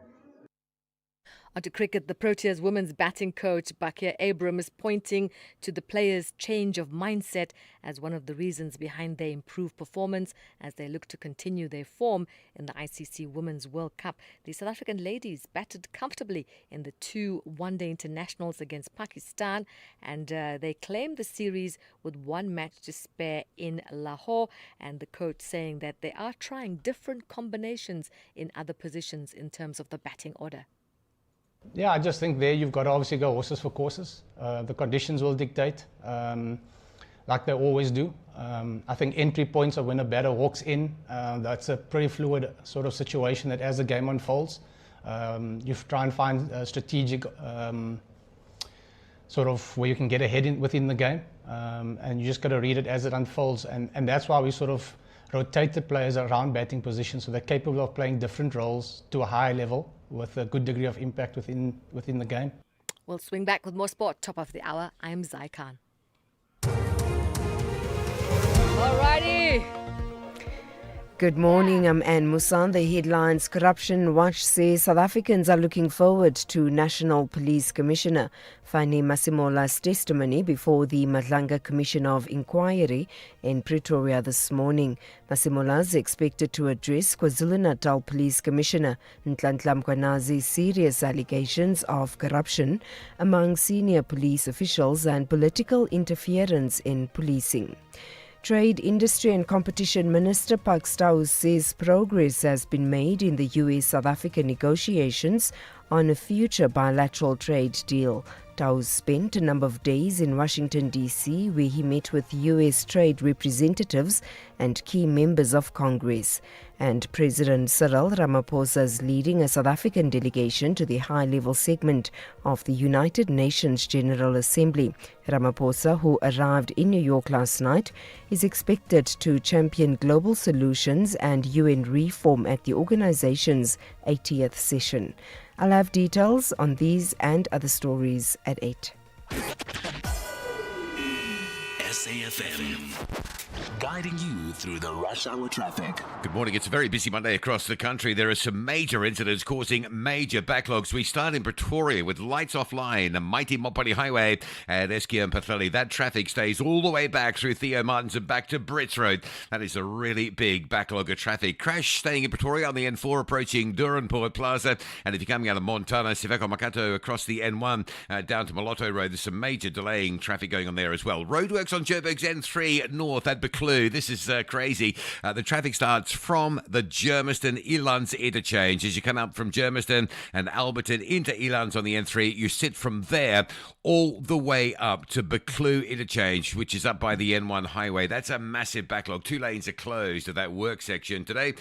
On to cricket, the Proteas women's batting coach Bakia Abram is pointing to the players' change of mindset as one of the reasons behind their improved performance as they look to continue their form in the ICC Women's World Cup. The South African ladies batted comfortably in the 2 one-day internationals against Pakistan, and they claimed the series with 1 match to spare in Lahore, and the coach saying that they are trying different combinations in other positions in terms of the batting order. Yeah, I just think there you've got to obviously go horses for courses. The conditions will dictate, like they always do. I think entry points are when a batter walks in. That's a pretty fluid sort of situation that as the game unfolds, you try and find a strategic sort of where you can get ahead within the game. And you just got to read it as it unfolds. And that's why we sort of rotate the players around batting positions so they're capable of playing different roles to a high level with a good degree of impact within the game. We'll swing back with more sport. Top of the hour, I'm Zai Khan. Alrighty. Good morning, I'm Anne Musan. The headlines: Corruption Watch says South Africans are looking forward to National Police Commissioner Fani Masimola's testimony before the Madlanga Commission of Inquiry in Pretoria this morning. Masimola is expected to address KwaZulu-Natal Police Commissioner Nhlanhla Mkhwanazi's serious allegations of corruption among senior police officials and political interference in policing. Trade, Industry and Competition Minister Pak Staus says progress has been made in the US-South Africa negotiations on a future bilateral trade deal. Staus spent a number of days in Washington, D.C., where he met with US trade representatives and key members of Congress. And President Cyril Ramaphosa is leading a South African delegation to the high-level segment of the United Nations General Assembly. Ramaphosa, who arrived in New York last night, is expected to champion global solutions and UN reform at the organization's 80th session. I'll have details on these and other stories at 8. SAFM, guiding you through the rush hour traffic. Good morning. It's a very busy Monday across the country. There are some major incidents causing major backlogs. We start in Pretoria with lights offline, a mighty Mopani Highway at Eskia and Patheli. That traffic stays all the way back through Theo Martins and back to Brits Road. That is a really big backlog of traffic. Crash staying in Pretoria on the N4 approaching Durbanport Plaza. And if you're coming out of Montana, Siveko Makato across the N1 down to Moloto Road, there's some major delaying traffic going on there as well. Roadworks on Joburg's N3 north at Buccleuch. This is crazy. The traffic starts from the Germiston Elands interchange. As you come up from Germiston and Alberton into Elands on the N3, you sit from there all the way up to Buccleuch interchange, which is up by the N1 highway. That's a massive backlog. 2 lanes are closed at that work section today.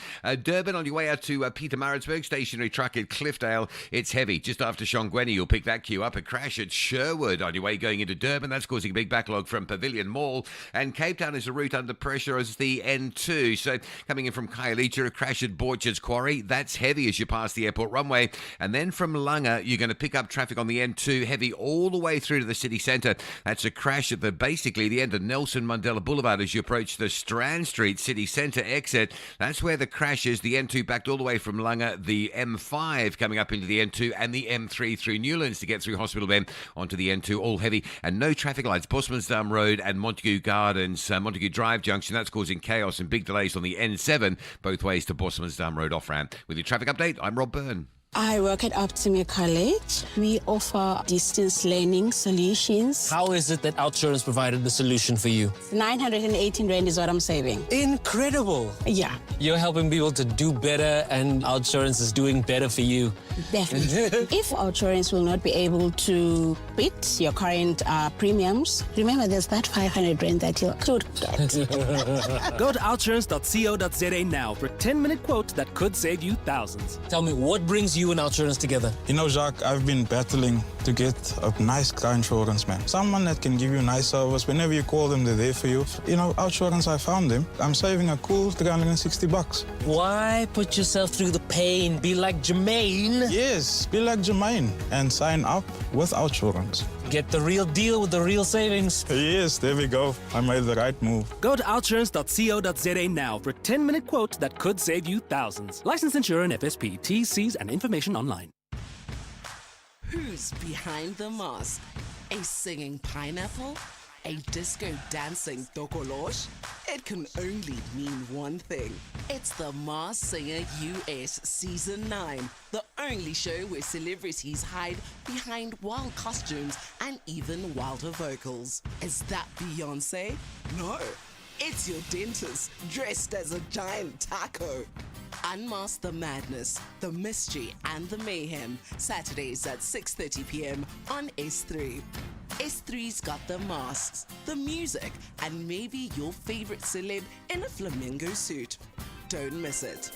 Durban on your way out to Pietermaritzburg, stationary truck at Cliffdale. It's heavy. Just after Shongweni, you'll pick that queue up. A crash at Sherwood on your way going into Durban. That's causing a big backlog from Pavilion Mall. And Cape Town is a route under pressure as the N2. So coming in from Khayelitsha, a crash at Borchard's Quarry. That's heavy as you pass the airport runway. And then from Langa, you're going to pick up traffic on the N2, heavy all the way through to the city centre. That's a crash at basically the end of Nelson Mandela Boulevard as you approach the Strand Street city centre exit. That's where the crash is. The N2 backed all the way from Langa, the M5 coming up into the N2 and the M3 through Newlands to get through Hospital Bend onto the N2, all heavy. And no traffic lights. Bosmansdam Road and Montague Gardens, Montague Drive Junction. That's causing chaos and big delays on the N7, both ways to Bosmansdam Road off-ramp. With your traffic update, I'm Rob Byrne. I work at Optima College. We offer distance learning solutions. How is it that OUTsurance provided the solution for you? 918 Rand is what I'm saving. Incredible. Yeah. You're helping people to do better and OUTsurance is doing better for you. Definitely. If OUTsurance will not be able to beat your current premiums, remember there's that 500 Rand that you could get. Go to outsurance.co.za now for a 10-minute quote that could save you thousands. Tell me, what brings you and OUTsurance together? You know, Jacques, I've been battling to get a nice car insurance, man. Someone that can give you nice service. Whenever you call them, they're there for you. You know, OUTsurance, I found them. I'm saving a cool $360. Why put yourself through the pain? Be like Jermaine. Yes, be like Jermaine and sign up with OUTsurance. Get the real deal with the real savings. Yes, there we go. I made the right move. Go to outsurance.co.za now for a 10-minute quote that could save you thousands. Licensed insurer and FSP. T's, C's and information online. Who's behind the mask? A singing pineapple? A disco dancing Tokolosh? It can only mean one thing. It's the Masked Singer US Season 9, the only show where celebrities hide behind wild costumes and even wilder vocals. Is that Beyonce? No. It's your dentist dressed as a giant taco. Unmask the madness, the mystery, and the mayhem. Saturdays at 6:30 p.m. on S3. S3's got the masks, the music, and maybe your favorite celeb in a flamingo suit. Don't miss it.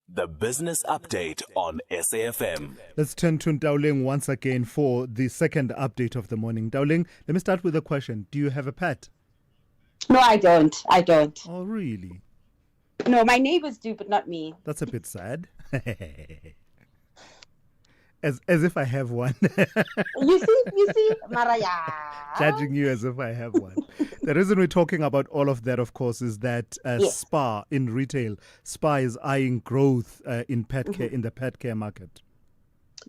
The Business Update on SAFM. Let's turn to Dowling once again for the second update of the morning. Dowling, let me start with a question. Do you have a pet? No, I don't. Oh, really? No, my neighbors do, but not me. That's a bit sad. As if I have one. You see, Maraya. Judging you as if I have one. The reason we're talking about all of that, of course, is that Yes. Spar in retail, Spar is eyeing growth in pet care, in the pet care market.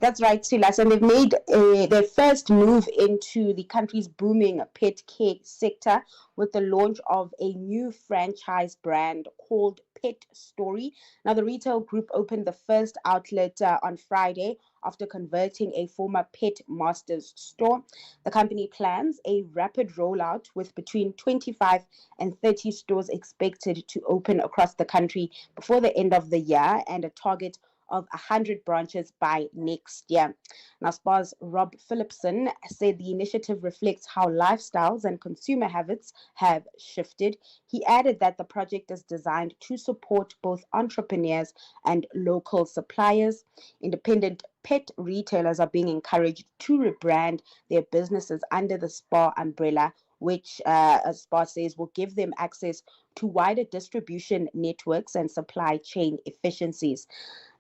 That's right, Silas. And they've made their first move into the country's booming pet care sector with the launch of a new franchise brand called Pet Story. Now, the retail group opened the first outlet on Friday after converting a former Pet Masters store. The company plans a rapid rollout with between 25 and 30 stores expected to open across the country before the end of the year, and a target of 100 branches by next year. Now, Spar's Rob Phillipson said the initiative reflects how lifestyles and consumer habits have shifted. He added that the project is designed to support both entrepreneurs and local suppliers. Independent pet retailers are being encouraged to rebrand their businesses under the Spar umbrella, which, as Spar says, will give them access to wider distribution networks and supply chain efficiencies.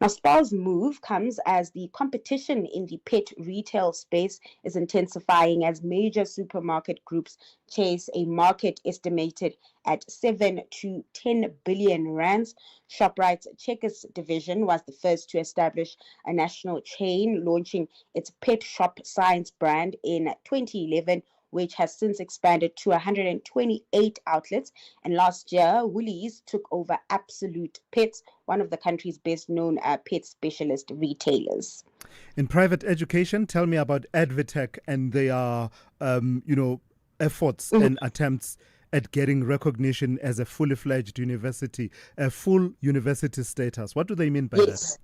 Now, Spar's move comes as the competition in the pet retail space is intensifying as major supermarket groups chase a market estimated at 7 to 10 billion rands. ShopRite's Checkers division was the first to establish a national chain, launching its Pet Shop Science brand in 2011, which has since expanded to 128 outlets. And last year, Woolies took over Absolute Pets, one of the country's best-known pet specialist retailers. In private education, tell me about Advitech and their, efforts and attempts at getting recognition as a fully fledged university, a full university status. What do they mean by that?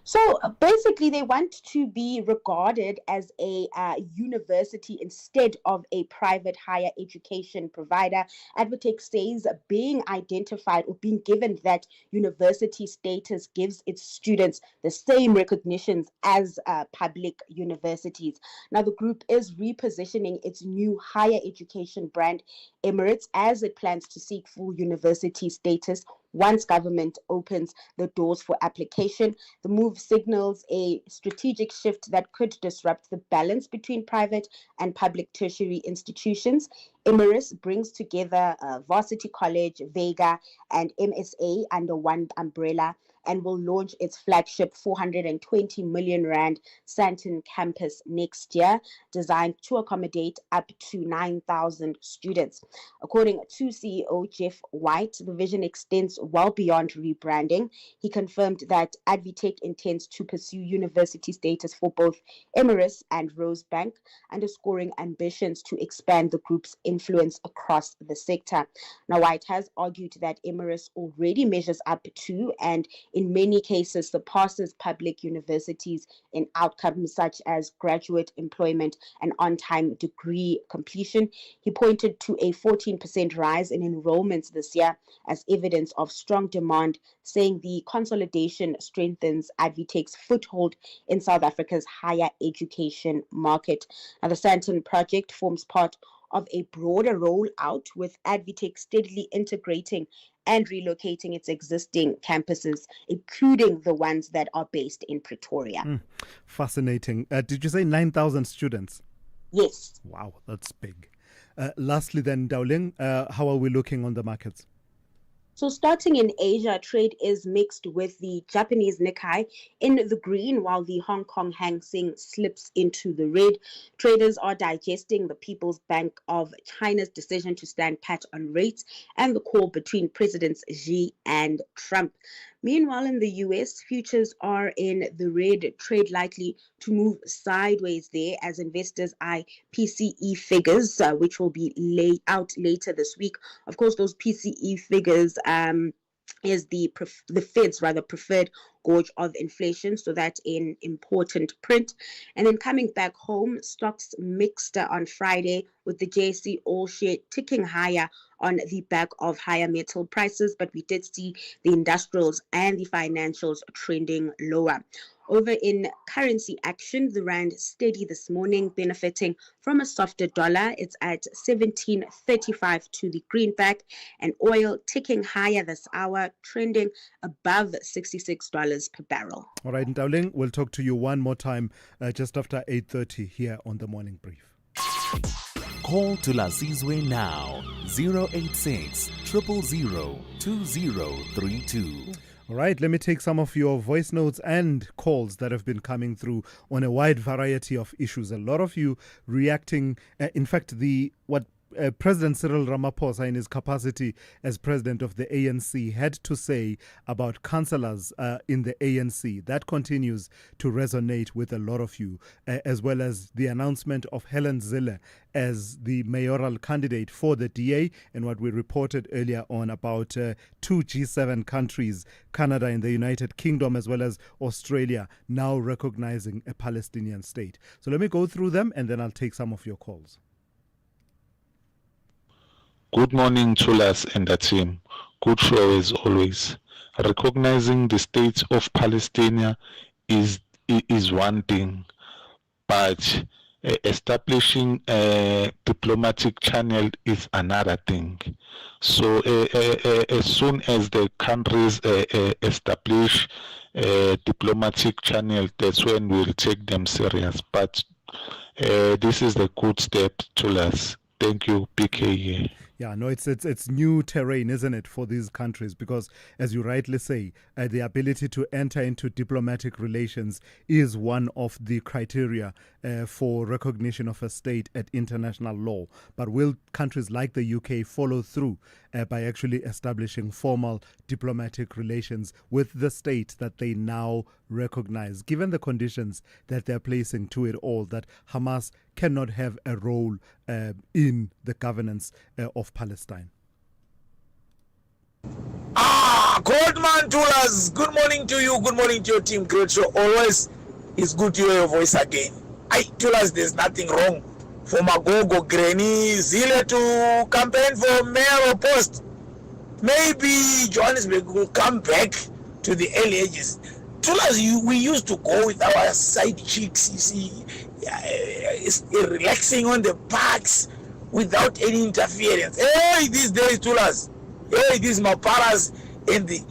So basically, they want to be regarded as a university instead of a private higher education provider. Advotech says being identified or being given that university status gives its students the same recognitions as public universities. Now, the group is repositioning its new higher education brand, Emirates, as it plans to seek full university status once government opens the doors for application. The move signals a strategic shift that could disrupt the balance between private and public tertiary institutions. Emirates brings together Varsity College, Vega, and MSA under one umbrella, and will launch its flagship 420 million rand Sandton campus next year, designed to accommodate up to 9,000 students. According to CEO Jeff White, the vision extends well beyond rebranding. He confirmed that Advitech intends to pursue university status for both Emirates and Rosebank, underscoring ambitions to expand the group's influence across the sector. Now, White has argued that Emirates already measures up to, and in many cases surpasses, public universities in outcomes such as graduate employment and on-time degree completion. He pointed to a 14% rise in enrollments this year as evidence of strong demand, saying the consolidation strengthens Advitech's foothold in South Africa's higher education market. Now, the Sandton project forms part of a broader rollout, with Advitech steadily integrating and relocating its existing campuses, including the ones that are based in Pretoria. Fascinating. Did you say 9,000 students? Yes. Wow, that's big. Lastly then, Dowling, how are we looking on the markets? So starting in Asia, trade is mixed with the Japanese Nikkei in the green, while the Hong Kong Hang Seng slips into the red. Traders are digesting the People's Bank of China's decision to stand pat on rates and the call between Presidents Xi and Trump. Meanwhile, in the US, futures are in the red, trade likely to move sideways there as investors eye PCE figures, which will be laid out later this week. Of course, those PCE figures is the Fed's preferred gauge of inflation, so that's an important print. And then coming back home, stocks mixed on Friday with the JSE all share ticking higher on the back of higher metal prices, but we did see the industrials and the financials trending lower. Over in currency action, the rand steady this morning, benefiting from a softer dollar. It's at 17.35 to the greenback, and oil ticking higher this hour, trending above $66 per barrel. All right, Ndauling, we'll talk to you one more time just after 8:30 here on the Morning Brief. Call Thulasizwe now, 086 000 2032. All right, let me take some of your voice notes and calls that have been coming through on a wide variety of issues. A lot of you reacting. In fact, President Cyril Ramaphosa, in his capacity as president of the ANC, had to say about councillors in the ANC. That continues to resonate with a lot of you, as well as the announcement of Helen Zille as the mayoral candidate for the DA, and what we reported earlier on about two G7 countries, Canada and the United Kingdom, as well as Australia, now recognizing a Palestinian state. So let me go through them, and then I'll take some of your calls. Good morning, Thulas and the team. Good show as always. Recognizing the state of Palestine is one thing, but establishing a diplomatic channel is another thing. So as soon as the countries establish a diplomatic channel, that's when we'll take them serious. But this is a good step, Thulas. Thank you, PK here. Yeah, no, it's new terrain, isn't it, for these countries? Because, as you rightly say, the ability to enter into diplomatic relations is one of the criteria for recognition of a state at international law. But will countries like the UK follow through by actually establishing formal diplomatic relations with the state that they now recognize, given the conditions that they're placing to it all, that Hamas cannot have a role in the governance of Palestine? Goldman Thulas, good morning to you, good morning to your team. Great show. Always it's good to hear your voice again. Thulas, there's nothing wrong for Magogo, Granny, Zille to campaign for mayoral post. Maybe Johannesburg will come back to the early ages. Thulas, we used to go with our side chicks, you see, relaxing on the parks without any interference. Hey, these days, Thulas, hey, these Maparas and the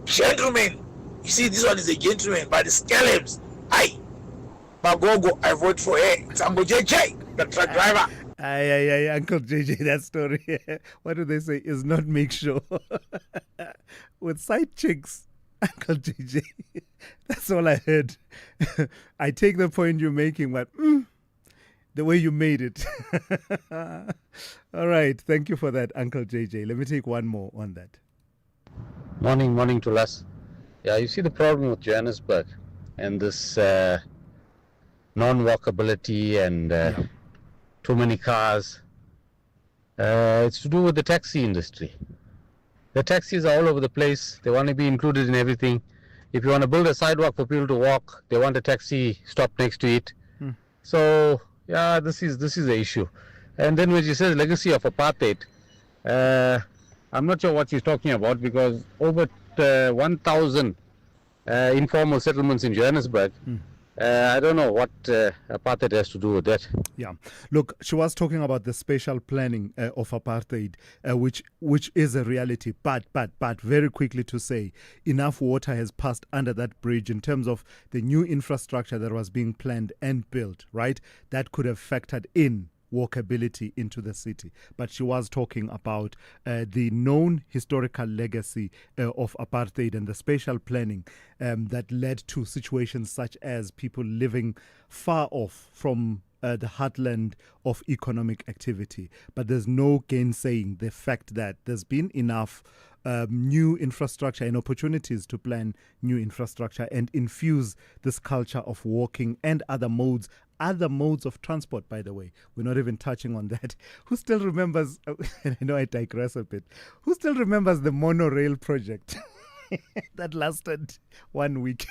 gentlemen. You see, this one is a gentleman, but the scallops. Magogo, I vote for her. Sambo JJ, the truck driver. Uncle JJ, that story, what do they say, is not make sure. With side chicks, Uncle JJ. That's all I heard. I take the point you're making, but the way you made it. All right. Thank you for that, Uncle JJ. Let me take one more on that. Morning to us. Yeah, you see the problem with Johannesburg and this non-walkability and too many cars. It's to do with the taxi industry. The taxis are all over the place. They want to be included in everything. If you want to build a sidewalk for people to walk, they want a taxi stop next to it. So, yeah, this is the issue. And then when she says legacy of apartheid, I'm not sure what she's talking about, because over 1,000 informal settlements in Johannesburg. I don't know what apartheid has to do with that. Yeah. Look, she was talking about the spatial planning of apartheid, which is a reality. But very quickly to say, enough water has passed under that bridge in terms of the new infrastructure that was being planned and built, right? That could have factored in walkability into the city. But she was talking about the known historical legacy of apartheid and the spatial planning that led to situations such as people living far off from the heartland of economic activity. But there's no gainsaying the fact that there's been enough new infrastructure and opportunities to plan new infrastructure and infuse this culture of walking and other modes of transport, by the way. We're not even touching on that. Who still remembers, and I know I digress a bit, who still remembers the monorail project that lasted 1 week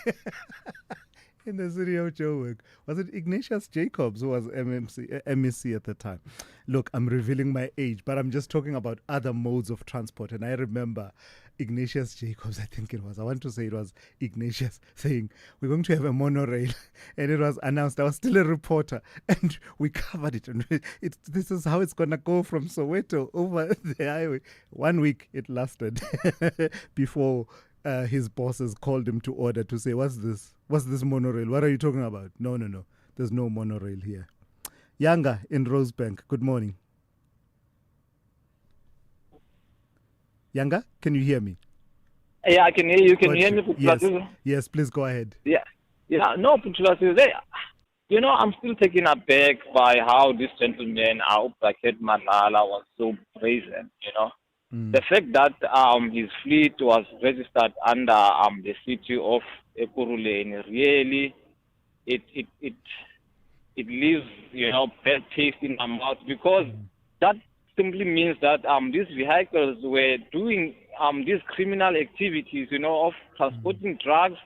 in the city of Joburg? Was it Ignatius Jacobs who was MEC at the time? Look, I'm revealing my age, but I'm just talking about other modes of transport. And I remember Ignatius Jacobs, I think it was, I want to say it was Ignatius, saying, we're going to have a monorail. And it was announced. I was still a reporter, and we covered it. And this is how it's going to go from Soweto over the highway. 1 week it lasted before his bosses called him to order to say, what's this monorail? What are you talking about? No. There's no monorail here. Yanga in Rosebank, good morning. Yanga, can you hear me? Yeah, I can hear you. Can you hear me? Yes, please go ahead. Yeah. No, Thulasizwe, I'm still taken aback by how this gentleman, Bracket Malala, was so brazen, The fact that his fleet was registered under the city of Ekurhuleni, really, it leaves, bad taste in my mouth, because that simply means that these vehicles were doing these criminal activities, of transporting drugs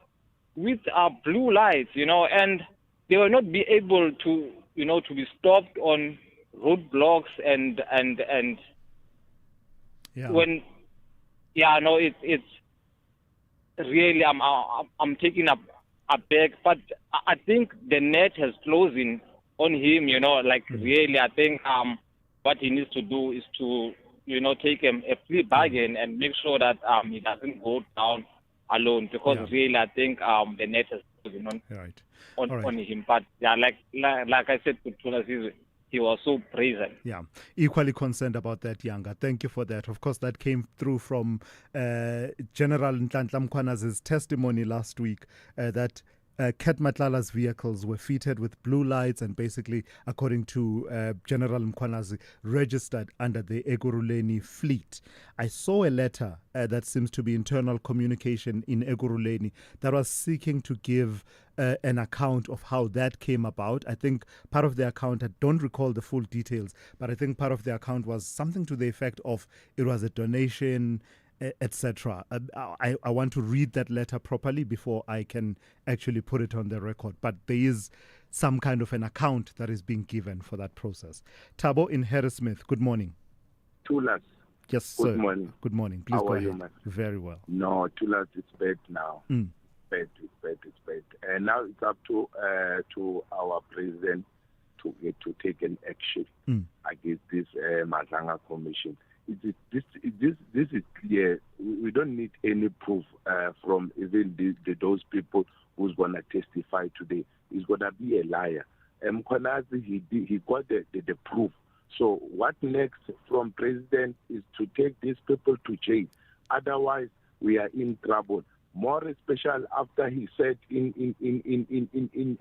with blue lights, and they will not be able to, to be stopped on roadblocks and when, it's really, I'm taking aback, but I think the net has closed in on him, really, I think what he needs to do is to, take a plea bargain and make sure that he doesn't go down alone, because really, I think the net has closed on him. But like I said to Thulasizwe, he was so brazen. Yeah, equally concerned about that, Yanga. Thank you for that. Of course, that came through from General Nhlanhla Mkhwanazi's testimony last week that Kat Matlala's vehicles were fitted with blue lights and basically, according to General Mkhwanazi, registered under the Ekurhuleni fleet. I saw a letter that seems to be internal communication in Ekurhuleni that was seeking to give an account of how that came about. I think part of the account, I don't recall the full details, but I think part of the account was something to the effect of it was a donation, etc. I want to read that letter properly before I can actually put it on the record. But there is some kind of an account that is being given for that process. Thabo in Harrismith, good morning. Thulas. Yes, sir. Good morning. Good morning. Please How go are ahead. you, man? Very well. No, Thulas, it's bad now. It's bad. And now it's up to our president to take an action against this Madlanga Commission. This is clear. We don't need any proof from even those people who's going to testify today. He's going to be a liar. Mkhwanazi, he got the proof. So what next from president is to take these people to jail. Otherwise, we are in trouble. More especially after he said in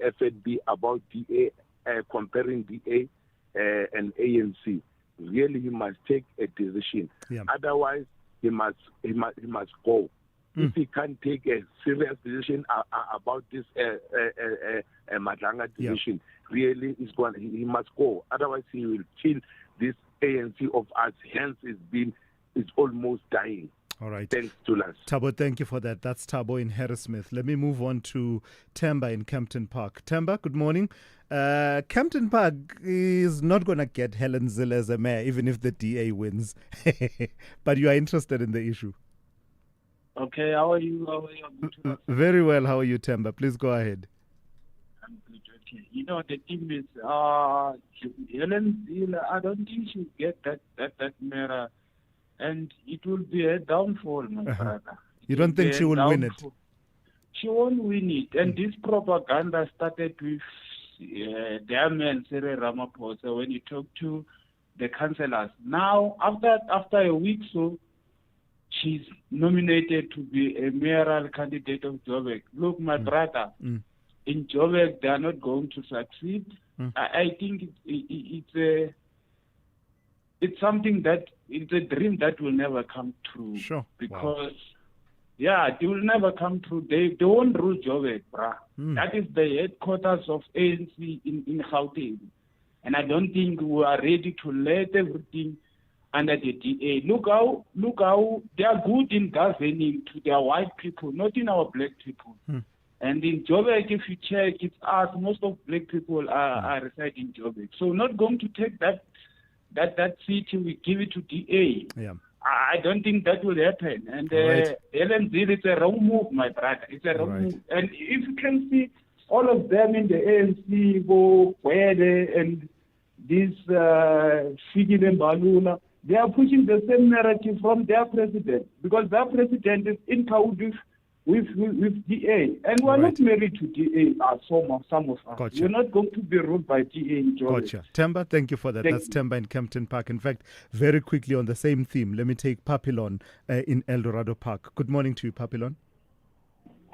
FNB about DA, comparing DA and ANC. Really, he must take a decision. Yeah. Otherwise, he must go. If he can't take a serious decision about this Madlanga decision, really, he must go. Otherwise, he will kill this ANC of us. Hence, it's almost dying. All right. Thanks, Thulas. Thabo, thank you for that. That's Thabo in Harrismith. Let me move on to Temba in Kempton Park. Temba, good morning. Kempton Park is not going to get Helen Zille as a mayor, even if the DA wins. But you are interested in the issue. Okay, how are you? Very well. How are you, Temba? Please go ahead. I'm good. Okay. The thing is, Helen Zille, I don't think she'll get that mayor. And it will be a downfall, my brother. You don't think she will win it? She won't win it. And this propaganda started with their man, Cyril Ramaphosa, when you talk to the councillors. Now, after a week so, she's nominated to be a mayoral candidate of Joburg. Look, my brother, in Joburg, they are not going to succeed. I think it's something that it's a dream that will never come true. Sure. Because it will never come true. They won't rule Joburg, bruh. That is the headquarters of ANC in Gauteng. And I don't think we are ready to let everything under the DA. Look how they are good in governing to their white people, not in our black people. And in Joburg, if you check, it's us. Most of black people are reside in Joburg. So not going to take that city, we give it to DA. Yeah. I don't think that will happen. And LNZ, it's a wrong move, my brother. It's a wrong move. And if you can see all of them in the ANC, go Kwede and this Fikile Mbalula, they are pushing the same narrative from their president, because their president is in cahoots with DA. And we're not married to DA, some of us. Gotcha. We're not going to be ruled by DA in Georgia. Gotcha. Temba, thank you for that. That's Temba in Kempton Park. In fact, very quickly on the same theme, let me take Papillon in El Dorado Park. Good morning to you, Papillon.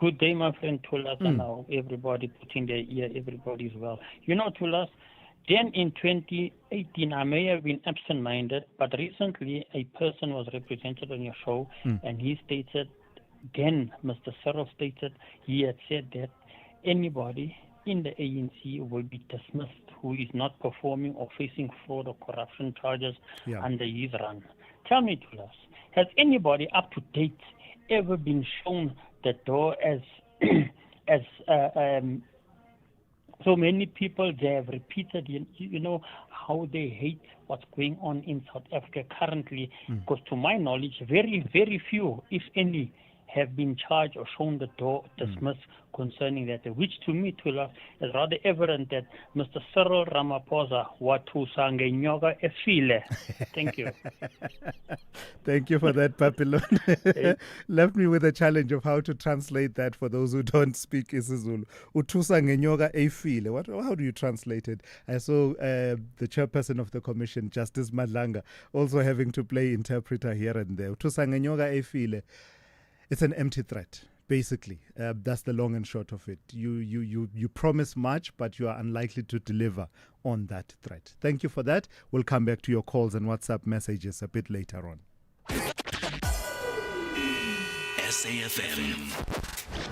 Good day, my friend Thulas, and now everybody putting their ear, everybody's well. You know, Thulas, then in 2018, I may have been absent-minded, but recently a person was represented on your show, and he stated, then Mr. Cyril stated, he had said that anybody in the ANC will be dismissed who is not performing or facing fraud or corruption charges under his run. Tell me, Thulas, has anybody up to date ever been shown the door as so many people, they have repeated, you know, how they hate what's going on in South Africa currently, because to my knowledge, very, very few, if any, have been charged or shown the door dismissed concerning that, which to me, Thulas, is rather evident that Mr. Cyril Ramaphosa watusa ngenyoka efile. Thank you. Thank you for that, Papillon. Left me with a challenge of how to translate that for those who don't speak isiZulu. Utusa ngenyoka efile. How do you translate it? I saw the chairperson of the commission, Justice Madlanga, also having to play interpreter here and there. Utusa ngenyoka efile. It's an empty threat, basically. That's the long and short of it. You promise much, but you are unlikely to deliver on that threat. Thank you for that. We'll come back to your calls and WhatsApp messages a bit later on. SAFM,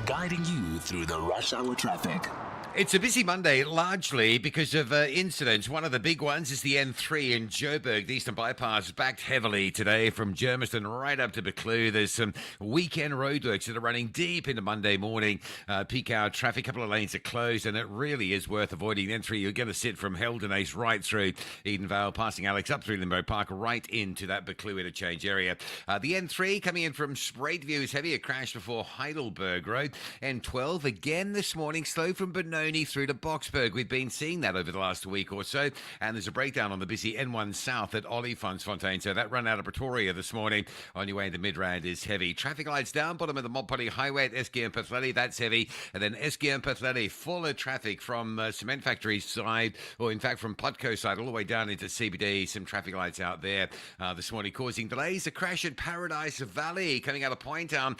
guiding you through the rush hour traffic. It's a busy Monday, largely because of incidents. One of the big ones is the N3 in Joburg. The Eastern Bypass backed heavily today from Germiston right up to Buccleuch. There's some weekend roadworks that are running deep into Monday morning. Peak hour traffic, a couple of lanes are closed, and it really is worth avoiding. N3, you're going to sit from Heldenace right through Edenvale, passing Alex up through Limbo Park, right into that Buccleuch interchange area. The N3 coming in from Spruittview is heavy. A crash before Heidelberg Road. N12 again this morning, slow from Benoni through to Boksburg. We've been seeing that over the last week or so, and there's a breakdown on the busy N1 South at Olifantsfontein. So that run out of Pretoria this morning on your way into Midrand is heavy. Traffic lights down bottom of the Mopoli Highway at Esky and Pathledi, that's heavy. And then Esky and Pathledi, fuller traffic from Cement Factory side, or in fact from Putco side, all the way down into CBD. Some traffic lights out there this morning causing delays. A crash at Paradise Valley coming out of Point Town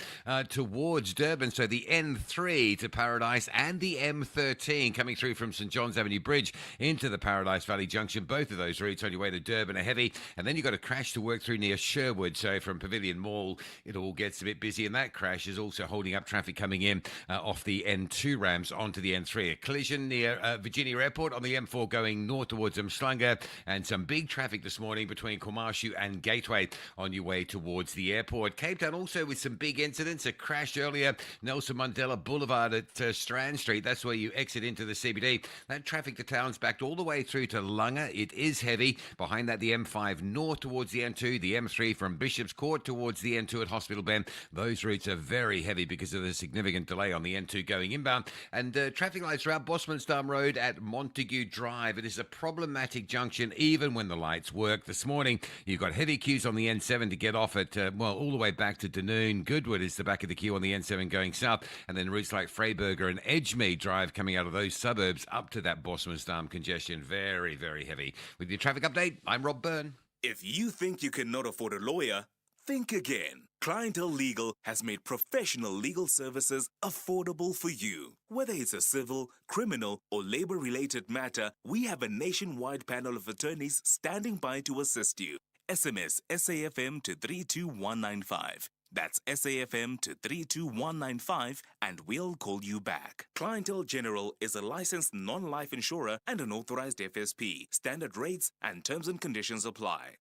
towards Durban. So the N3 to Paradise and the M13 coming through from St John's Avenue Bridge into the Paradise Valley Junction. Both of those routes on your way to Durban are heavy. And then you've got a crash to work through near Sherwood. So from Pavilion Mall, it all gets a bit busy. And that crash is also holding up traffic coming in off the N2 ramps onto the N3. A collision near Virginia Airport on the M4 going north towards Umhlanga. And some big traffic this morning between Komashu and Gateway on your way towards the airport. Cape Town also with some big incidents. A crash earlier, Nelson Mandela Boulevard at Strand Street. That's where you exit into the CBD. That traffic to town's backed all the way through to Langa. It is heavy. Behind that, the M5 north towards the N2, the M3 from Bishop's Court towards the N2 at Hospital Bend. Those routes are very heavy because of the significant delay on the N2 going inbound. And traffic lights around Bosmansdam Road at Montague Drive. It is a problematic junction even when the lights work. This morning, you've got heavy queues on the N7 to get off at, all the way back to Dunoon. Goodwood is the back of the queue on the N7 going south. And then routes like Freiburger and Edgemead Drive coming out of those suburbs up to that Bosmansdam congestion. Very, very heavy. With your traffic update, I'm Rob Byrne. If you think you cannot afford a lawyer, Think again. Clientele Legal has made professional legal services affordable for you. Whether it's a civil, criminal, or labor-related matter, we have a nationwide panel of attorneys standing by to assist you. SMS SAFM to 32195. That's SAFM to 32195 and we'll call you back. Clientele General is a licensed non-life insurer and an authorized FSP. Standard rates and terms and conditions apply.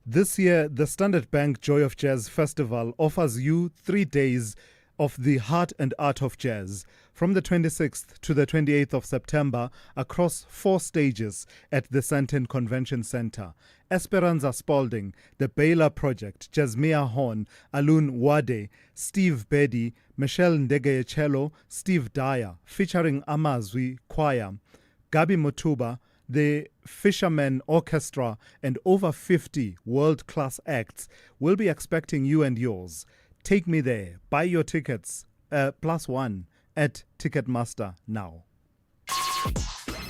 This year, the Standard Bank Joy of Jazz Festival offers you 3 days of the heart and art of jazz from the 26th to the 28th of September across 4 stages at the Sandton Convention Center. Esperanza Spalding, The Baylor Project, Jasmia Horn, Alun Wade, Steve Beddy, Michelle Ndegeye Cello, Steve Dyer, featuring Amazwi Choir, Gabi Mutuba, the Fishermen Orchestra, and over 50 world-class acts will be expecting you and yours. Take me there. Buy your tickets, +1 at Ticketmaster now.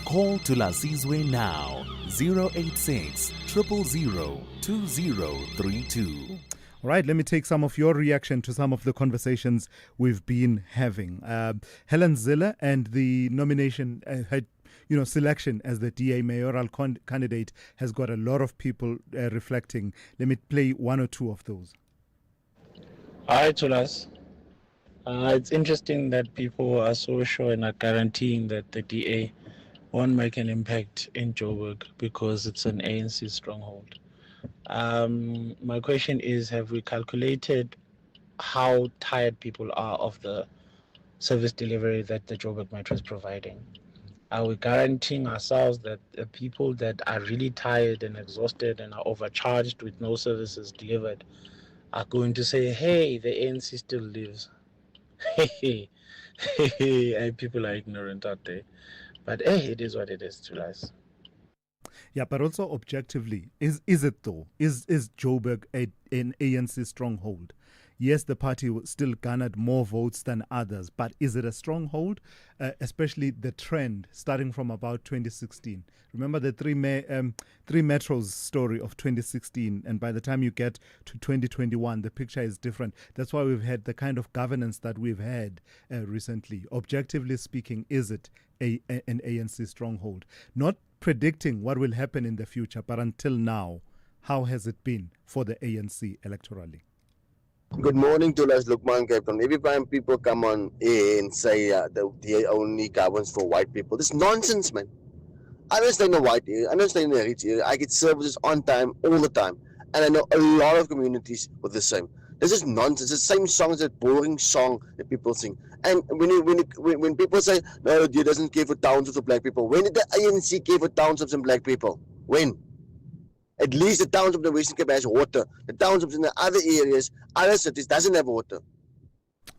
Call Thulasizwe now, 086 000 2032. All right, let me take some of your reaction to some of the conversations we've been having. Helen Zille and the nomination, selection as the DA mayoral candidate has got a lot of people reflecting. Let me play 1 or 2 of those. Hi, Tulas. It's interesting that people are so sure and are guaranteeing that the DA won't make an impact in Joburg because it's an ANC stronghold. My question is, have we calculated how tired people are of the service delivery that the Joburg Metro is providing? Are we guaranteeing ourselves that the people that are really tired and exhausted and are overcharged with no services delivered are going to say, hey, the ANC still lives? Hey, people are ignorant out there. But hey, it is what it is, to us. Yeah, but also objectively, is it though? Is Joburg an ANC stronghold? Yes, the party still garnered more votes than others, but is it a stronghold? Especially the trend starting from about 2016. Remember the three metros story of 2016, and by the time you get to 2021, the picture is different. That's why we've had the kind of governance that we've had recently. Objectively speaking, is it an ANC stronghold? Not predicting what will happen in the future, but until now, how has it been for the ANC electorally? Good morning to us, Lukman Captain. Every time people come on and say the DA only governs for white people, this is nonsense, man. I don't stay in the white area, I don't stay in the rich area. I get services on time, all the time. And I know a lot of communities with the same. This is nonsense. It's the same song as that boring song that people sing. And when people say, no, the DA doesn't care for townships of black people, when did the ANC care for townships and black people? When? At least the townships of the Western Cape has water. The townships in the other areas, other cities, doesn't have water.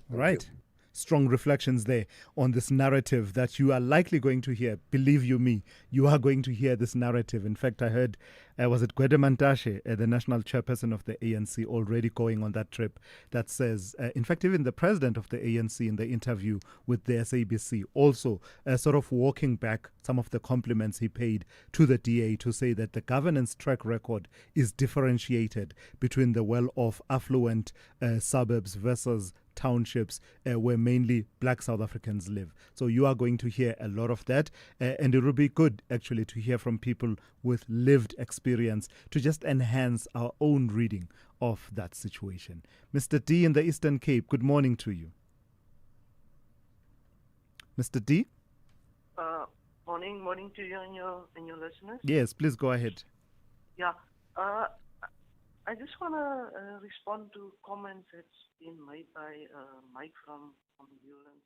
Right. Strong reflections there on this narrative that you are likely going to hear. Believe you me, you are going to hear this narrative. In fact, I heard, was it Gwede Mantashe, the national chairperson of the ANC, already going on that trip that says, in fact, even the president of the ANC in the interview with the SABC also sort of walking back some of the compliments he paid to the DA to say that the governance track record is differentiated between the well-off, affluent suburbs versus townships where mainly black South Africans live. So you are going to hear a lot of that, and it will be good actually to hear from people with lived experience to just enhance our own reading of that situation. Mr. D in the Eastern Cape, good morning to you. Mr. D? Morning to you and your listeners. Yes, please go ahead. Yeah, I just want to respond to comments that's been made by Mike from Newlands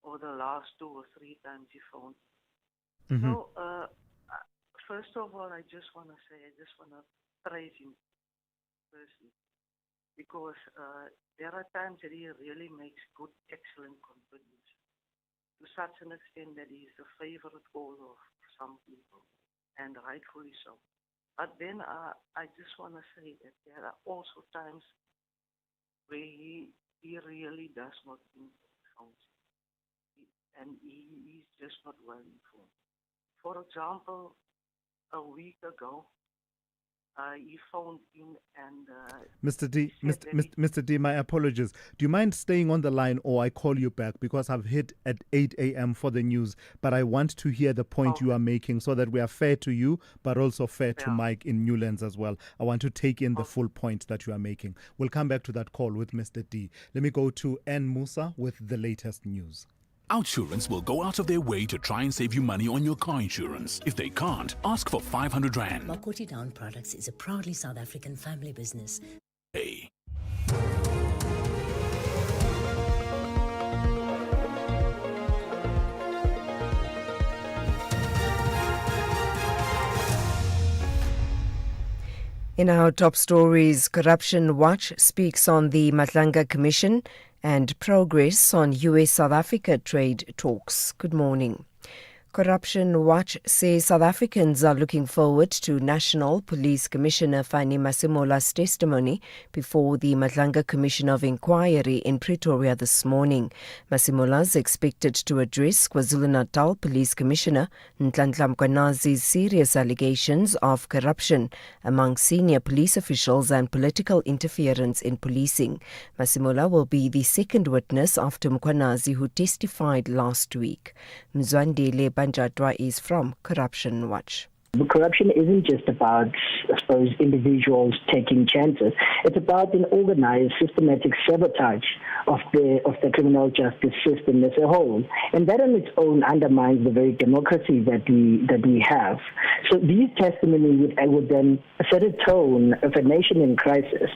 over the last 2 or 3 times he phoned. Mm-hmm. So, first of all, I just want to praise him firstly, because there are times that he really makes good, excellent contributions, to such an extent that he is a favorite cause of some people, and rightfully so. But then I just want to say that there are also times where he really does not think and he's just not well informed. For example, a week ago, he phoned in and... Mr. D, my apologies. Do you mind staying on the line or I call you back because I've hit at 8 a.m. for the news, but I want to hear the point you are making so that we are fair to you, but also fair to Mike in Newlands as well. I want to take in the full point that you are making. We'll come back to that call with Mr. D. Let me go to N. Musa with the latest news. Outsurance will go out of their way to try and save you money on your car insurance. If they can't, ask for 500 Rand. Makoti Down Products is a proudly South African family business. Hey. In our top stories, Corruption Watch speaks on the Matlanga Commission and progress on US-South Africa trade talks. Good morning. Corruption Watch says South Africans are looking forward to National Police Commissioner Fani Masimola's testimony before the Matlanga Commission of Inquiry in Pretoria this morning. Masimola is expected to address KwaZulu-Natal Police Commissioner Nhlanhla Mkhwanazi's serious allegations of corruption among senior police officials and political interference in policing. Masimola will be the second witness after Mkhwanazi, who testified last week. Mzwandile Banjatwa is from Corruption Watch. Corruption isn't just about, I suppose, individuals taking chances. It's about an organized, systematic sabotage of the criminal justice system as a whole, and that on its own undermines the very democracy that we have. So these testimonies would then set a tone of a nation in crisis.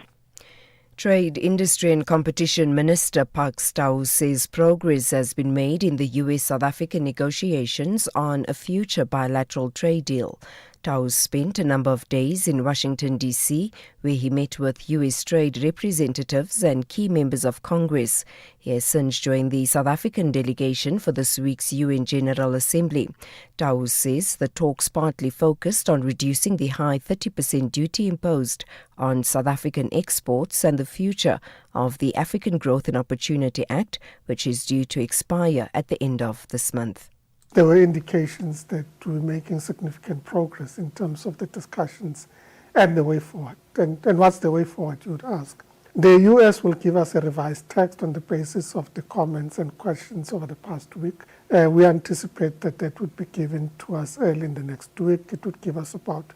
Trade, Industry and Competition Minister Park Stau says progress has been made in the US-South African negotiations on a future bilateral trade deal. Tau spent a number of days in Washington, D.C., where he met with U.S. trade representatives and key members of Congress. He has since joined the South African delegation for this week's UN General Assembly. Tau says the talks partly focused on reducing the high 30% duty imposed on South African exports and the future of the African Growth and Opportunity Act, which is due to expire at the end of this month. There were indications that we were making significant progress in terms of the discussions and the way forward. And what's the way forward, you would ask? The US will give us a revised text on the basis of the comments and questions over the past week. We anticipate that would be given to us early in the next week. It would give us about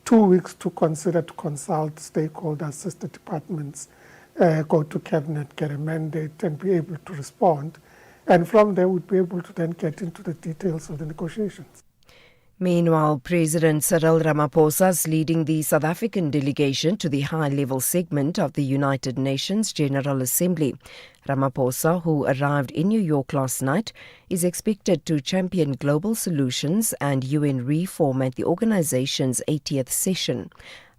2 weeks to consider, to consult stakeholders, sister departments, go to cabinet, get a mandate, and be able to respond. And from there, we'd be able to then get into the details of the negotiations. Meanwhile, President Cyril Ramaphosa is leading the South African delegation to the high-level segment of the United Nations General Assembly. Ramaphosa, who arrived in New York last night, is expected to champion global solutions and UN reform at the organization's 80th session.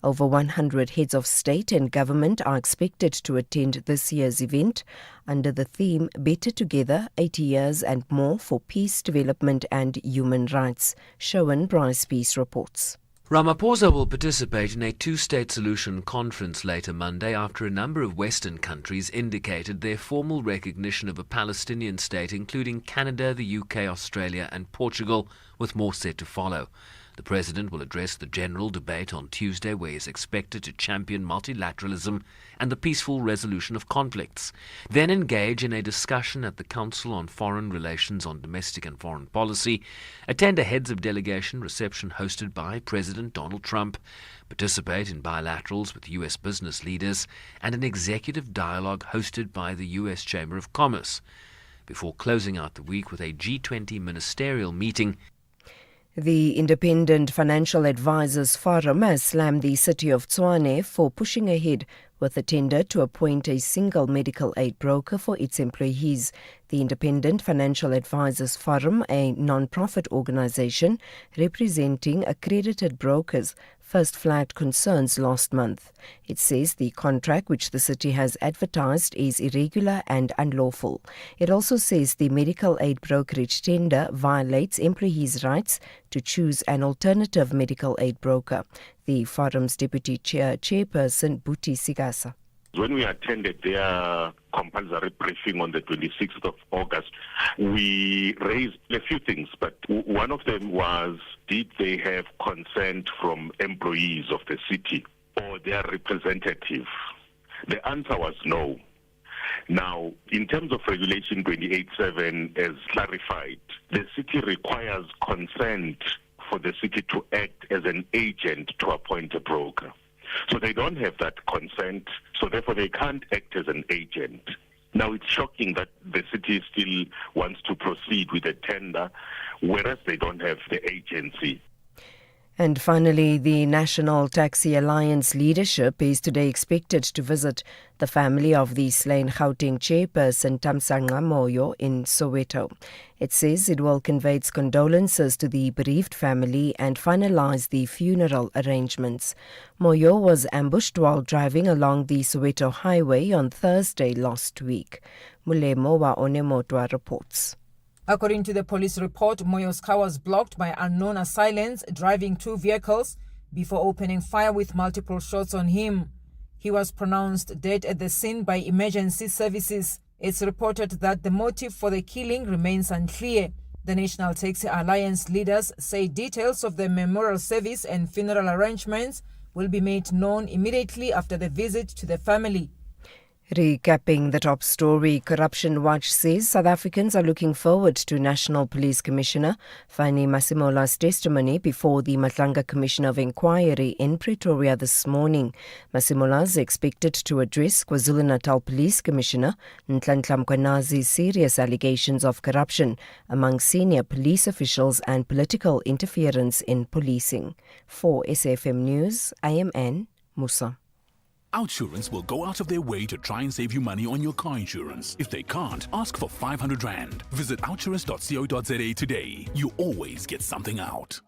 Over 100 heads of state and government are expected to attend this year's event under the theme Better Together, 80 Years and More for Peace, Development and Human Rights. Showan Bryce Peace reports. Ramaphosa will participate in a two-state solution conference later Monday after a number of Western countries indicated their formal recognition of a Palestinian state, including Canada, the UK, Australia and Portugal, with more set to follow. The President will address the general debate on Tuesday, where he is expected to champion multilateralism and the peaceful resolution of conflicts, then engage in a discussion at the Council on Foreign Relations on Domestic and Foreign Policy, attend a heads of delegation reception hosted by President Donald Trump, participate in bilaterals with U.S. business leaders, and an executive dialogue hosted by the U.S. Chamber of Commerce, before closing out the week with a G20 ministerial meeting. The Independent Financial Advisors Forum has slammed the city of Tshwane for pushing ahead with a tender to appoint a single medical aid broker for its employees. The Independent Financial Advisors Forum, a non-profit organization representing accredited brokers, first flagged concerns last month. It says the contract which the city has advertised is irregular and unlawful. It also says the medical aid brokerage tender violates employees' rights to choose an alternative medical aid broker. The forum's deputy chairperson, Buti Sigasa. When we attended their compulsory briefing on the 26th of August, we raised a few things, but one of them was, did they have consent from employees of the city or their representative? The answer was no. Now, in terms of Regulation 28.7, as clarified, the city requires consent for the city to act as an agent to appoint a broker. So they don't have that consent, so therefore they can't act as an agent. Now, it's shocking that the city still wants to proceed with a tender, whereas they don't have the agency. And finally, the National Taxi Alliance leadership is today expected to visit the family of the slain Gauteng chairperson Thamsanqa Moyo in Soweto. It says it will convey its condolences to the bereaved family and finalize the funeral arrangements. Moyo was ambushed while driving along the Soweto highway on Thursday last week. Mulemo wa Onemotwa reports. According to the police report, Moyo's car was blocked by unknown assailants driving two vehicles before opening fire with multiple shots on him. He was pronounced dead at the scene by emergency services. It's reported that the motive for the killing remains unclear. The National Taxi Alliance leaders say details of the memorial service and funeral arrangements will be made known immediately after the visit to the family. Recapping the top story, Corruption Watch says South Africans are looking forward to National Police Commissioner Fani Masimola's testimony before the Matlanga Commission of Inquiry in Pretoria this morning. Masimola is expected to address KwaZulu-Natal Police Commissioner Nhlanhla Mkhwanazi's serious allegations of corruption among senior police officials and political interference in policing. For SAFM News, I am Ann Musa. Outsurance will go out of their way to try and save you money on your car insurance. If they can't, ask for 500 Rand. Visit outsurance.co.za today. You always get something out.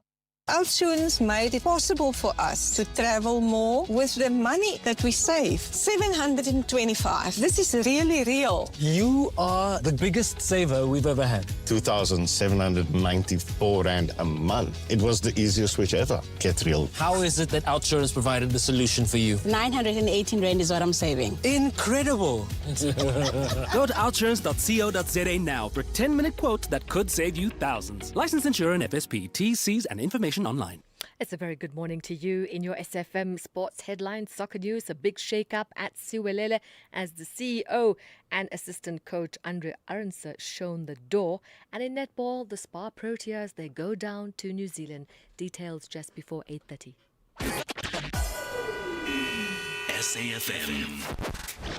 Outsurance made it possible for us to travel more with the money that we save. 725. This is really real. You are the biggest saver we've ever had. 2,794 Rand a month. It was the easiest switch ever. Get real. How is it that Outsurance provided the solution for you? 918 Rand is what I'm saving. Incredible. Go to outsurance.co.za now for a 10-minute quote that could save you thousands. Licensed insurer and FSP. T's, C's and information online. It's a very good morning to you. In your SFM Sports Headlines, soccer news, a big shake-up at Siwelele as the CEO and assistant coach Andre Arendse shown the door. And in netball, the Spar Proteas, they go down to New Zealand. Details just before 8:30. SAFM,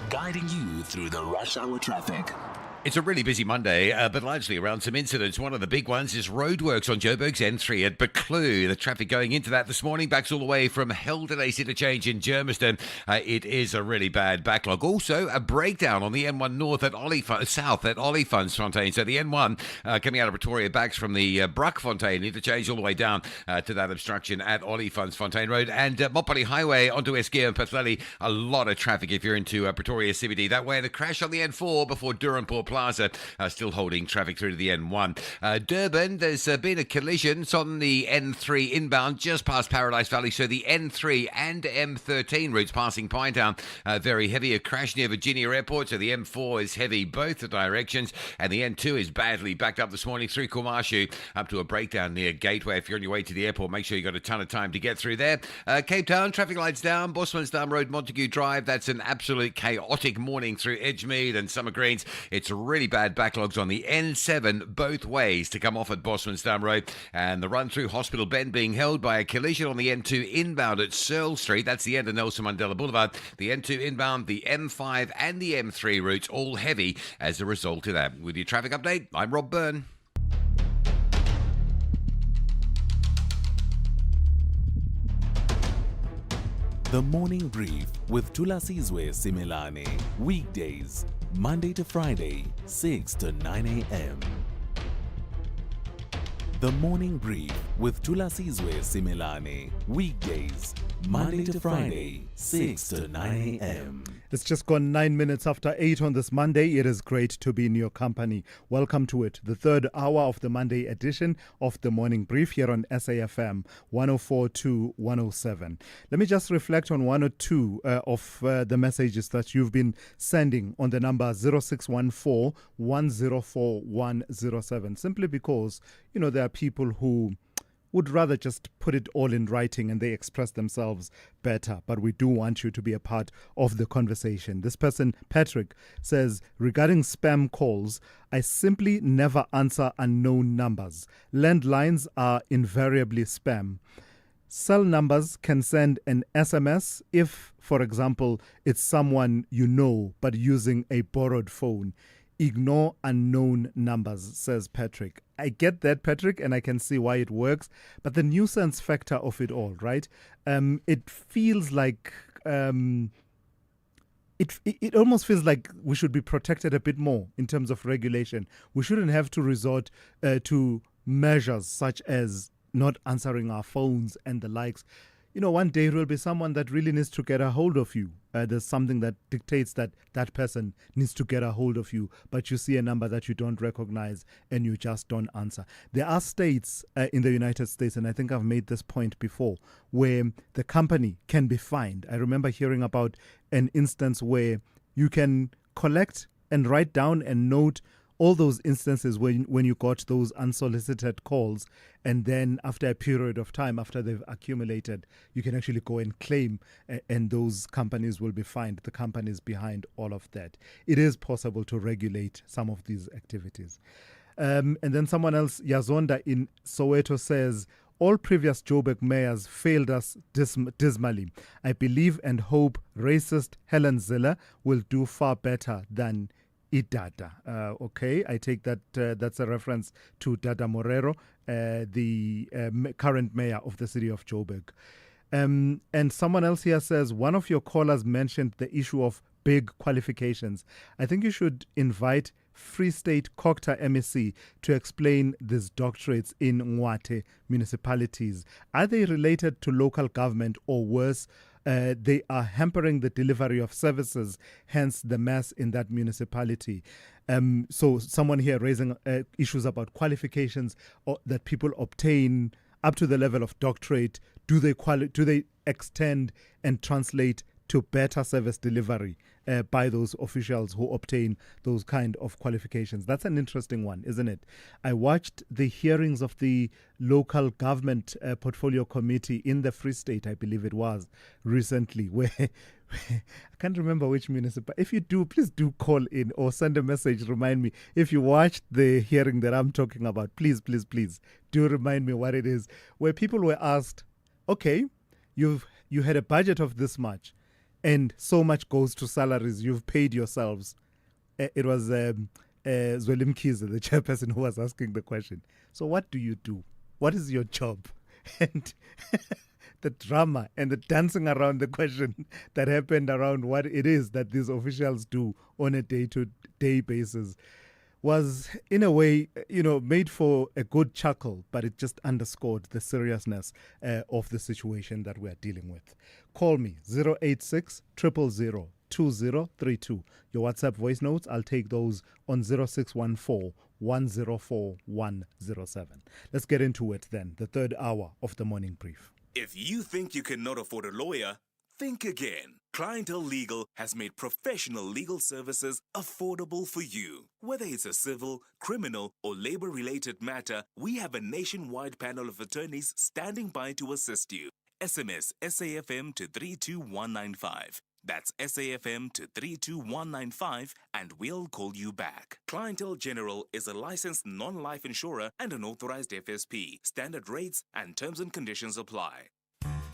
guiding you through the rush hour traffic. It's a really busy Monday, but largely around some incidents. One of the big ones is roadworks on Joburg's N3 at Buccleuch. The traffic going into that this morning backs all the way from Heldenace interchange in Germiston. It is a really bad backlog. Also, a breakdown on the N1 north at south at Olifantsfontein. So the N1 coming out of Pretoria backs from the Bruckfontein interchange all the way down to that obstruction at Olifantsfontein Road. And Mopani Highway onto Esquire and Pathleli. A lot of traffic if you're into Pretoria CBD that way. And a crash on the N4 before Durbanport Plaza, still holding traffic through to the N1. Durban, there's been a collision. It's on the N3 inbound just past Paradise Valley. So the N3 and M13 routes passing Pinetown, very heavy. A crash near Virginia Airport. So the M4 is heavy both the directions. And the N2 is badly backed up this morning through Kumashu up to a breakdown near Gateway. If you're on your way to the airport, make sure you got a ton of time to get through there. Cape Town, traffic lights down. Bosmansdam Road, Montague Drive. That's an absolute chaotic morning through Edgemead and Summer Greens. It's really bad backlogs on the N7 both ways to come off at Bosmansdam Road, and the run through Hospital Bend being held by a collision on the N2 inbound at Searle Street. That's the end of Nelson Mandela Boulevard. The N2 inbound, the M5 and the M3 routes all heavy as a result of that. With your traffic update, I'm Rob Byrne. The Morning Brief with Thulasizwe Simelane. Weekdays, Monday to Friday, 6 to 9 a.m. The Morning Brief with Thulasizwe Simelane. Weekdays, Monday to Friday, 6 to 9 a.m. It's just gone 9 minutes after 8 on this Monday. It is great to be in your company. Welcome to it, the third hour of the Monday edition of the Morning Brief here on SAFM 104 107. Let me just reflect on one or two of the messages that you've been sending on the number 0614 104 107. Simply because, you know, there are people who would rather just put it all in writing and they express themselves better. But we do want you to be a part of the conversation. This person, Patrick, says, regarding spam calls, I simply never answer unknown numbers. Landlines are invariably spam. Cell numbers can send an SMS if, for example, it's someone you know but using a borrowed phone. Ignore unknown numbers, says Patrick. I get that, Patrick, and I can see why it works. But the nuisance factor of it all, right? It feels like it almost feels like we should be protected a bit more in terms of regulation. We shouldn't have to resort to measures such as not answering our phones and the likes. You know, one day there will be someone that really needs to get a hold of you. There's something that dictates that that person needs to get a hold of you, but you see a number that you don't recognize and you just don't answer. There are states in the United States, and I think I've made this point before, where the company can be fined. I remember hearing about an instance where you can collect and write down and note all those instances when you got those unsolicited calls, and then after a period of time, after they've accumulated, you can actually go and claim, and those companies will be fined, the companies behind all of that. It is possible to regulate some of these activities. And then someone else, Yazonda in Soweto, says, all previous Joburg mayors failed us dismally. I believe and hope racist Helen Ziller will do far better than Idada. Okay, I take that that's a reference to Dada Morero, the current mayor of the city of Joburg. And someone else here says, one of your callers mentioned the issue of big qualifications. I think you should invite Free State Cocta MEC to explain these doctorates in Mwate municipalities. Are they related to local government, or worse, they are hampering the delivery of services, hence the mess in that municipality? So someone here raising issues about qualifications that people obtain up to the level of doctorate. Do they extend and translate to better service delivery by those officials who obtain those kind of qualifications? That's an interesting one, isn't it? I watched the hearings of the local government portfolio committee in the Free State, I believe it was, recently, where I can't remember which municipal. If you do, please do call in or send a message, remind me. If you watched the hearing that I'm talking about, please do remind me what it is, where people were asked, okay, you had a budget of this much, and so much goes to salaries you've paid yourselves. It was Zwelim Kiza, the chairperson, who was asking the question. So what do you do? What is your job? And the drama and the dancing around the question that happened around what it is that these officials do on a day-to-day basis was, in a way, made for a good chuckle, but it just underscored the seriousness of the situation that we are dealing with. Call me, 086 000 2032. Your WhatsApp voice notes, I'll take those on 0614 104 107. Let's get into it then, the third hour of the Morning Brief. If you think you cannot afford a lawyer, think again. Clientele Legal has made professional legal services affordable for you. Whether it's a civil, criminal, or labor-related matter, we have a nationwide panel of attorneys standing by to assist you. SMS SAFM to 32195. That's SAFM to 32195, and we'll call you back. Clientele General is a licensed non-life insurer and an authorized FSP. Standard rates and terms and conditions apply.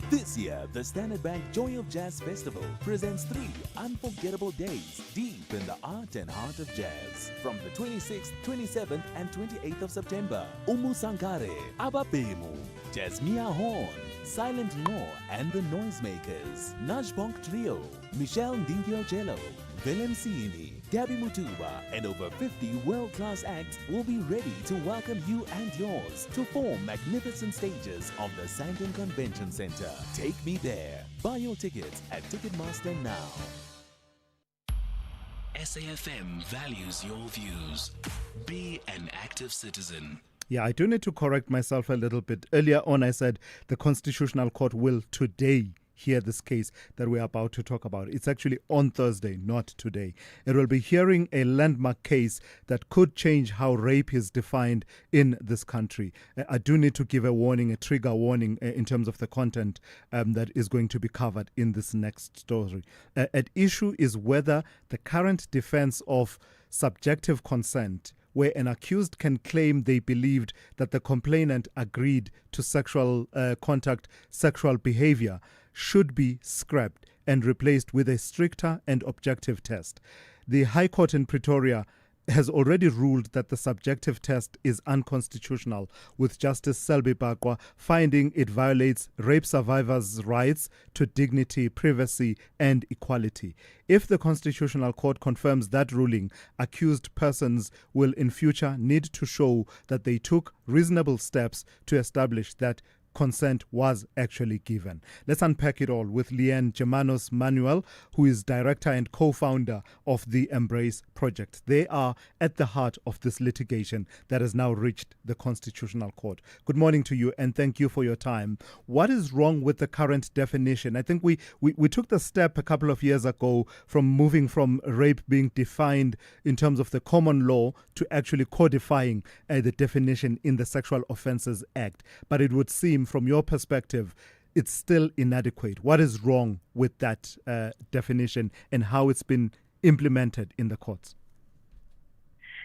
This year, the Standard Bank Joy of Jazz Festival presents 3 unforgettable days deep in the art and heart of jazz. From the 26th, 27th, and 28th of September, Umu Sankare, Ababemu, Jasmia Horn, Silent Law and the Noisemakers, Najbonk Trio, Michelle Ndingio Jello, Willem Sini, Gabby Mutuba, and over 50 world-class acts will be ready to welcome you and yours to 4 magnificent stages of the Sandton Convention Center. Take me there. Buy your tickets at Ticketmaster now. SAFM values your views. Be an active citizen. Yeah, I do need to correct myself a little bit. Earlier on, I said the Constitutional Court will today hear this case that we're about to talk about. It's actually on Thursday, not today. It will be hearing a landmark case that could change how rape is defined in this country. I do need to give a warning, a trigger warning in terms of the content that is going to be covered in this next story. At issue is whether the current defense of subjective consent, where an accused can claim they believed that the complainant agreed to sexual contact, sexual behavior, should be scrapped and replaced with a stricter and objective test. The High Court in Pretoria has already ruled that the subjective test is unconstitutional, with Justice Selby Bakwa finding it violates rape survivors' rights to dignity, privacy, and equality. If the Constitutional Court confirms that ruling, accused persons will in future need to show that they took reasonable steps to establish that consent was actually given. Let's unpack it all with Leanne Germanos Manuel, who is director and co-founder of the Embrace Project. They are at the heart of this litigation that has now reached the Constitutional Court. Good morning to you, and thank you for your time. What is wrong with the current definition? I think we took the step a couple of years ago from moving from rape being defined in terms of the common law to actually codifying the definition in the Sexual Offences Act. But it would seem, from your perspective, it's still inadequate. What is wrong with that definition and how it's been implemented in the courts?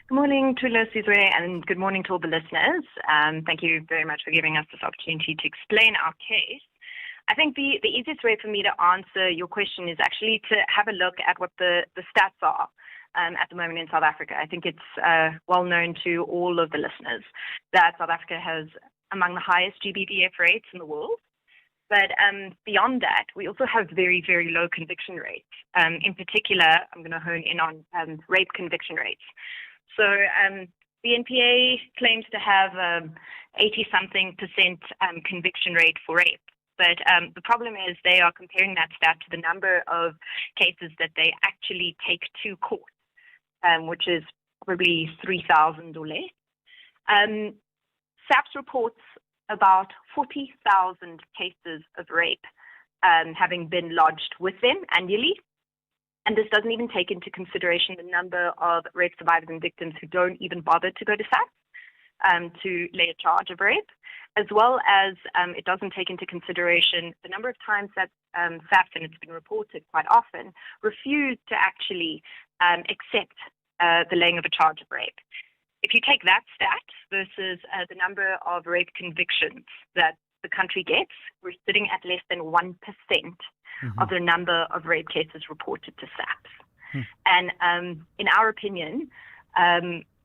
Good morning, Thulasizwe, and good morning to all the listeners. Thank you very much for giving us this opportunity to explain our case. I think the easiest way for me to answer your question is actually to have a look at what the stats are at the moment in South Africa. I think it's well known to all of the listeners that South Africa has among the highest GBVF rates in the world. But beyond that, we also have very, very low conviction rates. In particular, I'm going to hone in on rape conviction rates. So the NPA claims to have 80-something% conviction rate for rape. But the problem is they are comparing that stat to the number of cases that they actually take to court, which is probably 3,000 or less. SAPS reports about 40,000 cases of rape having been lodged with them annually. And this doesn't even take into consideration the number of rape survivors and victims who don't even bother to go to SAPS to lay a charge of rape, as well as it doesn't take into consideration the number of times that SAPS, and it's been reported quite often, refuse to actually accept the laying of a charge of rape. If you take that stat versus the number of rape convictions that the country gets, we're sitting at less than 1% of the number of rape cases reported to SAPS. And in our opinion,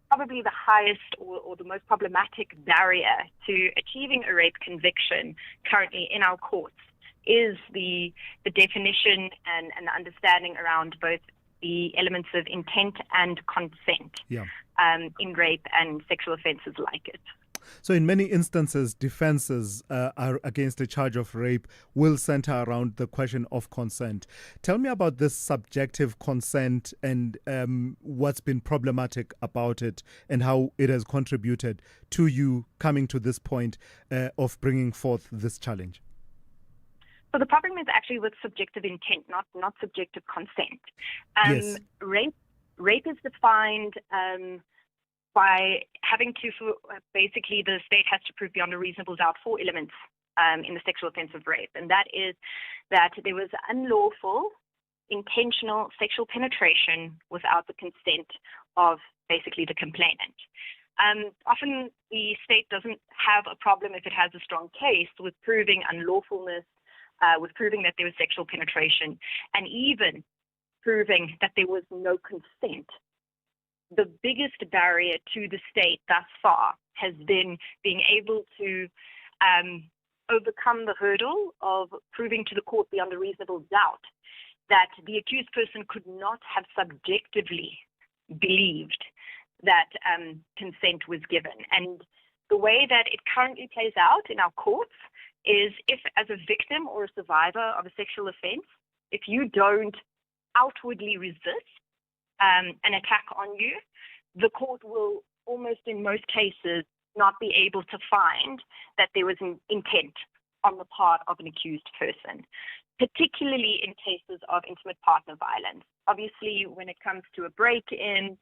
probably the highest or the most problematic barrier to achieving a rape conviction currently in our courts is the definition and the understanding around both the elements of intent and consent in rape and sexual offences like it. So in many instances, defenses are against a charge of rape will center around the question of consent. Tell me about this subjective consent and what's been problematic about it and how it has contributed to you coming to this point of bringing forth this challenge. So the problem is actually with subjective intent, not subjective consent. Yes. Rape is defined by having to, basically the state has to prove beyond a reasonable doubt 4 elements in the sexual offense of rape. And that is that there was unlawful, intentional sexual penetration without the consent of basically the complainant. Often the state doesn't have a problem if it has a strong case with proving unlawfulness, with proving that there was sexual penetration, and even proving that there was no consent. The biggest barrier to the state thus far has been being able to overcome the hurdle of proving to the court beyond a reasonable doubt that the accused person could not have subjectively believed that consent was given. And the way that it currently plays out in our courts is if, as a victim or a survivor of a sexual offense, if you don't outwardly resist an attack on you, the court will almost in most cases not be able to find that there was an intent on the part of an accused person, particularly in cases of intimate partner violence. Obviously, when it comes to a break-in,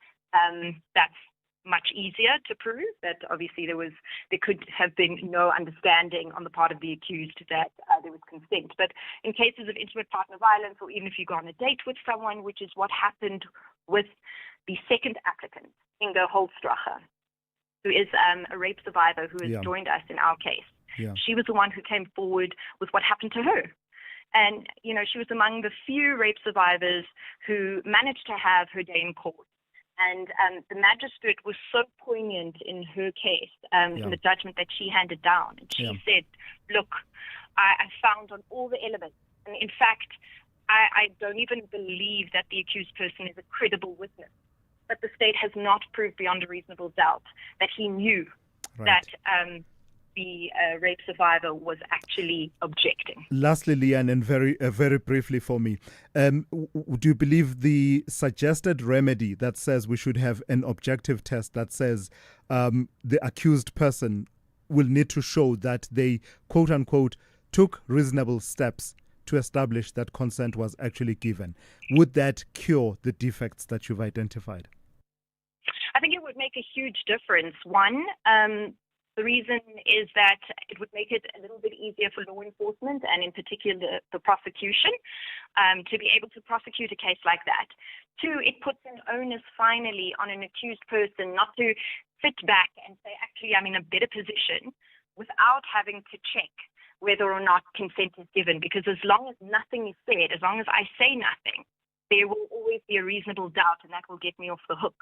that's much easier to prove that obviously there could have been no understanding on the part of the accused that there was consent. But in cases of intimate partner violence, or even if you go on a date with someone, which is what happened with the second applicant, Inga Holstracher, who is a rape survivor who has joined us in our case. Yeah. She was the one who came forward with what happened to her. And, she was among the few rape survivors who managed to have her day in court. And the magistrate was so poignant in her case, in the judgment that she handed down. And she said, look, I found on all the elements. And in fact, I don't even believe that the accused person is a credible witness. But the state has not proved beyond a reasonable doubt that he knew that the rape survivor was actually objecting. Lastly, Leanne, and very briefly for me, do you believe the suggested remedy that says we should have an objective test that says the accused person will need to show that they, quote unquote, took reasonable steps to establish that consent was actually given, would that cure the defects that you've identified? I think it would make a huge difference. One, the reason is that it would make it a little bit easier for law enforcement and in particular the prosecution to be able to prosecute a case like that. Two, it puts an onus finally on an accused person not to sit back and say, actually, I'm in a better position without having to check whether or not consent is given. Because as long as nothing is said, as long as I say nothing, there will always be a reasonable doubt, and that will get me off the hook.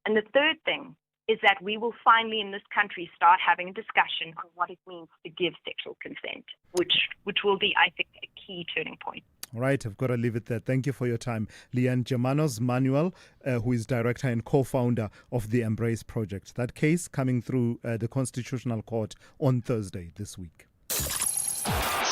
And the third thing is that we will finally in this country start having a discussion on what it means to give sexual consent, which will be, I think, a key turning point. All right, I've got to leave it there. Thank you for your time. Leanne Germanos-Manuel, who is director and co-founder of the Embrace Project. That case coming through the Constitutional Court on Thursday this week.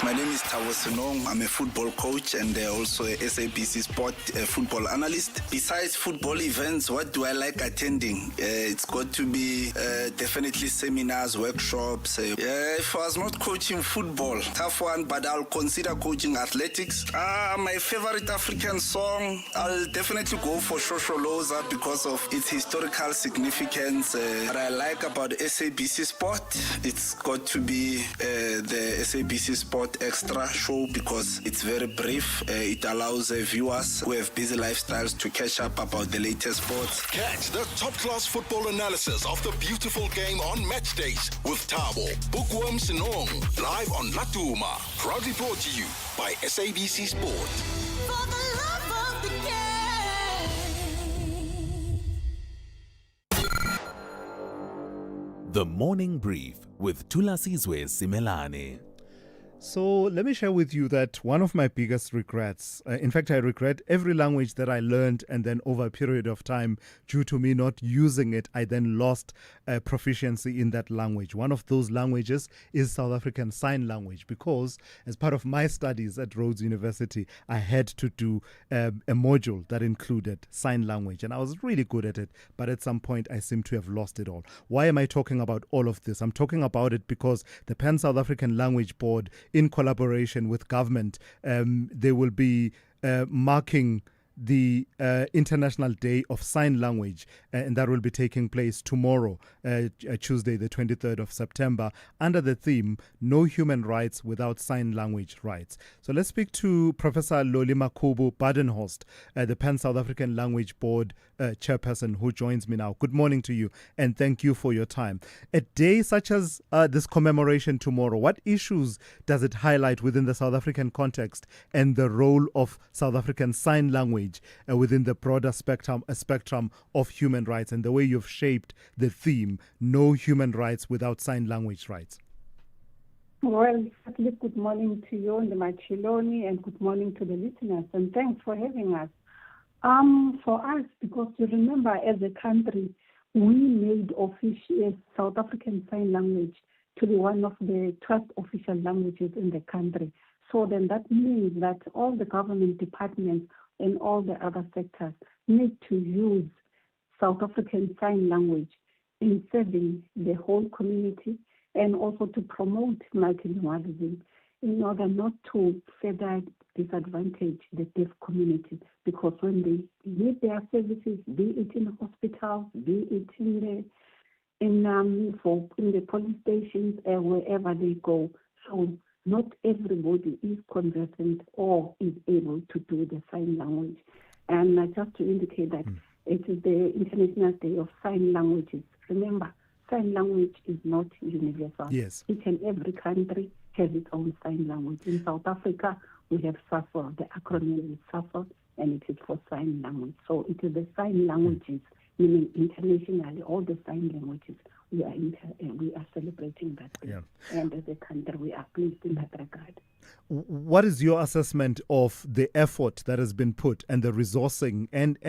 My name is Thulasizwe. I'm a football coach and also a SABC Sport football analyst. Besides football events, what do I like attending? It's got to be definitely seminars, workshops. If I was not coaching football, tough one, but I'll consider coaching athletics. My favorite African song, I'll definitely go for Shosholoza because of its historical significance. What I like about SABC Sport, it's got to be the SABC Sport Extra show because it's very brief. It allows viewers who have busy lifestyles to catch up about the latest sports. Catch the top-class football analysis of the beautiful game on match days with Tabo, Bookworm Sinong, live on Latuma. Proudly brought to you by SABC Sport. For the love of the game. The Morning Brief with Thulasizwe Simelane. So let me share with you that one of my biggest regrets, in fact, I regret every language that I learned and then over a period of time, due to me not using it, I then lost proficiency in that language. One of those languages is South African Sign Language because as part of my studies at Rhodes University, I had to do a module that included sign language and I was really good at it. But at some point, I seem to have lost it all. Why am I talking about all of this? I'm talking about it because the Pan South African Language Board, in collaboration with government, they will be marking the International Day of Sign Language, and that will be taking place tomorrow, Tuesday, the 23rd of September, under the theme, No Human Rights Without Sign Language Rights. So let's speak to Professor Loli Makubu Badenhorst, the Pan South African Language Board chairperson, who joins me now. Good morning to you, and thank you for your time. A day such as this commemoration tomorrow, what issues does it highlight within the South African context and the role of South African Sign Language within the broader spectrum of human rights and the way you've shaped the theme, no human rights without sign language rights? Well, certainly good morning to you and the Machiloni, and good morning to the listeners, and thanks for having us. For us, because you remember, as a country, we made official South African Sign Language to be one of the 12 official languages in the country. So then that means that all the government departments and all the other sectors need to use South African Sign Language in serving the whole community and also to promote multilingualism in order not to further disadvantage the deaf community, because when they need their services, be it in hospitals, be it in the police stations, wherever they go. So not everybody is conversant or is able to do the sign language. And just to indicate that it is the International Day of Sign Languages. Remember, sign language is not universal. Yes. Each and every country has its own sign language. In South Africa, we have SAFA. The acronym is SAFA, and it is for sign language. So it is the sign languages, meaning internationally, all the sign languages, we are celebrating that day. Yeah. And as a country, we are pleased in that regard. What is your assessment of the effort that has been put and the resourcing and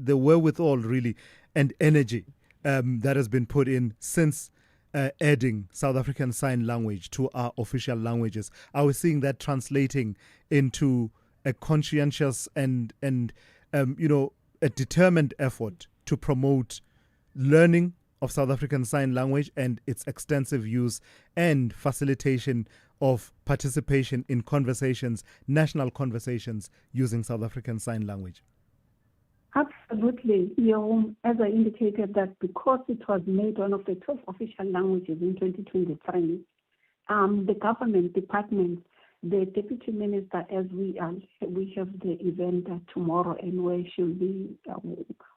the wherewithal, really, and energy that has been put in since adding South African Sign Language to our official languages? Are we seeing that translating into a conscientious and a determined effort to promote learning of South African Sign Language and its extensive use and facilitation of participation in conversations, national conversations using South African Sign Language? Absolutely. As I indicated, that because it was made one of the 12 official languages in 2023, the government departments, the deputy minister, as we have the event tomorrow, and where she'll be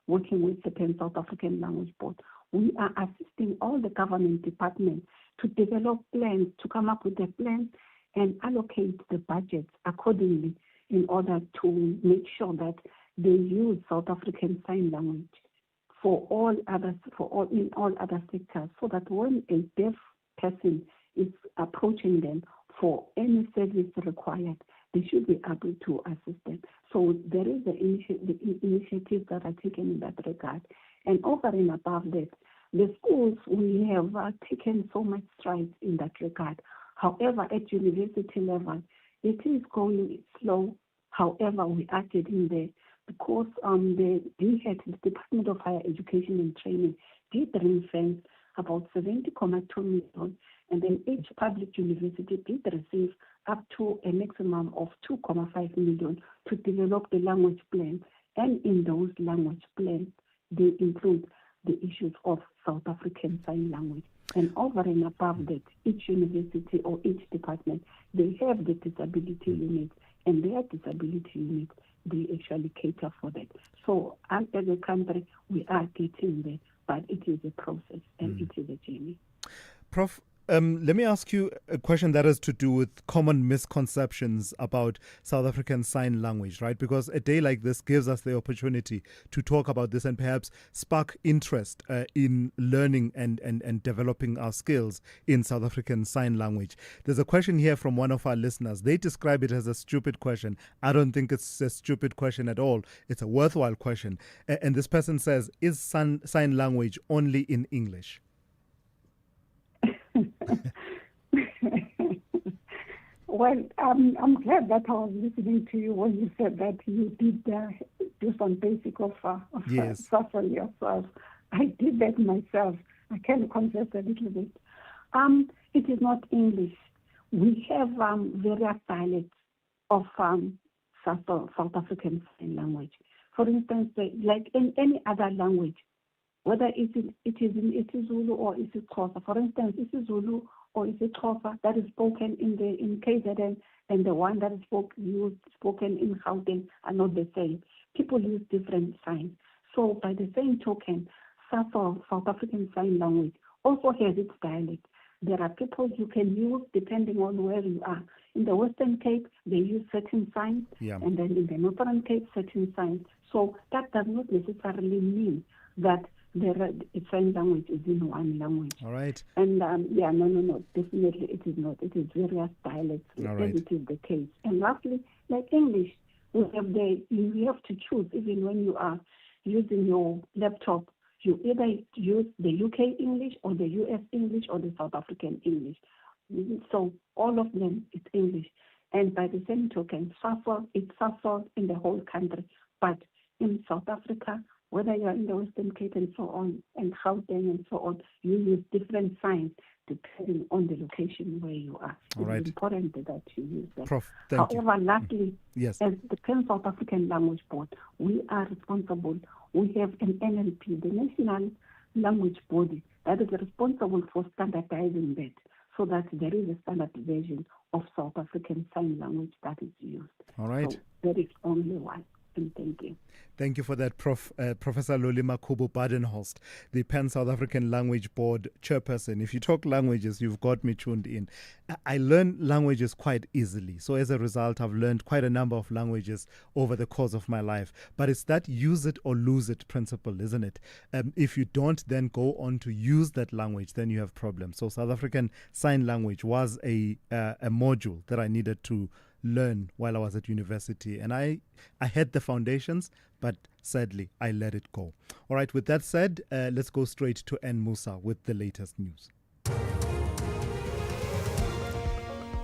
working with the Pan South African Language Board, we are assisting all the government departments to develop plans, to come up with the plans and allocate the budgets accordingly in order to make sure that they use South African Sign Language in all other sectors, so that when a deaf person is approaching them for any service required, they should be able to assist them. So there is the initiatives that are taken in that regard. And over and above that, the schools, we have taken so much strides in that regard. However, at university level, it is going slow. However, we are getting there, because the DHET, the Department of Higher Education and Training, did ring-fence about 70.2 million, and then each public university did receive up to a maximum of 2.5 million to develop the language plan. And in those language plans, they include the issues of South African Sign Language. And over and above that, each university or each department, they have the disability unit, and their disability unit, they actually cater for that. So as a country, we are getting there, but it is a process and it is a journey. Prof, let me ask you a question that has to do with common misconceptions about South African Sign Language, right? Because a day like this gives us the opportunity to talk about this and perhaps spark interest in learning and developing our skills in South African Sign Language. There's a question here from one of our listeners. They describe it as a stupid question. I don't think it's a stupid question at all. It's a worthwhile question. And this person says, is sign language only in English? Well, I'm glad that I was listening to you when you said that you did do some basic of suffering yourself. I did that myself. I can confess a little bit. It is not English. We have various dialects of South African Sign Language. For instance, like in any other language, whether it is Zulu or it is Xhosa. For instance, it is Zulu or it is Xhosa that is spoken in KZN, and the one that is spoken in Gauteng are not the same. People use different signs. So by the same token, South African Sign Language also has its dialect. There are people you can use depending on where you are. In the Western Cape, they use certain signs, and then in the Northern Cape, certain signs. So that does not necessarily mean that sign language is in one language. All right. And no, definitely it is not. It is various dialects, All right. as it is the case. And lastly, like English, you have to choose, even when you are using your laptop, you either use the UK English or the US English or the South African English. So all of them is English. And by the same token, it's SASO in the whole country. But in South Africa, whether you're in the Western Cape and so on, and Gauteng and so on, you use different signs depending on the location where you are. All right. It's important that you use that. Prof, thank you. However, lastly, Yes. as the Pan South African Language Board, we are responsible. We have an NLP, the National Language Body, that is responsible for standardizing that, so that there is a standard version of South African Sign Language that is used. All right. So there is only one. And thank you. Thank you for that, Professor Lolima Kubo-Badenhorst, the Pan South African Language Board chairperson. If you talk languages, you've got me tuned in. I learn languages quite easily. So as a result, I've learned quite a number of languages over the course of my life. But it's that use it or lose it principle, isn't it? If you don't then go on to use that language, then you have problems. So South African Sign Language was a module that I needed to learn while I was at university, and I had the foundations, but sadly I let it go. All right, with that said, let's go straight to N Musa with the latest news.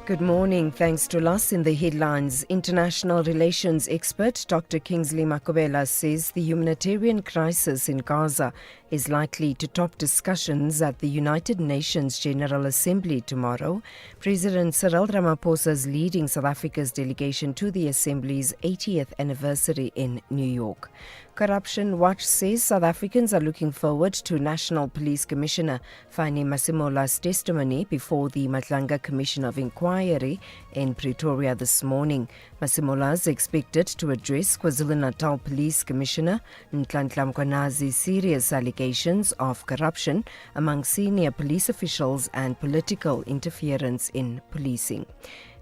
Good morning. Thanks to us in the headlines. International relations expert Dr. Kingsley Makobela says the humanitarian crisis in Gaza is likely to top discussions at the United Nations General Assembly tomorrow. President Cyril Ramaphosa is leading South Africa's delegation to the Assembly's 80th anniversary in New York. Corruption Watch says South Africans are looking forward to National Police Commissioner Fani Masimola's testimony before the Matlanga Commission of Inquiry in Pretoria this morning. Masimola is expected to address KwaZulu-Natal Police Commissioner Nhlanhla Mkhwanazi's serious allegations of corruption among senior police officials and political interference in policing.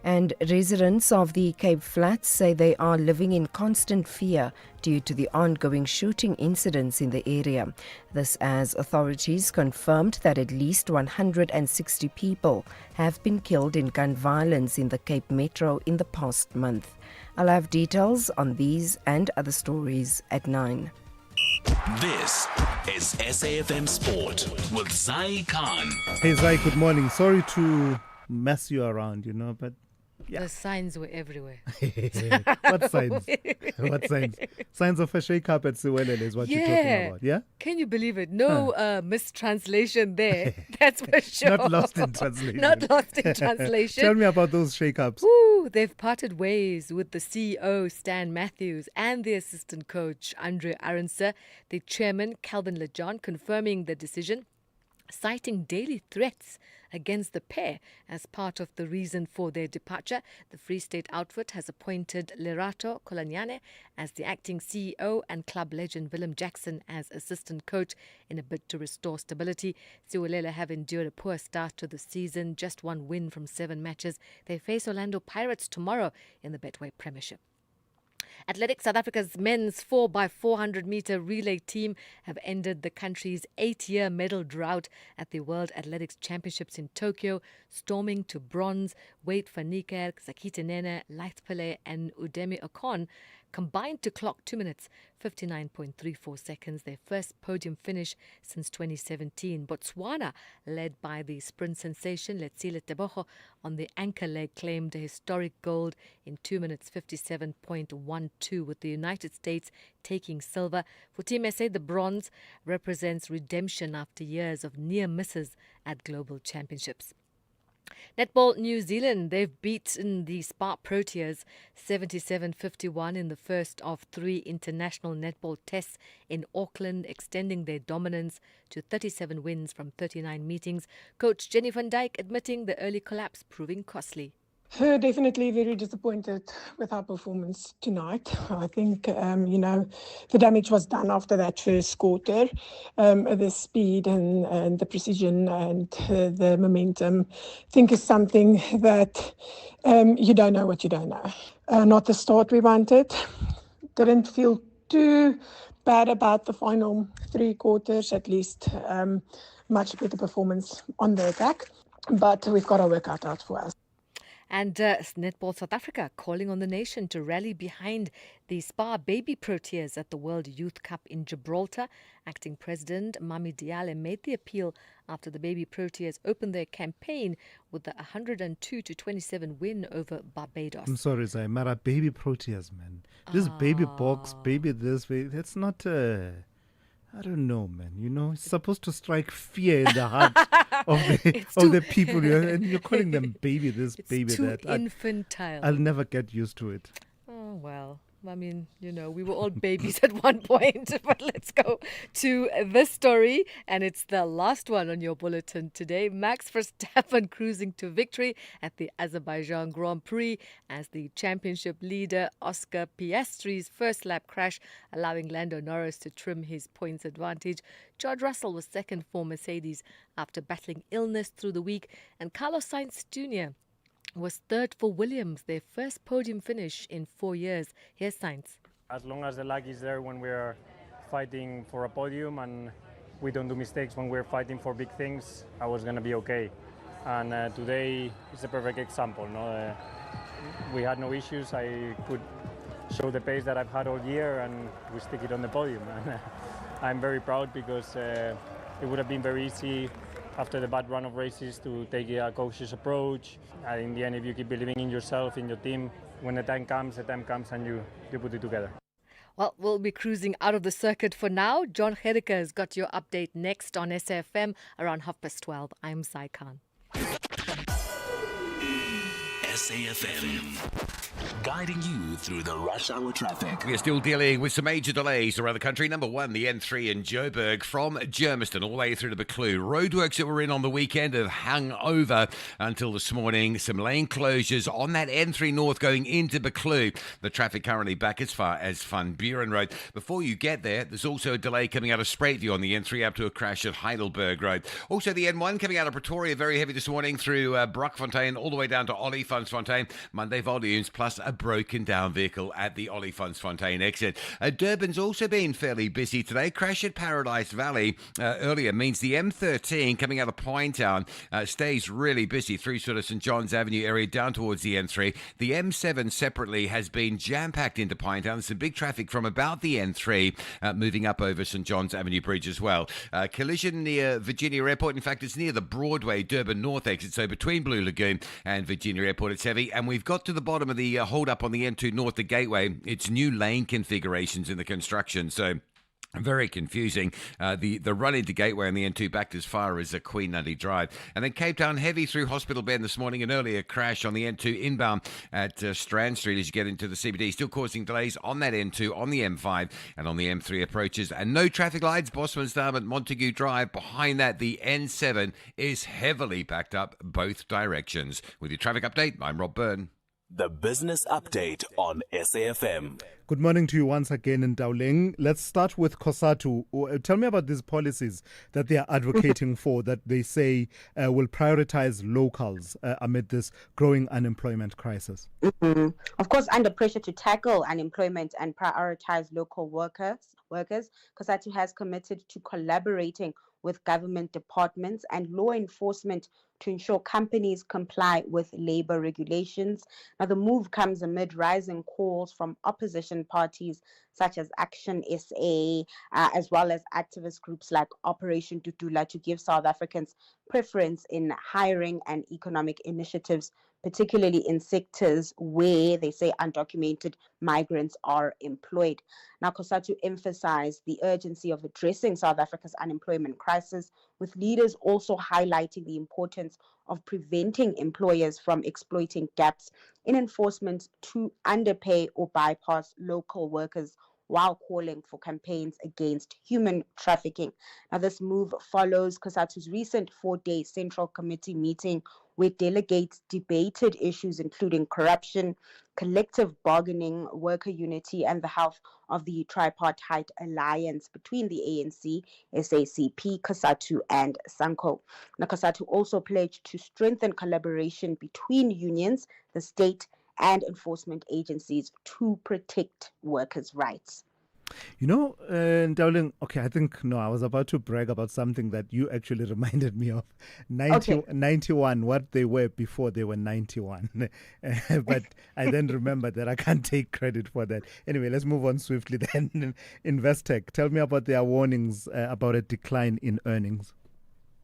And residents of the Cape Flats say they are living in constant fear due to the ongoing shooting incidents in the area. This as authorities confirmed that at least 160 people have been killed in gun violence in the Cape Metro in the past month. I'll have details on these and other stories at 9. This is SAFM Sport with Zai Khan. Hey Zai, good morning. Sorry to mess you around, but yeah. The signs were everywhere. What signs? What signs? Signs of a shake-up at Siwelele is what you're talking about, yeah? Can you believe it? No mistranslation there. That's for sure. Not lost in translation. Not lost in translation. Tell me about those shake-ups. Woo, they've parted ways with the CEO, Stan Matthews, and the assistant coach, Andre Arendse. The chairman, Calvin Lejon, confirming the decision, citing daily threats against the pair as part of the reason for their departure. The Free State outfit has appointed Lerato Kolanyane as the acting CEO and club legend Willem Jackson as assistant coach in a bid to restore stability. Siwelele have endured a poor start to the season, just one win from 7 matches. They face Orlando Pirates tomorrow in the Betway Premiership. Athletics South Africa's men's 4x400-meter relay team have ended the country's 8-year medal drought at the World Athletics Championships in Tokyo, storming to bronze. Wade van Niekerk, Sakita Nene, Leitpile and Udemy Okon combined to clock 2 minutes, 59.34 seconds, their first podium finish since 2017. Botswana, led by the sprint sensation Letsile Tebogo on the anchor leg, claimed a historic gold in 2 minutes, 57.12, with the United States taking silver. For Team SA, the bronze represents redemption after years of near misses at global championships. Netball New Zealand, they've beaten the Spark Proteas 77-51 in the first of 3 international netball tests in Auckland, extending their dominance to 37 wins from 39 meetings. Coach Jenny van Dijk admitting the early collapse proving costly. Definitely very disappointed with our performance tonight. I think, the damage was done after that first quarter. The speed and the precision and the momentum, I think is something that you don't know what you don't know. Not the start we wanted. Didn't feel too bad about the final 3 quarters, at least. Much better performance on the attack, but we've got to work out for us. And Netball South Africa calling on the nation to rally behind the Spa Baby Proteas at the World Youth Cup in Gibraltar. Acting President Mami Diale made the appeal after the Baby Proteas opened their campaign with the 102-27 win over Barbados. I'm sorry, Zaimara, Baby Proteas, man. This baby box, baby this, baby, that's not... I don't know, man. You know, it's supposed to strike fear in the heart of the people. And you're calling them baby this, baby that. It's too infantile. I'll never get used to it. Oh, well. I mean, you know, we were all babies at one point, but let's go to this story, and it's the last one on your bulletin today. Max Verstappen cruising to victory at the Azerbaijan Grand Prix as the championship leader Oscar Piastri's first lap crash, allowing Lando Norris to trim his points advantage. George Russell was second for Mercedes after battling illness through the week, and Carlos Sainz Jr. was third for Williams, their first podium finish in 4 years. Here's Sainz. As long as the luck is there when we're fighting for a podium and we don't do mistakes when we're fighting for big things, I was going to be okay. And today is a perfect example. No? We had no issues. I could show the pace that I've had all year and we stick it on the podium. And I'm very proud because it would have been very easy after the bad run of races to take a cautious approach. In the end, if you keep believing in yourself, in your team, when the time comes and you put it together. Well, we'll be cruising out of the circuit for now. John Gericke has got your update next on SAFM around 12:30. I'm Sai Khan. SAFM. Guiding you through the rush hour traffic. We are still dealing with some major delays around the country. Number one, the N3 in Joburg from Germiston all the way through to Buccleuch. Roadworks that were in on the weekend have hung over until this morning. Some lane closures on that N3 North going into Buccleuch. The traffic currently back as far as Van Buren Road. Before you get there, there's also a delay coming out of Spruitview on the N3 up to a crash at Heidelberg Road. Also the N1 coming out of Pretoria, very heavy this morning through Brockfontein all the way down to Olifantsfontein. Monday volumes plus a broken down vehicle at the Olifantsfontein exit. Durban's also been fairly busy today. Crash at Paradise Valley earlier means the M13 coming out of Pinetown stays really busy through sort of St John's Avenue area down towards the N3. The M7 separately has been jam-packed into Pinetown. There's some big traffic from about the N3 moving up over St John's Avenue Bridge as well. Collision near Virginia Airport. In fact, it's near the Broadway Durban North exit, so between Blue Lagoon and Virginia Airport it's heavy. And we've got to the bottom of the hold-up on the N2 North, the Gateway. It's new lane configurations in the construction, so very confusing. The run into Gateway on the N2 back as far as Queen Nutty Drive. And then Cape Town heavy through Hospital Bend this morning. An earlier crash on the N2 inbound at Strand Street as you get into the CBD. Still causing delays on that N2, on the M5 and on the M3 approaches. And no traffic lights. Bosman's Dam at Montague Drive. Behind that, the N7 is heavily backed up both directions. With your traffic update, I'm Rob Byrne. The Business Update on SAFM. Good morning to you once again in Dowling. Let's start with COSATU. Tell me about these policies that they are advocating for, that they say will prioritize locals amid this growing unemployment crisis. Mm-hmm. Of course, under pressure to tackle unemployment and prioritize local workers, COSATU has committed to collaborating with government departments and law enforcement to ensure companies comply with labor regulations. Now, the move comes amid rising calls from opposition parties such as Action SA, as well as activist groups like Operation Tutula to give South Africans preference in hiring and economic initiatives, particularly in sectors where they say undocumented migrants are employed. Now, COSATU emphasized the urgency of addressing South Africa's unemployment crisis, with leaders also highlighting the importance of preventing employers from exploiting gaps in enforcement to underpay or bypass local workers, while calling for campaigns against human trafficking. Now, this move follows COSATU's recent 4-day Central Committee meeting where delegates debated issues including corruption, collective bargaining, worker unity, and the health of the tripartite alliance between the ANC, SACP, COSATU, and SANCO. Now, COSATU also pledged to strengthen collaboration between unions, the state, and enforcement agencies to protect workers' rights. You know, Ndauling, okay, I was about to brag about something that you actually reminded me of. 91, what they were before they were 91. But I then remembered that I can't take credit for that. Anyway, let's move on swiftly then. Investec, tell me about their warnings about a decline in earnings.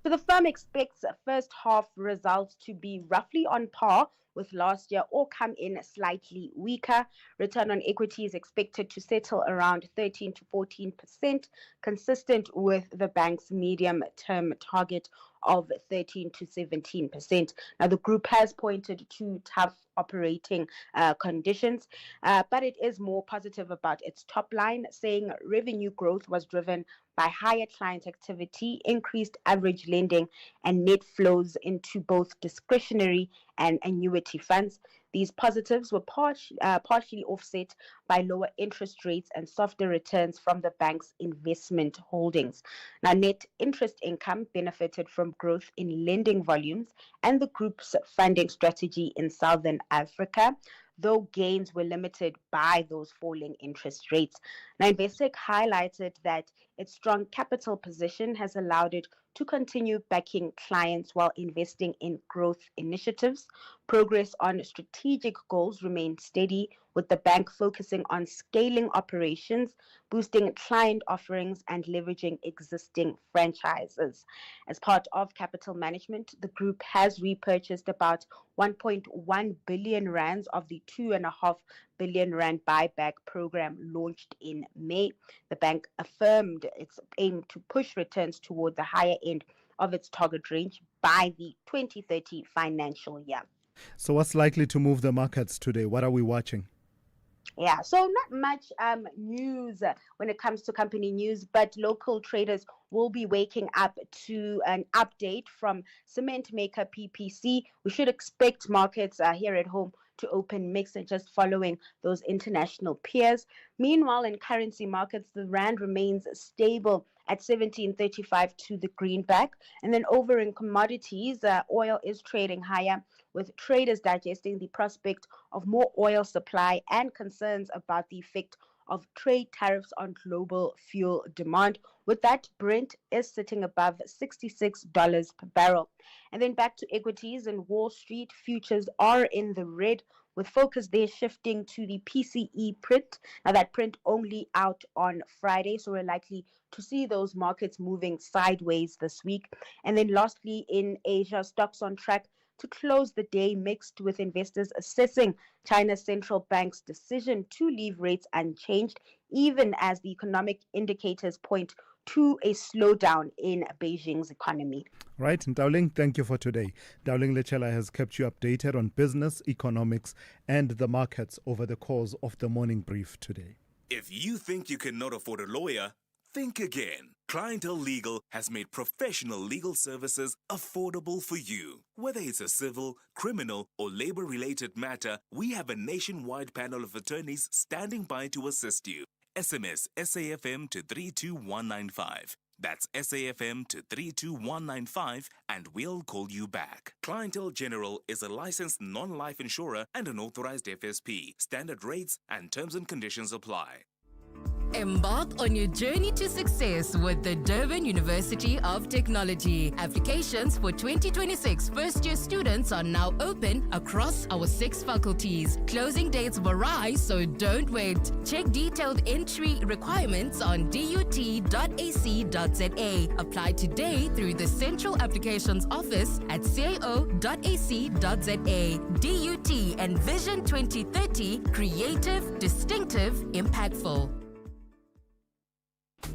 So the firm expects first half results to be roughly on par with last year or come in slightly weaker. Return on equity is expected to settle around 13 to 14%, consistent with the bank's medium-term target of 13 to 17%. Now, the group has pointed to tough operating conditions, but it is more positive about its top line, saying revenue growth was driven by higher client activity, increased average lending, and net flows into both discretionary and annuity funds. These positives were partially offset by lower interest rates and softer returns from the bank's investment holdings. Now, net interest income benefited from growth in lending volumes and the group's funding strategy in Southern Africa, though gains were limited by those falling interest rates. Now, Investec highlighted that its strong capital position has allowed it to continue backing clients while investing in growth initiatives. Progress on strategic goals remained steady, with the bank focusing on scaling operations, boosting client offerings, and leveraging existing franchises. As part of capital management, the group has repurchased about 1.1 billion rands of the 2.5 billion rand buyback program launched in May. The bank affirmed its aim to push returns toward the higher end of its target range by the 2030 financial year. So what's likely to move the markets today? What are we watching? Yeah, so not much news when it comes to company news, but local traders will be waking up to an update from cement maker PPC. We should expect markets here at home to open mixed and just following those international peers. Meanwhile, in currency markets, the rand remains stable at 17.35 to the greenback. And then over in commodities, oil is trading higher, with traders digesting the prospect of more oil supply and concerns about the effect of trade tariffs on global fuel demand. With that, Brent is sitting above $66 per barrel. And then back to equities, and Wall Street futures are in the red, with focus there shifting to the PCE print. Now, that print only out on Friday, so we're likely to see those markets moving sideways this week. And then lastly, in Asia, stocks on track to close the day mixed, with investors assessing China's central bank's decision to leave rates unchanged, even as the economic indicators point to a slowdown in Beijing's economy. Right, Ndauling, thank you for today. Ndauling Lechela has kept you updated on business, economics, and the markets over the course of the morning brief today. If you think you cannot afford a lawyer, think again. Clientele Legal has made professional legal services affordable for you. Whether it's a civil, criminal, or labor-related matter, we have a nationwide panel of attorneys standing by to assist you. SMS SAFM to 32195. That's SAFM to 32195 and we'll call you back. Clientele General is a licensed non-life insurer and an authorized FSP. Standard rates and terms and conditions apply. Embark on your journey to success with the Durban University of Technology. Applications for 2026 first-year students are now open across our 6 faculties. Closing dates vary, so don't wait. Check detailed entry requirements on dut.ac.za. Apply today through the Central Applications Office at cao.ac.za. DUT and Vision 2030, creative, distinctive, impactful.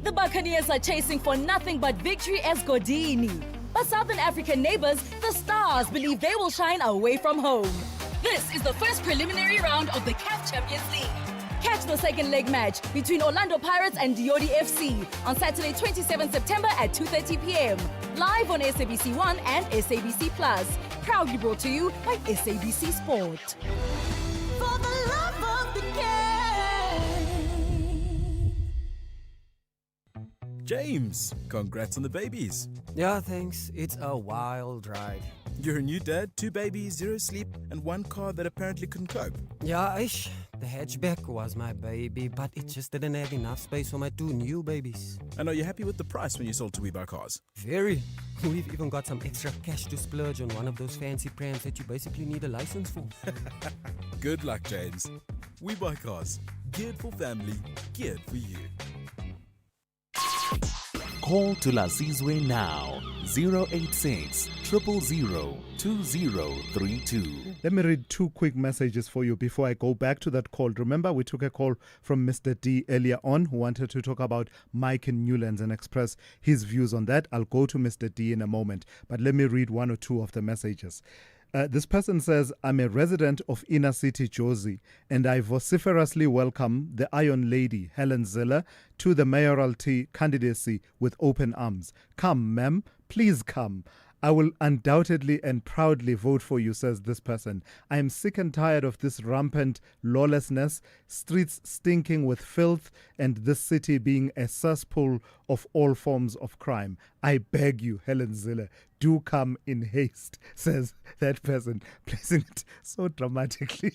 The Buccaneers are chasing for nothing but victory as Godini. But Southern African neighbors, the Stars, believe they will shine away from home. This is the first preliminary round of the CAF Champions League. Catch the second leg match between Orlando Pirates and Diodi FC on Saturday 27 September at 2:30 p.m. Live on SABC 1 and SABC Plus. Proudly brought to you by SABC Sport. For the love of the game. James, congrats on the babies. Yeah, thanks. It's a wild ride. You're a new dad, 2 babies, 0 sleep, and 1 car that apparently couldn't cope. Yeah, The hatchback was my baby, but it just didn't have enough space for my 2 new babies. And are you happy with the price when you sold to We Buy Cars? Very. We've even got some extra cash to splurge on one of those fancy prams that you basically need a license for. Good luck, James. We Buy Cars. Geared for family, geared for you. Call Thulasizwe now. 086 000 2032. Let me read 2 quick messages for you before I go back to that call. Remember, we took a call from Mr. D earlier on who wanted to talk about Mike in Newlands and express his views on that. I'll go to Mr. D in a moment, but let me read 1 or 2 of the messages. This person says, I'm a resident of inner city Jozi, and I vociferously welcome the Iron Lady, Helen Zille, to the mayoralty candidacy with open arms. Come, ma'am, please come. I will undoubtedly and proudly vote for you, says this person. I am sick and tired of this rampant lawlessness, streets stinking with filth, and this city being a cesspool of all forms of crime. I beg you, Helen Zille, do come in haste, says that person, placing it so dramatically.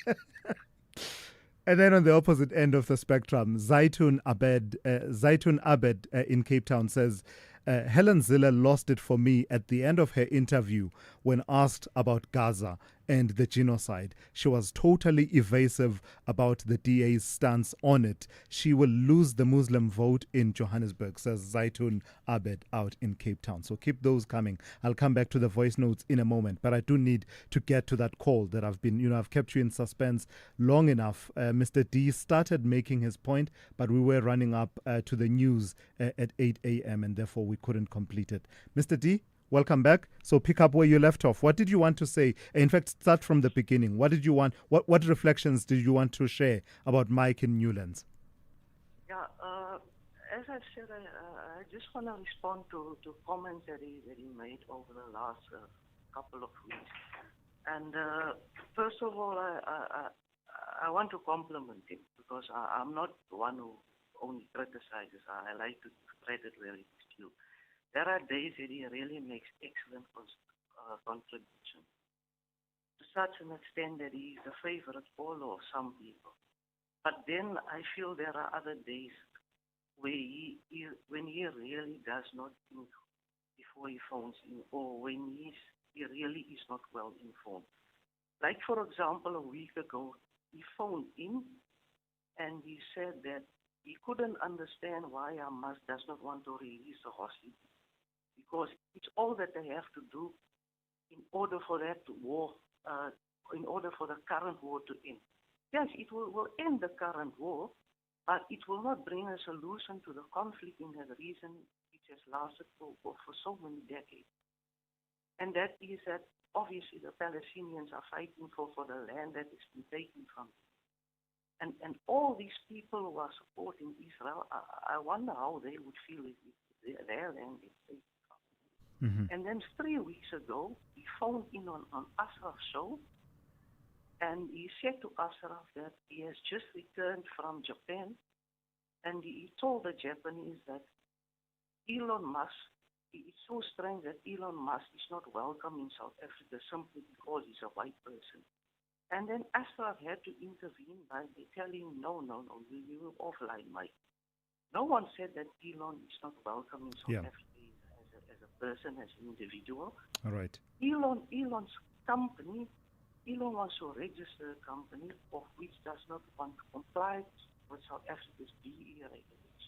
And then on the opposite end of the spectrum, Zaitun Abed in Cape Town says, Helen Zille lost it for me at the end of her interview when asked about Gaza and the genocide. She was totally evasive about the DA's stance on it. She will lose the Muslim vote in Johannesburg, says Zaitun Abed out in Cape Town. So keep those coming. I'll come back to the voice notes in a moment, but I do need to get to that call that I've kept you in suspense long enough. Mr. D started making his point, but we were running up to the news at 8 a.m. and therefore we couldn't complete it. Mr. D, welcome back. So pick up where you left off. What did you want to say? In fact, start from the beginning. What did you want? What reflections did you want to share about Mike in Newlands? Yeah, as I said, I just want to respond to comments that he made over the last couple of weeks. And first of all, I want to compliment him because I'm not the one who only criticizes. I like to credit where it is due. There are days that he really makes excellent contribution to such an extent that he is a favorite follower of some people. But then I feel there are other days where when he really does not think before he phones in, or when he really is not well informed. Like, for example, a week ago, he phoned in and he said that he couldn't understand why Hamas does not want to release the hostages. Because it's all that they have to do in order for that war, in order for the current war to end. Yes, it will end the current war, but it will not bring a solution to the conflict in the region which has lasted for so many decades. And that is that obviously the Palestinians are fighting for the land that has been taken from them. And all these people who are supporting Israel, I wonder how they would feel if their land is taken. Mm-hmm. And then 3 weeks ago, he phoned in on Ashraf's show, and he said to Ashraf that he has just returned from Japan, and he told the Japanese that Elon Musk, it's so strange that Elon Musk is not welcome in South Africa simply because he's a white person. And then Ashraf had to intervene by telling him, no, you offline, Mike. No one said that Elon is not welcome in South Africa as a person, as an individual. All right. Elon's company, Elon wants to register a company of which does not want to comply with South Africa's DE regulations.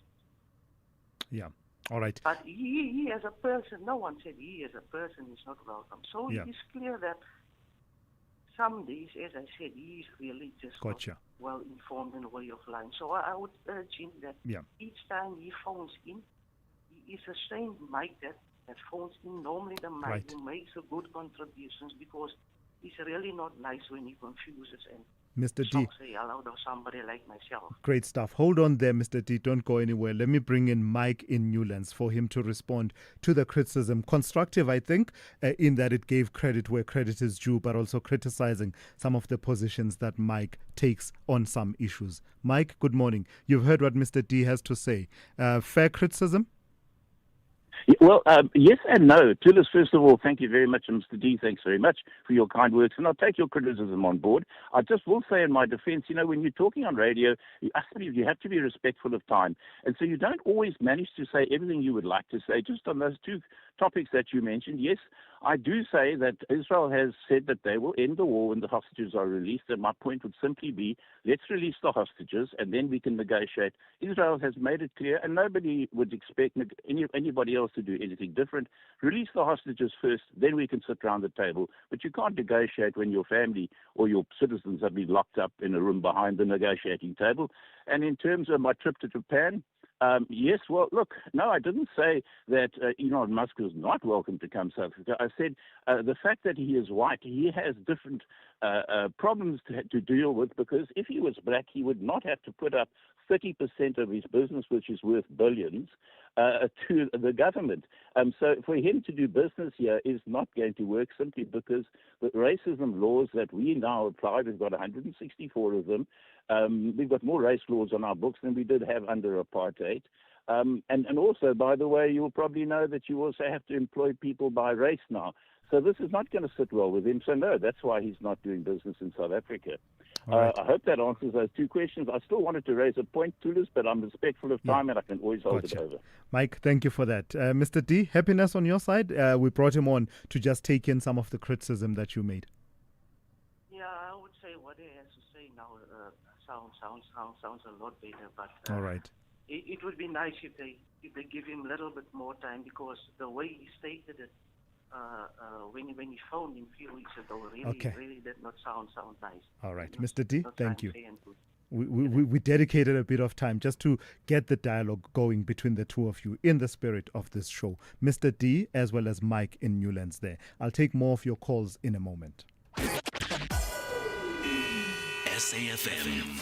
Yeah. All right. But he as a person, no one said he as a person is not welcome. So it is clear that some days, as I said, he is really just not well informed in the way of life. So I would urge him that each time he phones in, he is a same mic that phones in. Normally the mic who makes a good contributions, because it's really not nice when he confuses and Mr. D. say hello to somebody like myself. Great stuff. Hold on there, Mr. D. Don't go anywhere. Let me bring in Mike in Newlands for him to respond to the criticism. Constructive, I think, in that it gave credit where credit is due, but also criticizing some of the positions that Mike takes on some issues. Mike, good morning. You've heard what Mr. D has to say. Fair criticism? Well, yes and no. Thulas, first of all, thank you very much. And Mr. D, thanks very much for your kind words. And I'll take your criticism on board. I just will say in my defense, when you're talking on radio, you have to be respectful of time. And so you don't always manage to say everything you would like to say. Just on those two topics that you mentioned, yes, I do say that Israel has said that they will end the war when the hostages are released. And my point would simply be, let's release the hostages and then we can negotiate. Israel has made it clear, and nobody would expect anybody else to do anything different. Release the hostages first, then we can sit around the table. But you can't negotiate when your family or your citizens have been locked up in a room behind the negotiating table. And in terms of my trip to Japan, yes, well, look, no, I didn't say that Elon Musk was not welcome to come to South Africa. I said the fact that he is white, he has different problems to deal with, because if he was black, he would not have to put up 30% of his business, which is worth billions, to the government. So for him to do business here is not going to work, simply because the racism laws that we now apply, we've got 164 of them. We've got more race laws on our books than we did have under apartheid. And also, by the way, you'll probably know that you also have to employ people by race now. So this is not going to sit well with him. So no, that's why he's not doing business in South Africa. Right. I hope that answers those two questions. I still wanted to raise a point, Thulas, but I'm respectful of time and I can always hold it over. Mike, thank you for that. Mr. D, happiness on your side? We brought him on to just take in some of the criticism that you made. Yeah, I would say what he has to say now sounds a lot better. But all right. It would be nice if they give him a little bit more time, because the way he stated it when he phoned him a few weeks ago really did not sound nice. All right, Mr. D, thank you. We dedicated a bit of time just to get the dialogue going between the two of you in the spirit of this show. Mr. D, as well as Mike in Newlands there. I'll take more of your calls in a moment. SAFM,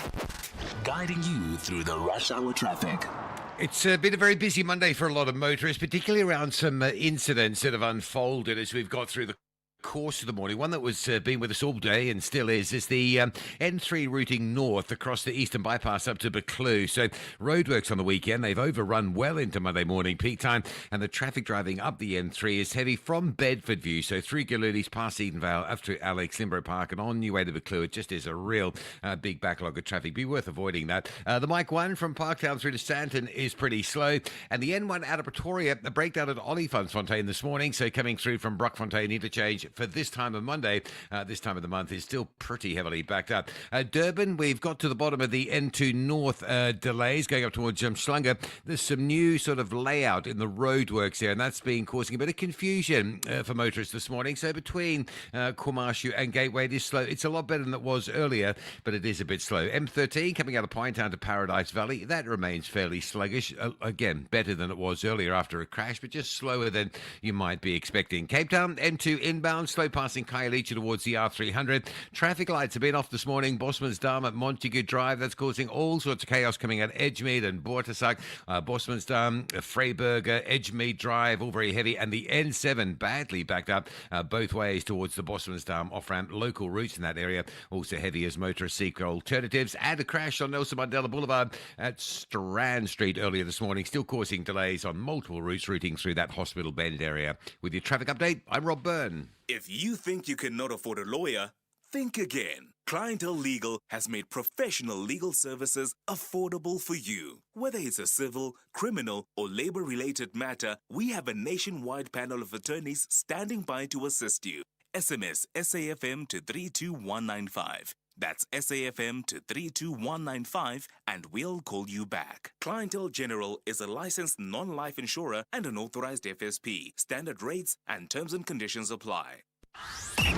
guiding you through the rush hour traffic. It's been a very busy Monday for a lot of motorists, particularly around some incidents that have unfolded as we've got through the course of the morning. One that was been with us all day and still is the N3 routing north across the eastern bypass up to Buccleuch. So roadworks on the weekend, they've overrun well into Monday morning peak time, and the traffic driving up the N3 is heavy from Bedford View, so through Gillulis, past Edenvale, up to Alex, Limborough Park, and on your way to Buccleuch. It just is a real big backlog of traffic. Be worth avoiding that. The Mike 1 from Parktown through to Stanton is pretty slow, and the N1 out of Pretoria, the breakdown at Olifantsfontein this morning, so coming through from Brockfontein interchange for this time of Monday, this time of the month, is still pretty heavily backed up. Durban, we've got to the bottom of the N2 North delays going up towards Umhlanga. There's some new sort of layout in the roadworks here, and that's been causing a bit of confusion for motorists this morning. So between Kwamashu and Gateway, it is slow. It's a lot better than it was earlier, but it is a bit slow. M13 coming out of Pinetown to Paradise Valley, that remains fairly sluggish. Again, better than it was earlier after a crash, but just slower than you might be expecting. Cape Town, M2 inbound, slow passing Khayelitsha towards the R300. Traffic lights have been off this morning. Bosmansdam at Montague Drive. That's causing all sorts of chaos coming out Edgemead and Boortessuik. Bosmansdam, Vryburger, Edgemead Drive, all very heavy. And the N7 badly backed up both ways towards the Bosmansdam off-ramp. Local routes in that area also heavy as motorists seek alternatives. And a crash on Nelson Mandela Boulevard at Strand Street earlier this morning, still causing delays on multiple routes routing through that Hospital Bend area. With your traffic update, I'm Rob Byrne. If you think you cannot afford a lawyer, think again. Clientele Legal has made professional legal services affordable for you. Whether it's a civil, criminal, or labor-related matter, we have a nationwide panel of attorneys standing by to assist you. SMS SAFM to 32195. That's SAFM to 32195, and we'll call you back. Clientele General is a licensed non-life insurer and an authorized FSP. Standard rates and terms and conditions apply.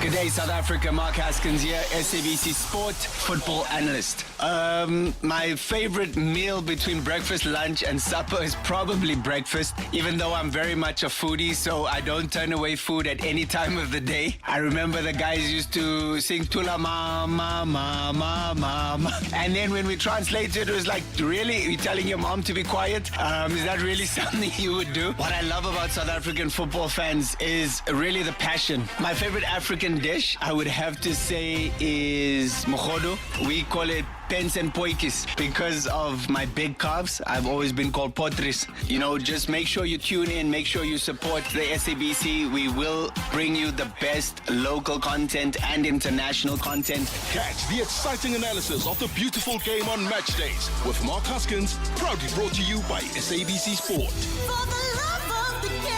Good day, South Africa. Mark Haskins here, SABC Sport football analyst. My favorite meal between breakfast, lunch, and supper is probably breakfast, even though I'm very much a foodie, so I don't turn away food at any time of the day. I remember the guys used to sing Tula Mama, Mama, Mama. And then when we translated, it was like, really? You're telling your mom to be quiet? Is that really something you would do? What I love about South African football fans is really the passion. My favorite African African dish, I would have to say, is mogodo. We call it pens and poikis because of my big calves. I've always been called potris. You know, just make sure you tune in, make sure you support the SABC. We will bring you the best local content and international content. Catch the exciting analysis of the beautiful game on match days with Mark Huskins, proudly brought to you by SABC Sport. For the love of the game.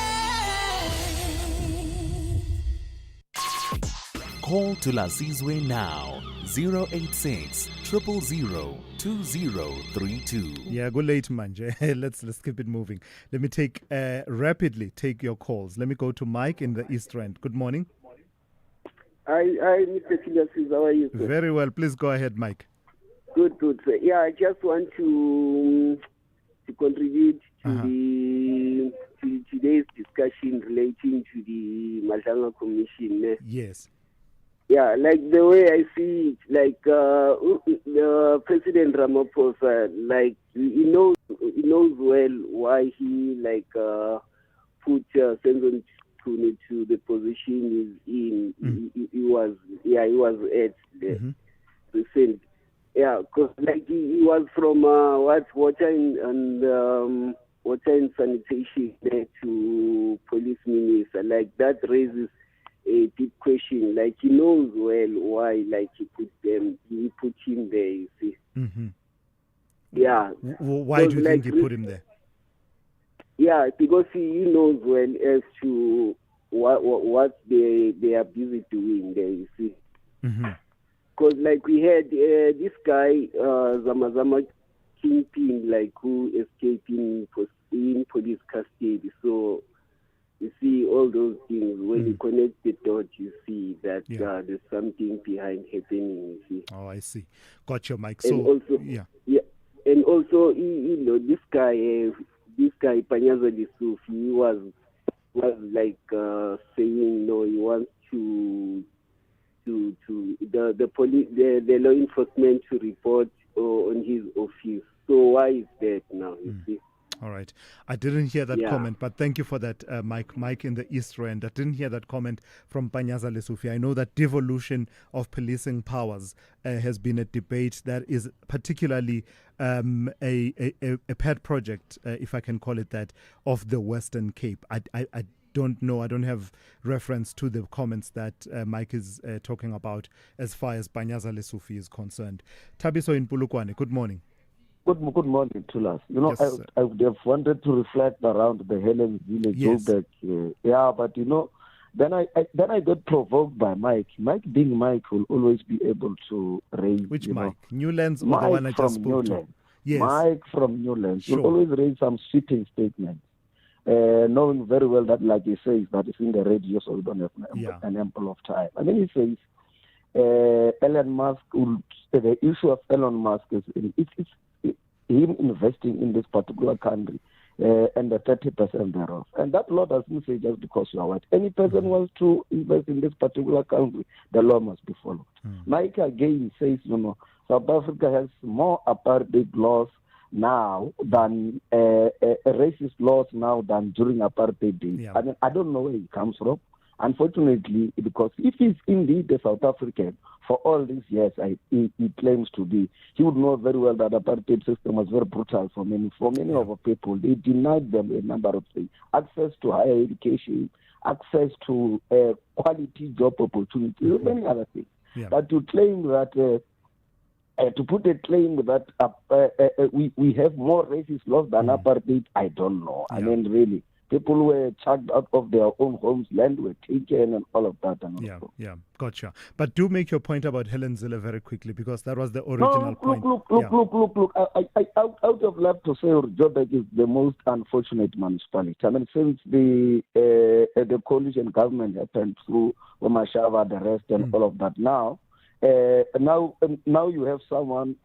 Call Thulasizwe now. 086 000 2032. Yeah, go late, manje. let's keep it moving. Let me rapidly take your calls. Let me go to Mike in the East End. Good morning. Hi, Mr. Thulasizwe. How are you, sir? Very well. Please go ahead, Mike. Good, sir. Yeah, I just want to contribute to today's discussion relating to the Malanga Commission. Yes. Yeah, like the way I see it, like President Ramaphosa, like he knows well why he put Senzo Ntuli to the position he's in. He was at the Senate. Yeah, because he was from water and sanitation to police minister. Like that raises a deep question. Like he knows well why he put him there, you see. Yeah. Why do you think he put him there? Yeah, because he knows well as to what they are busy doing there, you see. Because we had this guy, Zamazama Kingpin, who escaped in police custody. So you see all those things. When you connect the dots, you see that there's something behind happening, you see. Oh, I see. Got your mic. And also, and also, this guy, Panyaza Lisuf, he was saying, no, he wants to the police, the law enforcement to report on his office. So why is that now, you see? All right. I didn't hear that comment, but thank you for that, Mike in the East End. I didn't hear that comment from Panyaza Lesufi. I know that devolution of policing powers has been a debate that is particularly a pet project, if I can call it that, of the Western Cape. I don't know. I don't have reference to the comments that Mike is talking about as far as Panyaza Lesufi is concerned. Tabiso in Pulukwane, good morning. Good morning, Thulas. Yes, I would have wanted to reflect around the Helen Village, Joburg. But then I got provoked by Mike. Mike being Mike will always be able to raise. Which Mike? Newlands or Mike the one I just spoke to? Yes. Mike from Newlands will always raise some sweeping statements, knowing very well that, like he says, that is in the radio, so we don't have an ample of time. And then he says, Elon Musk, the issue of Elon Musk is him investing in this particular country and the 30% thereof. And that law doesn't say just because you are white. Any person wants to invest in this particular country, the law must be followed. Mike again says, South Africa has more apartheid laws now than racist laws now than during apartheid days. Yeah. I mean, I don't know where he comes from. Unfortunately, because if he's indeed a South African for all these years he claims to be, he would know very well that the apartheid system was very brutal for many of our people. They denied them a number of things: access to higher education, access to quality job opportunities, many other things. But to claim that, to put a claim that we have more racist laws than apartheid, I don't know. I mean, really. People were chucked out of their own homes, land were taken, and all of that. Gotcha. But do make your point about Helen Zille very quickly, because that was the original point. Look. I out of love to say Joburg is the most unfortunate municipality. I mean, since the coalition government happened through Omashava, the rest, and all of that now. Now you have someone.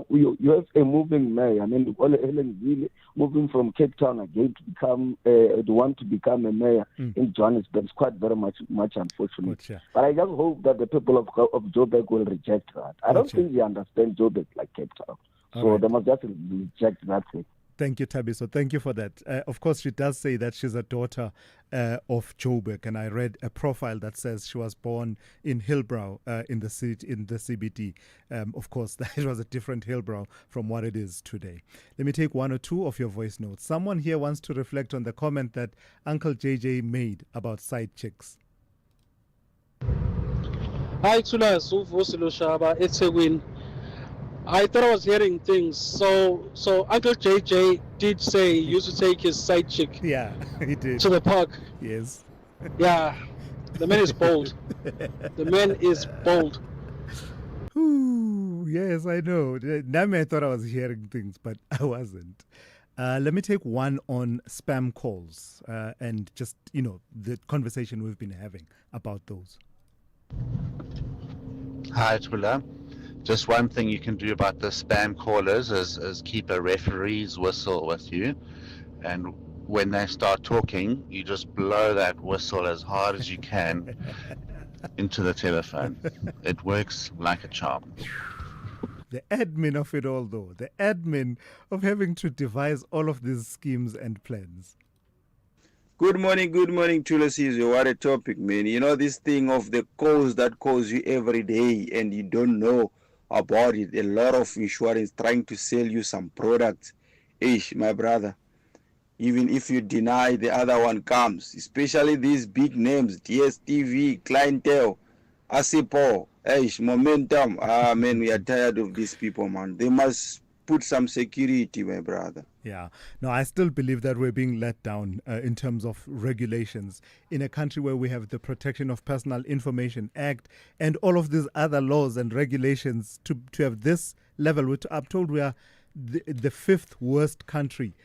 You have a moving mayor. I mean, Helen Zille moving from Cape Town again to become want to become a mayor in Johannesburg. It's quite very much unfortunate. But I just hope that the people of Joburg will reject that. I don't think they understand Joburg like Cape Town, so they must just reject that thing. Thank you, Tabiso. Thank you for that. Of course, she does say that she's a daughter of Joburg, and I read a profile that says she was born in Hillbrow in the CBD. Of course, that was a different Hillbrow from what it is today. Let me take one or two of your voice notes. Someone here wants to reflect on the comment that Uncle JJ made about side chicks. Hi, Thulasizwe Simelane, it's a win. I thought I was hearing things. So Uncle JJ did say he used to take his side chick. Yeah, he did. To the park. Yes. Yeah, the man is bold. The man is bold. Ooh, yes, I know. Nami, I thought I was hearing things, but I wasn't. Let me take one on spam calls and just, the conversation we've been having about those. Hi, Tula. Just one thing you can do about the spam callers is keep a referee's whistle with you. And when they start talking, you just blow that whistle as hard as you can into the telephone. It works like a charm. The admin of it all, though. The admin of having to devise all of these schemes and plans. Good morning, Thulasizwe. What a topic, man. You know, this thing of the calls that calls you every day and you don't know about it. A lot of insurance trying to sell you some products. Ish, my brother. Even if you deny, the other one comes. Especially these big names, DSTV, Clientele, Asipo, Ish, Momentum. Man, we are tired of these people, man. They must put some security, my brother. Yeah. No, I still believe that we're being let down in terms of regulations in a country where we have the Protection of Personal Information Act and all of these other laws and regulations to have this level, which I'm told we are the fifth worst country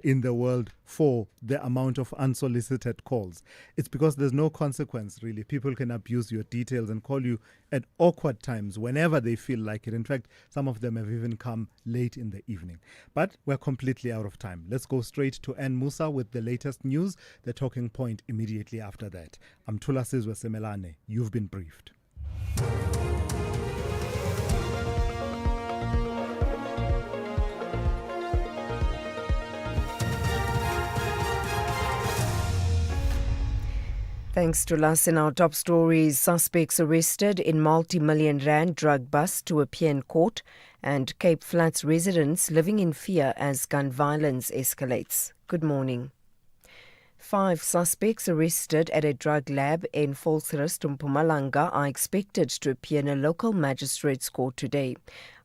in the world for the amount of unsolicited calls. It's because there's no consequence, really. People can abuse your details and call you at awkward times whenever they feel like it. In fact, some of them have even come late in the evening. But we're completely out of time. Let's go straight to Ann Musa with the latest news, the talking point immediately after that. I'm Thulasizwe Simelane. You've been briefed. Thanks to us in our top stories, suspects arrested in multi-million rand drug bust to appear in court, and Cape Flats residents living in fear as gun violence escalates. Good morning. 5 suspects arrested at a drug lab in Volksrust, Mpumalanga are expected to appear in a local magistrate's court today.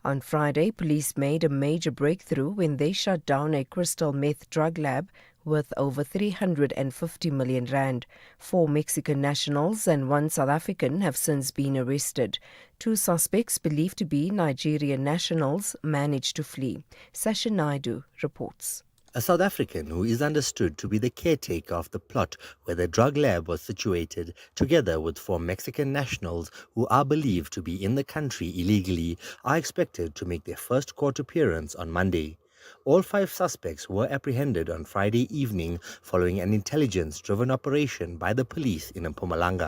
On Friday, police made a major breakthrough when they shut down a crystal meth drug lab worth over 350 million rand. 4 Mexican nationals and 1 South African have since been arrested. 2 suspects believed to be Nigerian nationals managed to flee. Sasha Naidu reports. A South African who is understood to be the caretaker of the plot where the drug lab was situated, together with 4 Mexican nationals who are believed to be in the country illegally, are expected to make their first court appearance on Monday. All 5 suspects were apprehended on Friday evening following an intelligence-driven operation by the police in Mpumalanga.